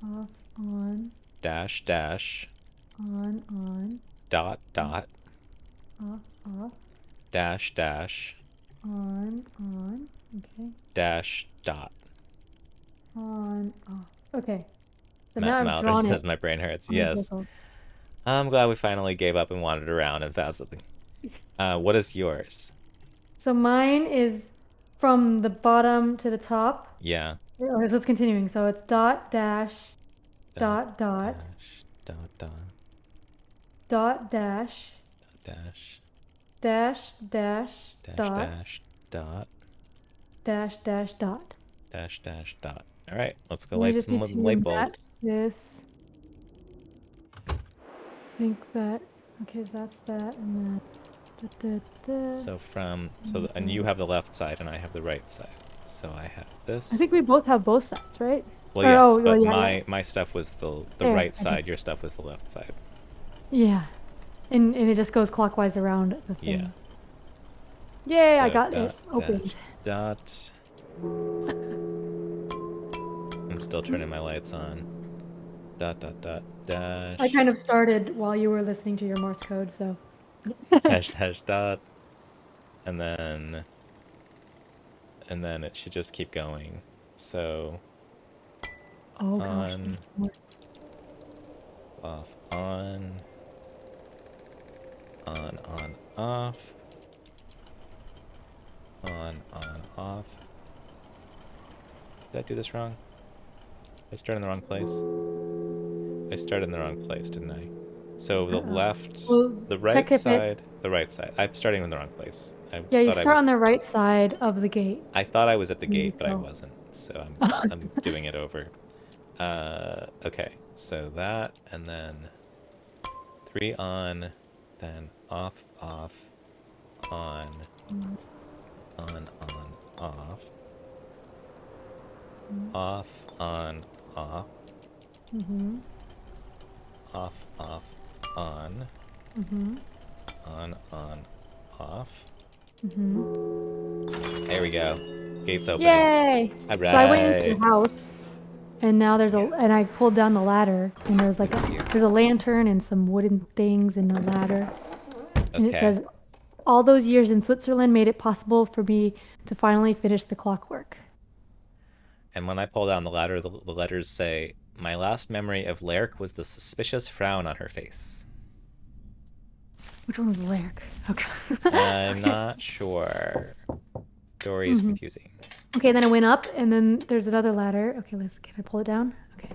off, on, dash dash on, dot dot off, dash dash on, okay, dash dot. on, off. Okay. So Ma now I've Mauder drawn says it my brain hurts. on the Yes. circle. I'm glad we finally gave up and wandered around and found something. What is yours? So mine is from the bottom to the top. Yeah. Okay, so it's continuing. So it's dot, dash, dot, dash dot dot, dash, dash dash, dash dot, dash dot dash, dot. dash dot. All right, let's go We light just some need to light match bulbs. this. I think that. Okay, that's that, and then. So and you have the left side and I have the right side. So I have this. I think we both have both sides, right? Well, Or, yes, oh, but well, yeah. my stuff was the There, right okay. side. Your stuff was the left side. Yeah, and it just goes clockwise around the thing. Yeah. Yay! So I got dot, it opened. Dot. I'm still turning my lights on. Dot dash. I kind of started while you were listening to your Morse code, so. dash dot. And then it should just keep going. So Oh gosh. on, off, on, off, on, off. Did I do this wrong? I started in the wrong place? I started in the wrong place, didn't I? So the left, Well, the right side, the right side. I'm starting in the wrong place. Yeah, you start on the right side of the gate. I thought I was at the gate, but I go. wasn't. So I'm doing it over. Okay, so that, and then 3 on, then off, on, off, off, on, off, off, on, on, off. There we go. Gates opening. Yay! All right. So I went into the house, and now and I pulled down the ladder, and there's like there's a lantern and some wooden things and a ladder. And it says, all those years in Switzerland made it possible for me to finally finish the clockwork. And when I pull down the ladder, the letters say, my last memory of Lerk was the suspicious frown on her face. Which one was Lerk? Okay. I'm not sure. Story is confusing. Okay, then I went up, and then there's another ladder. Okay, can I pull it down? Okay.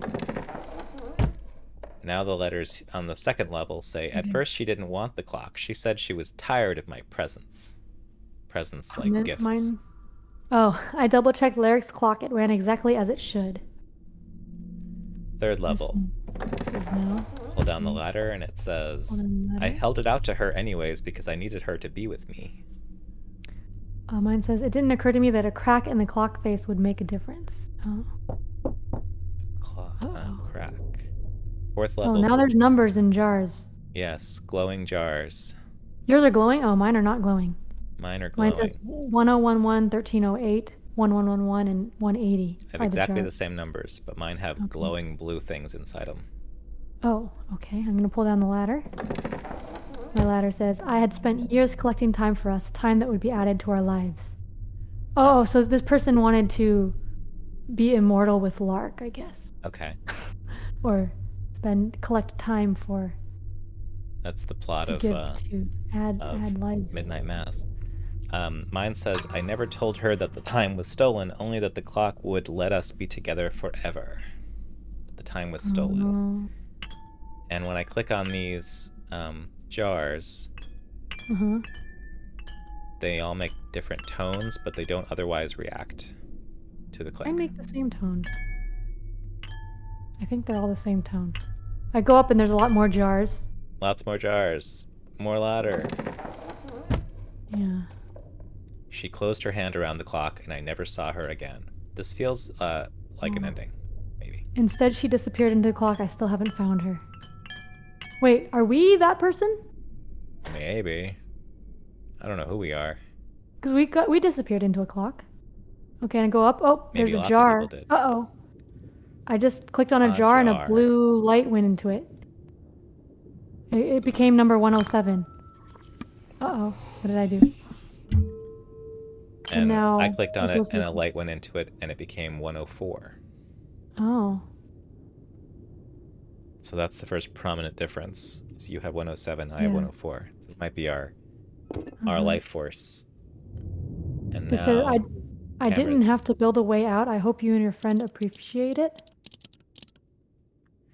Now the letters on the second level say, at first she didn't want the clock. She said she was tired of my presents. Presents like gifts. Oh, I double-checked Lerk's clock. It ran exactly as it should. Third level. This is now. Pull down the ladder, and it says, I held it out to her anyways because I needed her to be with me. Mine says, it didn't occur to me that a crack in the clock face would make a difference. Oh. Crack. Fourth level. Oh, now there's numbers in jars. Yes, glowing jars. Yours are glowing? Oh, mine are not glowing. Mine are glowing. Mine says 1011, 1308, 1111, and 180. I have exactly the same numbers, but mine have glowing blue things inside them. Oh, okay. I'm going to pull down the ladder. My ladder says, I had spent years collecting time for us, time that would be added to our lives. Oh, so this person wanted to be immortal with Lark, I guess. Okay. Or collect time for... That's the plot of add lives. Midnight Mass. Mine says, I never told her that the time was stolen, only that the clock would let us be together forever. The time was stolen. And when I click on these jars, Uh-huh. they all make different tones, but they don't otherwise react to the click. I make the same tone. I think they're all the same tone. I go up and there's a lot more jars. Lots more jars. More ladder. Yeah. She closed her hand around the clock, and I never saw her again. This feels like an ending, maybe. Instead, she disappeared into the clock. I still haven't found her. Wait, are we that person? Maybe. I don't know who we are. Because we disappeared into a clock. Okay, and I go up. Oh, Maybe there's a lots of jar. people did. Uh-oh. I just clicked on a A jar and a jar. blue light went into it. It became number 107. Uh-oh. What did I do? And now I clicked on it it, goes and a like light went into it, and it became 104. Oh. So that's the first prominent difference. So you have 107, I have Yeah. 104. It might be our life force. And It says, now I didn't cameras. have to build a way out. I hope you and your friend appreciate it.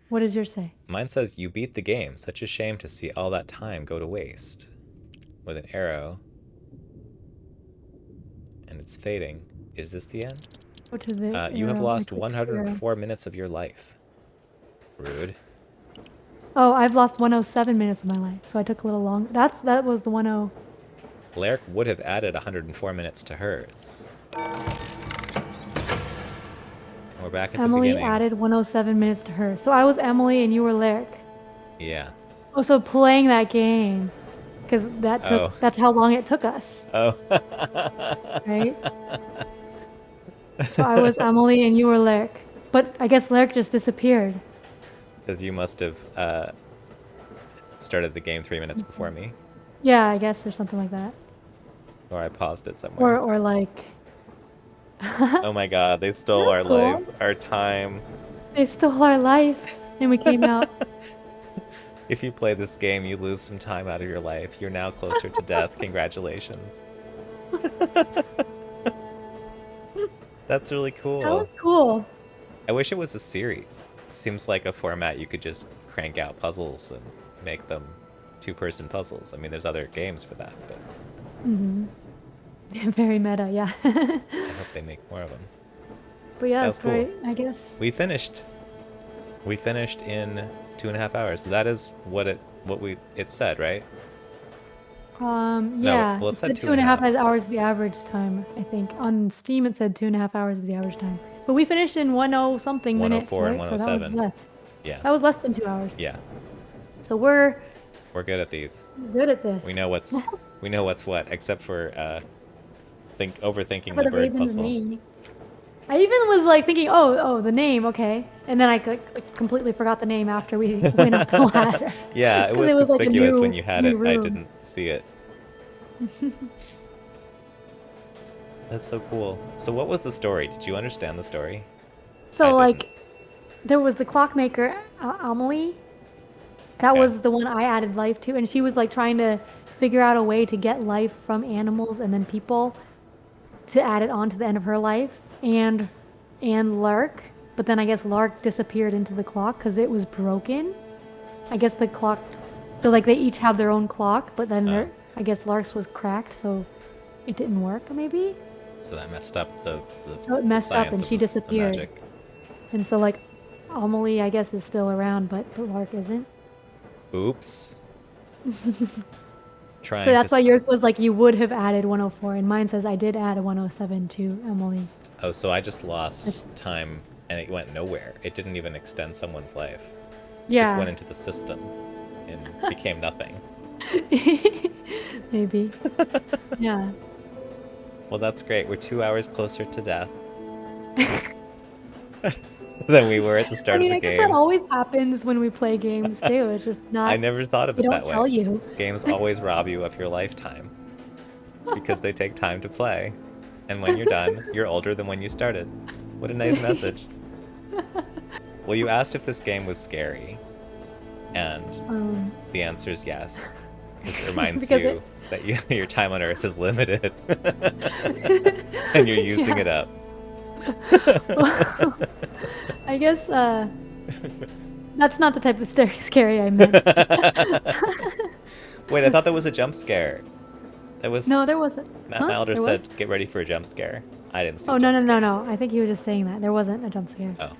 What does yours say? Mine says, you beat the game. Such a shame to see all that time go to waste. With an arrow. And it's fading. Is this the end? Go to the You have arrow. lost I clicked the arrow. 104 minutes of your life. Rude. Oh, I've lost 107 minutes of my life, so I took a little long. That was the 10. Larrick would have added 104 minutes to hers. And we're back at Emily the beginning. added 107 minutes to her. So I was Emily and you were Lyric. Yeah. Oh, so playing that game. Because that's how long it took us. Oh. Right? So I was Emily and you were Lyric. But I guess Lyric just disappeared. Because you must have started the game 3 minutes before me. Yeah, I guess there's something like that. Or I paused it somewhere. Or like... Oh my god, they stole our That's cool. life, our time. They stole our life and we came out. If you play this game, you lose some time out of your life. You're now closer to death. Congratulations. That's really cool. That was cool. I wish it was a series. It seems like a format you could just crank out puzzles and make them two-person puzzles. I mean, there's other games for that, but Mm-hmm. Very meta, yeah. I hope they make more of them. But yeah, That's that's great, I guess. We finished. We finished in 2.5 hours. That is what it said, right? Yeah. well, it said 2.5 hours is the average time, I think. On Steam, it said 2.5 hours is the average time. But we finished in 10 something minutes, 104 and right? So that was 107. less. Yeah. That was less than 2 hours. Yeah. So we're We're good at these. good at this. We know what's what, except for overthinking For the the bird Raven's puzzle. name. I even was like thinking, oh, the name, okay. And then I completely forgot the name after we went up the ladder. Yeah, it 'Cause was like a conspicuous new- when you had new it. I room. didn't see it. That's so cool. So what was the story? Did you understand the story? So I like, didn't. there was the clockmaker, Amelie. That Okay. was the one I added life to, and she was like trying to figure out a way to get life from animals and then people to add it on to the end of her life, and Lark. But then I guess Lark disappeared into the clock because it was broken. I guess the clock. So like they each have their own clock, but then I guess Lark's was cracked, so it didn't work. Maybe. So that messed up the So it messed up science and of she the disappeared. magic. And so like, Amelie I guess is still around, but Lark isn't. Oops. Trying So that's to why yours was like you would have added 104, and mine says I did add a 107 to Emily. Oh, so I just lost time and it went nowhere. It didn't even extend someone's life. It just went Yeah, into the system and became nothing. maybe. Yeah. Well, that's great. We're 2 hours closer to death than we were at the I start mean, of I the guess that game. always happens when we play games too. It's just not. I never thought of They it don't that tell way. you. Games always rob you of your lifetime because they take time to play. And when you're done, you're older than when you started. What a nice message. Well, you asked if this game was scary. And the answer is yes. Because it reminds Because you that your time on Earth is limited. And you're using it up. I guess That's not the type of scary I meant. Wait, I thought that was a jump scare. That was No, there wasn't. Matt Huh? Milder There was? said, "Get ready for a jump scare." I didn't see Oh, a no, jump no, no, scare. no. I think he was just saying that. There wasn't a jump scare. Oh,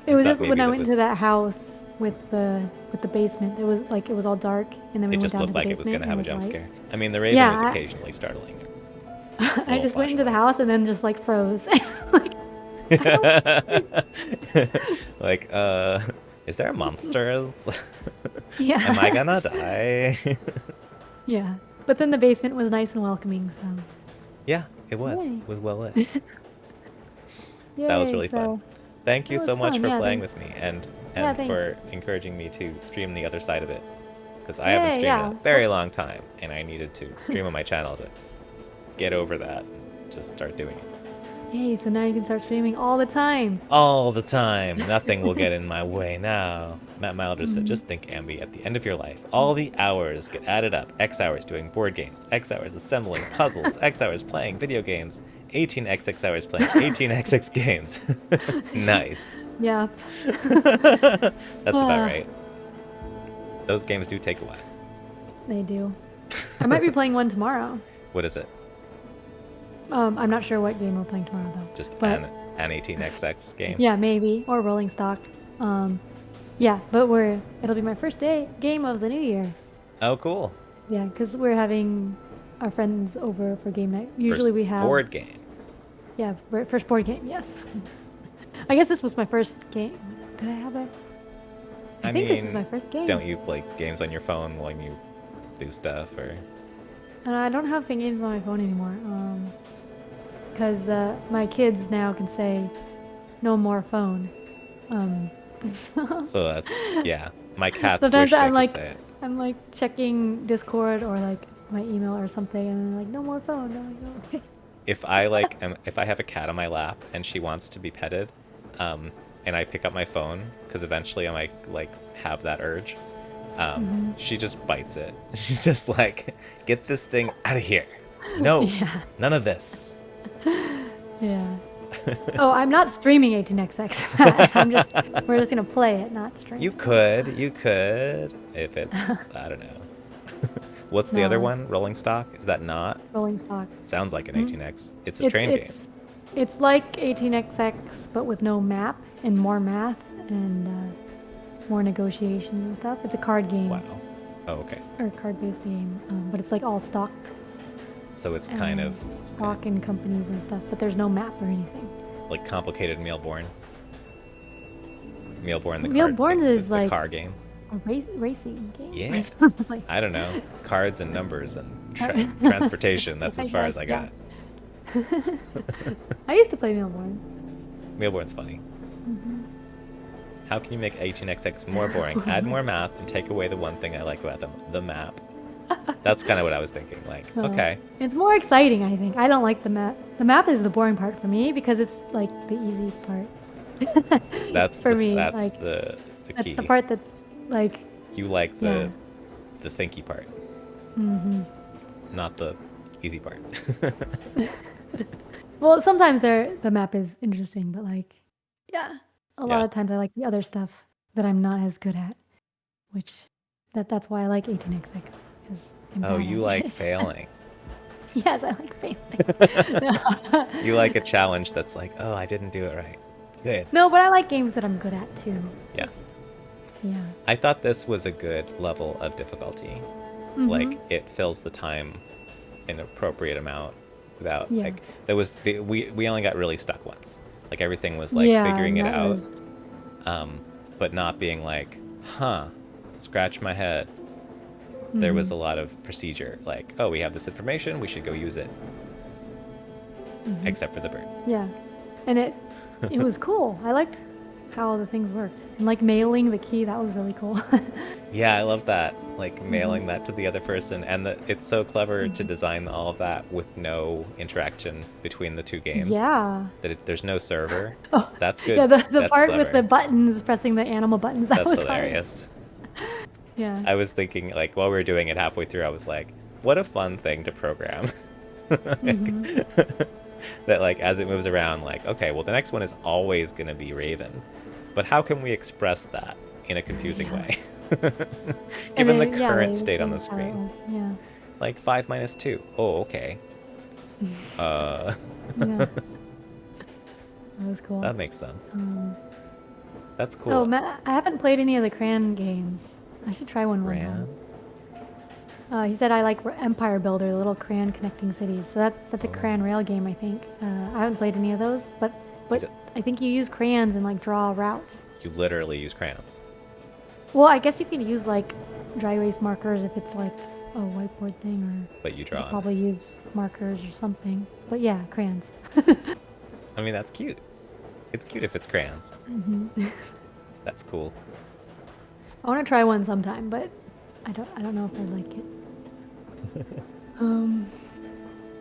It I was thought just when maybe I that went into was. that house with the basement. It was all dark, and then we It went just down to looked the like it was basement gonna and have it a was jump light. scare. I mean, the Raven is Yeah, occasionally startling. A I little just went into the flashlight. house and then just like froze. Like I don't. Like, is there monsters? Am I Yeah, gonna die? yeah. But then the basement was nice and welcoming, so Yeah, it was. yay, It was well lit. That was yay. really fun. So Thank that you so was much fun. for Yeah, playing thanks. with me Yeah, and thanks. for encouraging me to stream the other side of it. Because I haven't Yay, streamed in a yeah. very long time, and I needed to stream on my channel to get over that. Just start doing it. Yay, so now you can start streaming all the time. All the time. Nothing will get in my way now. Matt Milder said, Mhm. just think, Ambi, at the end of your life, all the hours get added up. X hours doing board games, X hours assembling puzzles, X hours playing video games, 18xx hours playing 18xx games. Nice. Yep. That's about Ah, right. Those games do take a while. they do. I might be playing one tomorrow. What is it? I'm not sure what game we're playing tomorrow though. Just But an 18xx game? yeah, maybe or Rolling Stock. Um, yeah, but it'll be my first game of the new year. Oh, cool. Yeah, because we're having our friends over for game night. Usually First we have board game. yeah, first board game. Yes. I guess this was my first game. Did I have a? I think this is my first game. Don't you play games on your phone when you do stuff, or? I don't have games on my phone anymore. Because my kids now can say, "No more phone." So So that's, yeah. My cats sometimes wish they could say it. I'm like checking Discord or like my email or something, and then like, "No more phone." No, no. If I like, if I have a cat on my lap and she wants to be petted, and I pick up my phone, because eventually I might like have that urge, she just bites it. She's just like, get this thing out of here. No, Yeah, none of this. yeah. Oh, I'm not streaming 18xx. We're just gonna play it, not stream. You could, if it's, I don't know. What's the other No, one? Rolling Stock? Is that not? Rolling Stock. Sounds like an Mhm. 18x. It's a train game. It's like 18xx, but with no map and more math and more negotiations and stuff. It's a card game Wow. Oh, okay. or card-based game, but it's like all stocked So it's kind of stock and companies and stuff. But there's no map or anything. like complicated Mealborn. Mealborn, the Mealborn is the like car game. a racing game. Yeah. It's like I don't know. Cards and numbers and transportation. That's as far as I got. I used to play Mealborn. Mealborn's funny. Mm-hmm. How can you make 18xx more boring? Add more math and take away the one thing I like about them, the map. That's kind of what I was thinking. Like, okay. It's more exciting, I think. I don't like the map. The map is the boring part for me because it's like the easy part. That's for the, me. that's Like the that's key. the part that's like You like yeah. the thinky part, Mm-hmm. not the easy part. Well, sometimes the map is interesting, but like yeah, a lot Yeah. of times I like the other stuff that I'm not as good at, which that's why I like 18xx because I'm Oh, bad you at like it. failing. Yes, I like failing. No. You like a challenge that's like, oh, I didn't do it right. Good. No, but I like games that I'm good at too. Yeah. Just- yeah. I thought this was a good level of difficulty. Mhm. Like, it fills the time an appropriate amount without, Yeah. like, there was, we only got really stuck once. Like, everything was, like, Yeah, figuring it that out, was- but not being like, huh, scratch my head. There was a lot of procedure. Like, oh, we have this information, we should go use it. Mhm. Except for the bird. Yeah, and it was cool. I liked how the things worked, and like mailing the key. That was really cool. Yeah, I love that. Like mailing that to the other person, and it's so clever to design all of that with no interaction between the two games. Yeah. That there's no server. Oh, That's good. yeah, the That's part with clever. the buttons, pressing the animal buttons. That That's was hard. hilarious. Yeah. I was thinking, like, while we were doing it halfway through, I was like, what a fun thing to program. That, like, as it moves around, like, okay, well, the next one is always going to be Raven. But how can we express that in a confusing Yeah. way. And Given the yeah, current they state on the changed how it screen. was. Yeah. Like 5 minus 2. Oh, okay. Uh, Yeah, that was cool. that makes sense. Um, That's oh, cool. Matt, I haven't played any of the Cran games. I should try one time. Ran? He said I like Empire Builder, the little Cran connecting cities. So that's a Oh. Cran rail game, I think. I haven't played any of those, but Is it? I think you use crayons and like draw routes. You literally use crayons. Well, I guess you can use like dry erase markers if it's like a whiteboard thing, or But you you draw could on it. probably use markers or something. But yeah, crayons. I mean, that's cute. It's cute if it's crayons. Hmm. That's cool. I want to try one sometime, but I don't know if I'd like it. Um,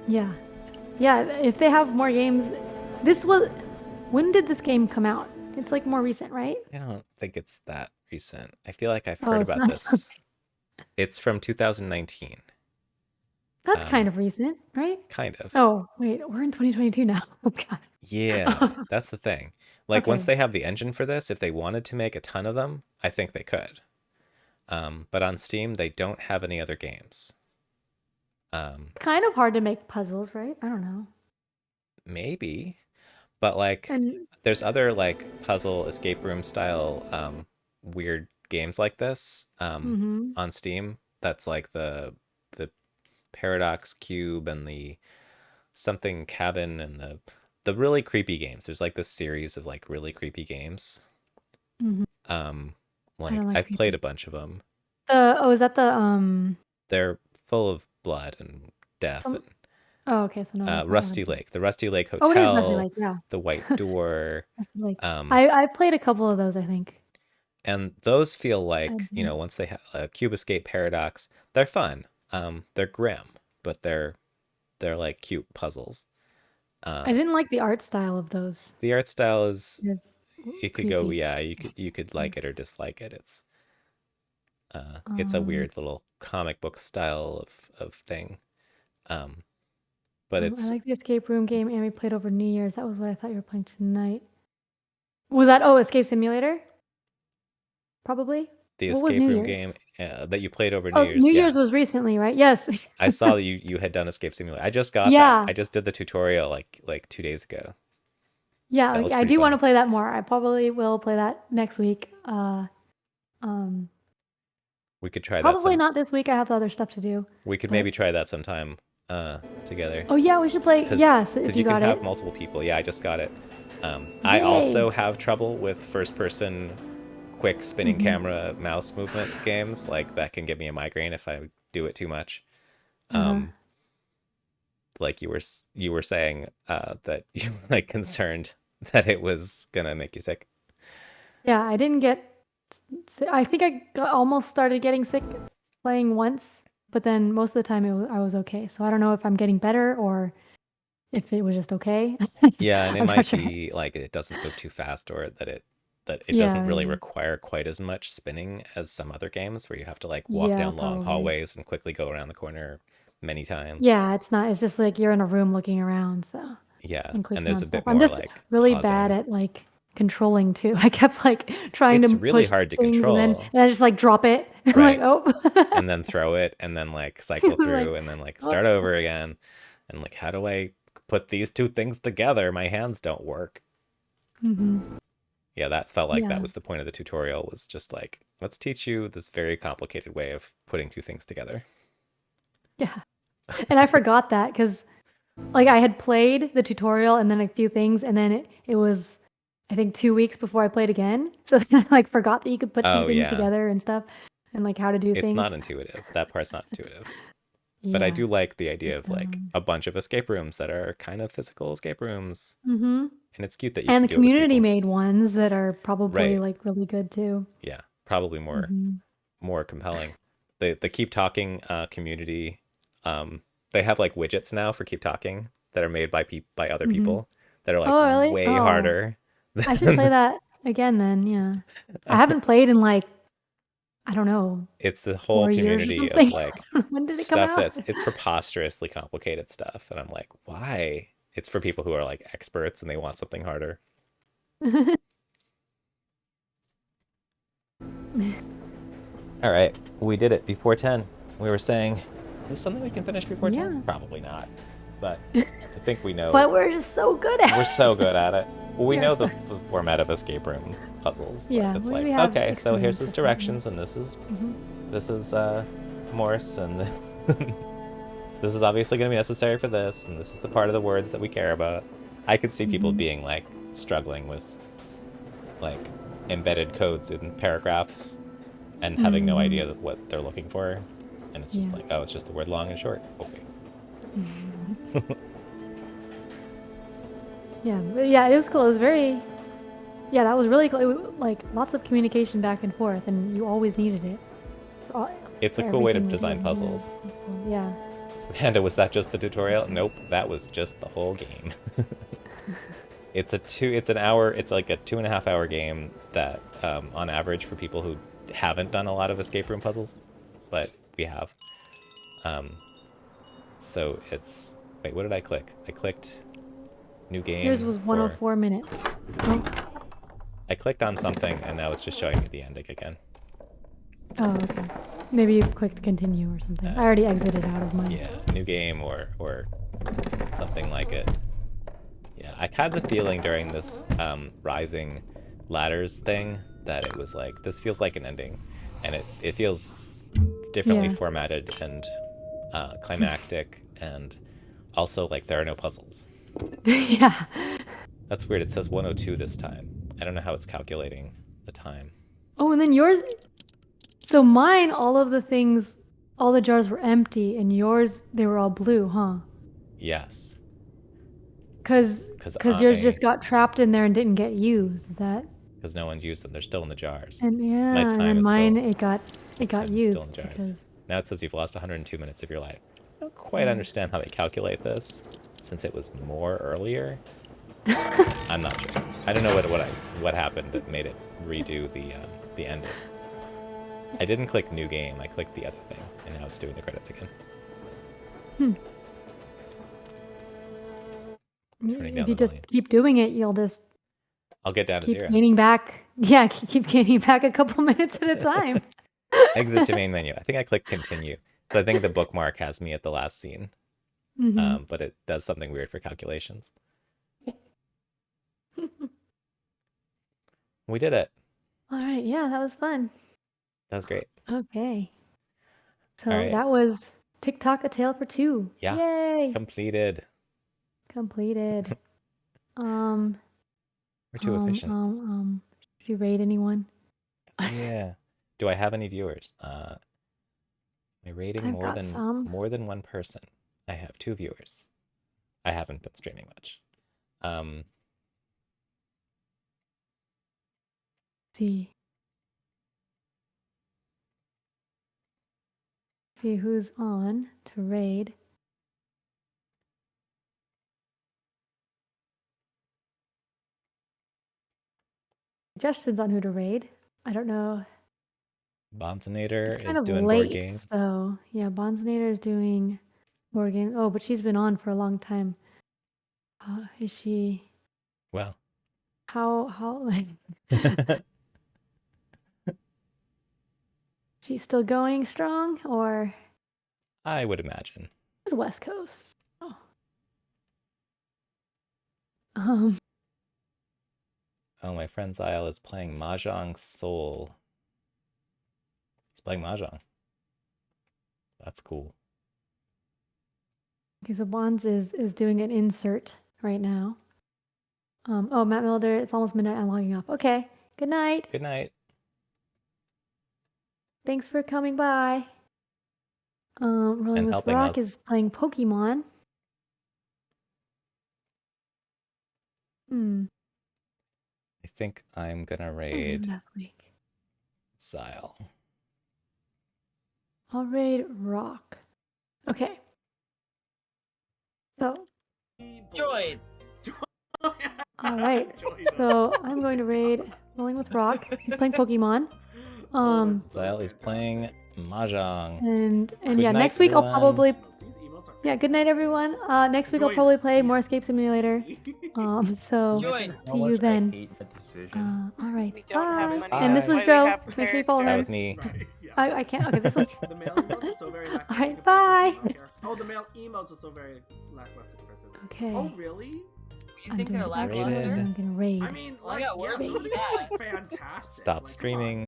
yeah, yeah. If they have more games, this was. When did this game come out? It's like more recent, right? I don't think it's that recent. I feel like I've Oh, heard it's about not. this. It's from 2019. That's kind Um, of recent, right? kind of. Oh, wait, we're in 2022 now. Oh Yeah, God. that's the thing. Like once Okay. they have the engine for this, if they wanted to make a ton of them, I think they could. But on Steam, they don't have any other games. Um, It's kind of hard to make puzzles, right? I don't know. maybe, but like And there's other like puzzle escape room style weird games like this mm-hmm, on Steam. That's like the Paradox Cube and the something cabin and the really creepy games. There's like this series of like really creepy games. mm-hmm. Um, I like don't like I've played a creepy. bunch of them. Is that the They're full of blood and death some? and Oh, okay. So no, that's not what I'm Rusty thinking. Lake, the Rusty Lake Oh, it is Rusty Hotel, Lake. Yeah, the White Door. Rusty Lake. Um, I played a couple of those. I think. and those feel I like, didn't. once they have a Cube Escape Paradox, they're fun. They're grim, but they're like cute puzzles. I Uh, didn't like the art style of those. the art style is It was it could go, creepy. yeah, you could like it or dislike it. It's a Um, weird little comic book style of thing. Um, but I it's like the escape room game, and we played over New Year's. That was what I thought you were playing tonight. Was that Escape Simulator? Probably. the What was escape New room game Year's? that you played over New Oh, New Year's. Yeah, Year's was recently, right? Yes. I saw that you had done Escape Simulator. I just got that. Yeah. I just did the tutorial like 2 days ago. Yeah, That like, looks I pretty do want fun. to play that more. I probably will play that next week. Um, We could try that Probably some. not this week. I have other stuff to do. We could But maybe try that sometime together. oh yeah, we should play. Cause, Yes, if cause you you can got have it. multiple people. Yeah, I just got it. I also Yay. have trouble with first-person, quick spinning Mm-hmm. camera mouse movement games. Like that can give me a migraine if I do it too much. Uh-huh. Um, like you were saying that you were like concerned that it was gonna make you sick. Yeah, I didn't get. I think almost started getting sick playing once, but then most of the time I was okay. So I don't know if I'm getting better or if it was just okay. Yeah, and it I'm not might sure. be like it doesn't move too fast or that it doesn't Yeah, really yeah. require quite as much spinning as some other games where you have to like walk Yeah, down long probably. hallways and quickly go around the corner many times. Yeah, it's not. It's just like you're in a room looking around, so Yeah, and and clicking there's on a stuff. bit I'm more just like really bad pausing. at like controlling too. I kept like trying It's to really push hard to things and then control, I just like drop it. I'm like, right? oh, And then throw it and then like cycle it's through like, and then like start whoops. over again. And like how do I put these two things together? My hands don't work. Hmm. Yeah, that felt like that Yeah, was the point of the tutorial was just like, let's teach you this very complicated way of putting two things together. yeah. And I forgot that because like I had played the tutorial and then a few things, and then it was I think 2 weeks before I played again. So then I like forgot that you could put two Oh things yeah. together and stuff, and like how to do It's not things. intuitive. That part's not intuitive. But I Yeah. do like the idea But, of like a bunch of escape rooms that are kind of physical escape rooms. mhm. And it's cute that you And can the do it with community people. made ones that are probably Right. like really good too. Yeah. Probably Mhm. more compelling. The Keep Talking community, um, they have like widgets now for Keep Talking that are made by other Mhm. people that are like Oh, really? way Oh, harder I should play than that again then. Yeah. I haven't played in like I don't know, it's the whole 4 years or community of something. like When did it come stuff out? that's it's preposterously complicated stuff. And I'm like, why? It's for people who are like experts and they want something harder. All right, we did it before 10. We were saying, is this something we can finish before 10? Yeah. Probably not. But I think we know. But we're just so good at We're so good at it. Well, we We are know so. the format of escape room puzzles. Yeah, It's we like, have okay, so here's experience his with that. directions, and Mm-hmm. this is Morse, and this is obviously going to be necessary for this, and this is the part of the words that we care about. I could see people Mm-hmm. being like struggling with like embedded codes in paragraphs and having no Mm-hmm. idea what they're looking for, and it's just Yeah. like, oh, it's just the word long and short. Okay. Yeah, but yeah, it was cool. It was very, yeah, that was really cool. Like lots of communication back and forth, and you always needed it It's for a cool way to everything that you. design Yeah, puzzles. that's cool. Yeah. Panda, was that just the tutorial? Nope, that was just the whole game. It's an hour. It's like a 2.5 hour game that, on average, for people who haven't done a lot of escape room puzzles, but we have. Um, so it's wait, what did I click? I clicked new Yours game, was or 104 minutes. Oh, I clicked on something and now it's just showing me the ending again. oh, okay. Maybe you clicked continue or something. I Uh, already exited out of mine. yeah, new game or something like it. Yeah, I had the feeling during this rising ladders thing that it was like, this feels like an ending, and it feels differently Yeah. formatted and climactic, and also like there are no puzzles. Yeah. That's weird. It says 102 this time. I don't know how it's calculating the time. Oh, and then yours. So mine, all of the things, all the jars were empty, and yours, they were all blue, huh? Yes, Cause, because cause yours just got trapped in there and didn't get used. Is that? no one's used them. They're still in the jars. And My yeah, and time then is mine, still it got time is still in used jars. because. Now it says you've lost 102 minutes of your life. I don't quite Yeah. understand how they calculate this, since it was more earlier. I'm not sure. I don't know what happened that made it redo the ending. I didn't click new game. I clicked the other thing, and now it's doing the credits again. Hmm. Turning If down you the just volume. keep doing it, you'll just I'll get down to keep 0. gaining back. Yeah, keep gaining back a couple minutes at a time. Exit to main menu. I think I clicked continue. So I think the bookmark has me at the last scene, Mm-hmm. but it does something weird for calculations. We did it. All right, yeah, that was fun. That was great. Okay, All so right. that was Tick Tock, A Tale for Two. Yeah. Yay! Completed. Completed. Um, We're too efficient. Did you rate anyone? Oh yeah. Do I have any viewers? My rating I've got some. more than one person. I have 2 viewers. I haven't been streaming much. Um, See, see who's on to raid. Suggestions on who to raid. I don't know. It's Bonsonator kind is of doing board late, games. so yeah, Bonznator is doing Morgan. Oh, but she's been on for a long time. Is she? Well, How like she's still going strong, or I would imagine. is West Coast? Oh, um, Oh, my friend Zyle is playing Mahjong Soul. He's playing Mahjong. That's cool. okay, so Bonds is doing an insert right now. Oh, Matt Milder, it's almost midnight. I'm logging off. Okay, good night. Good night. Thanks for coming by. Rolling And with helping Rock us. is playing Pokemon. Hmm, I think I'm gonna what game raid last week? Zyle. I'll raid Rock. Okay, so Join. all right. So I'm going to raid Rolling with Rock. He's playing Pokemon. Zyle is playing Mahjong. And Good yeah, night, next week I'll everyone. probably Yeah, good night, everyone. Next week I'll Join probably us. play more Escape Simulator. So Join. see you then. I hate that decision. All right, We don't have bye. money. And this Bye. was That's why we Joe. have Make sure you follow That him. was me. Right, yeah. I can't. Okay, this one. The male emotes are so very lackluster. Alright, compared to bye. the female character. Oh, the male emotes are so very lackluster compared to the... Okay. Oh, really? You I'm think gonna they're actually lackluster? Rated. I'm gonna raid. I mean, Well, I like, got yeah, worse some than of these are that. like fantastic. Stop Like, come on. streaming.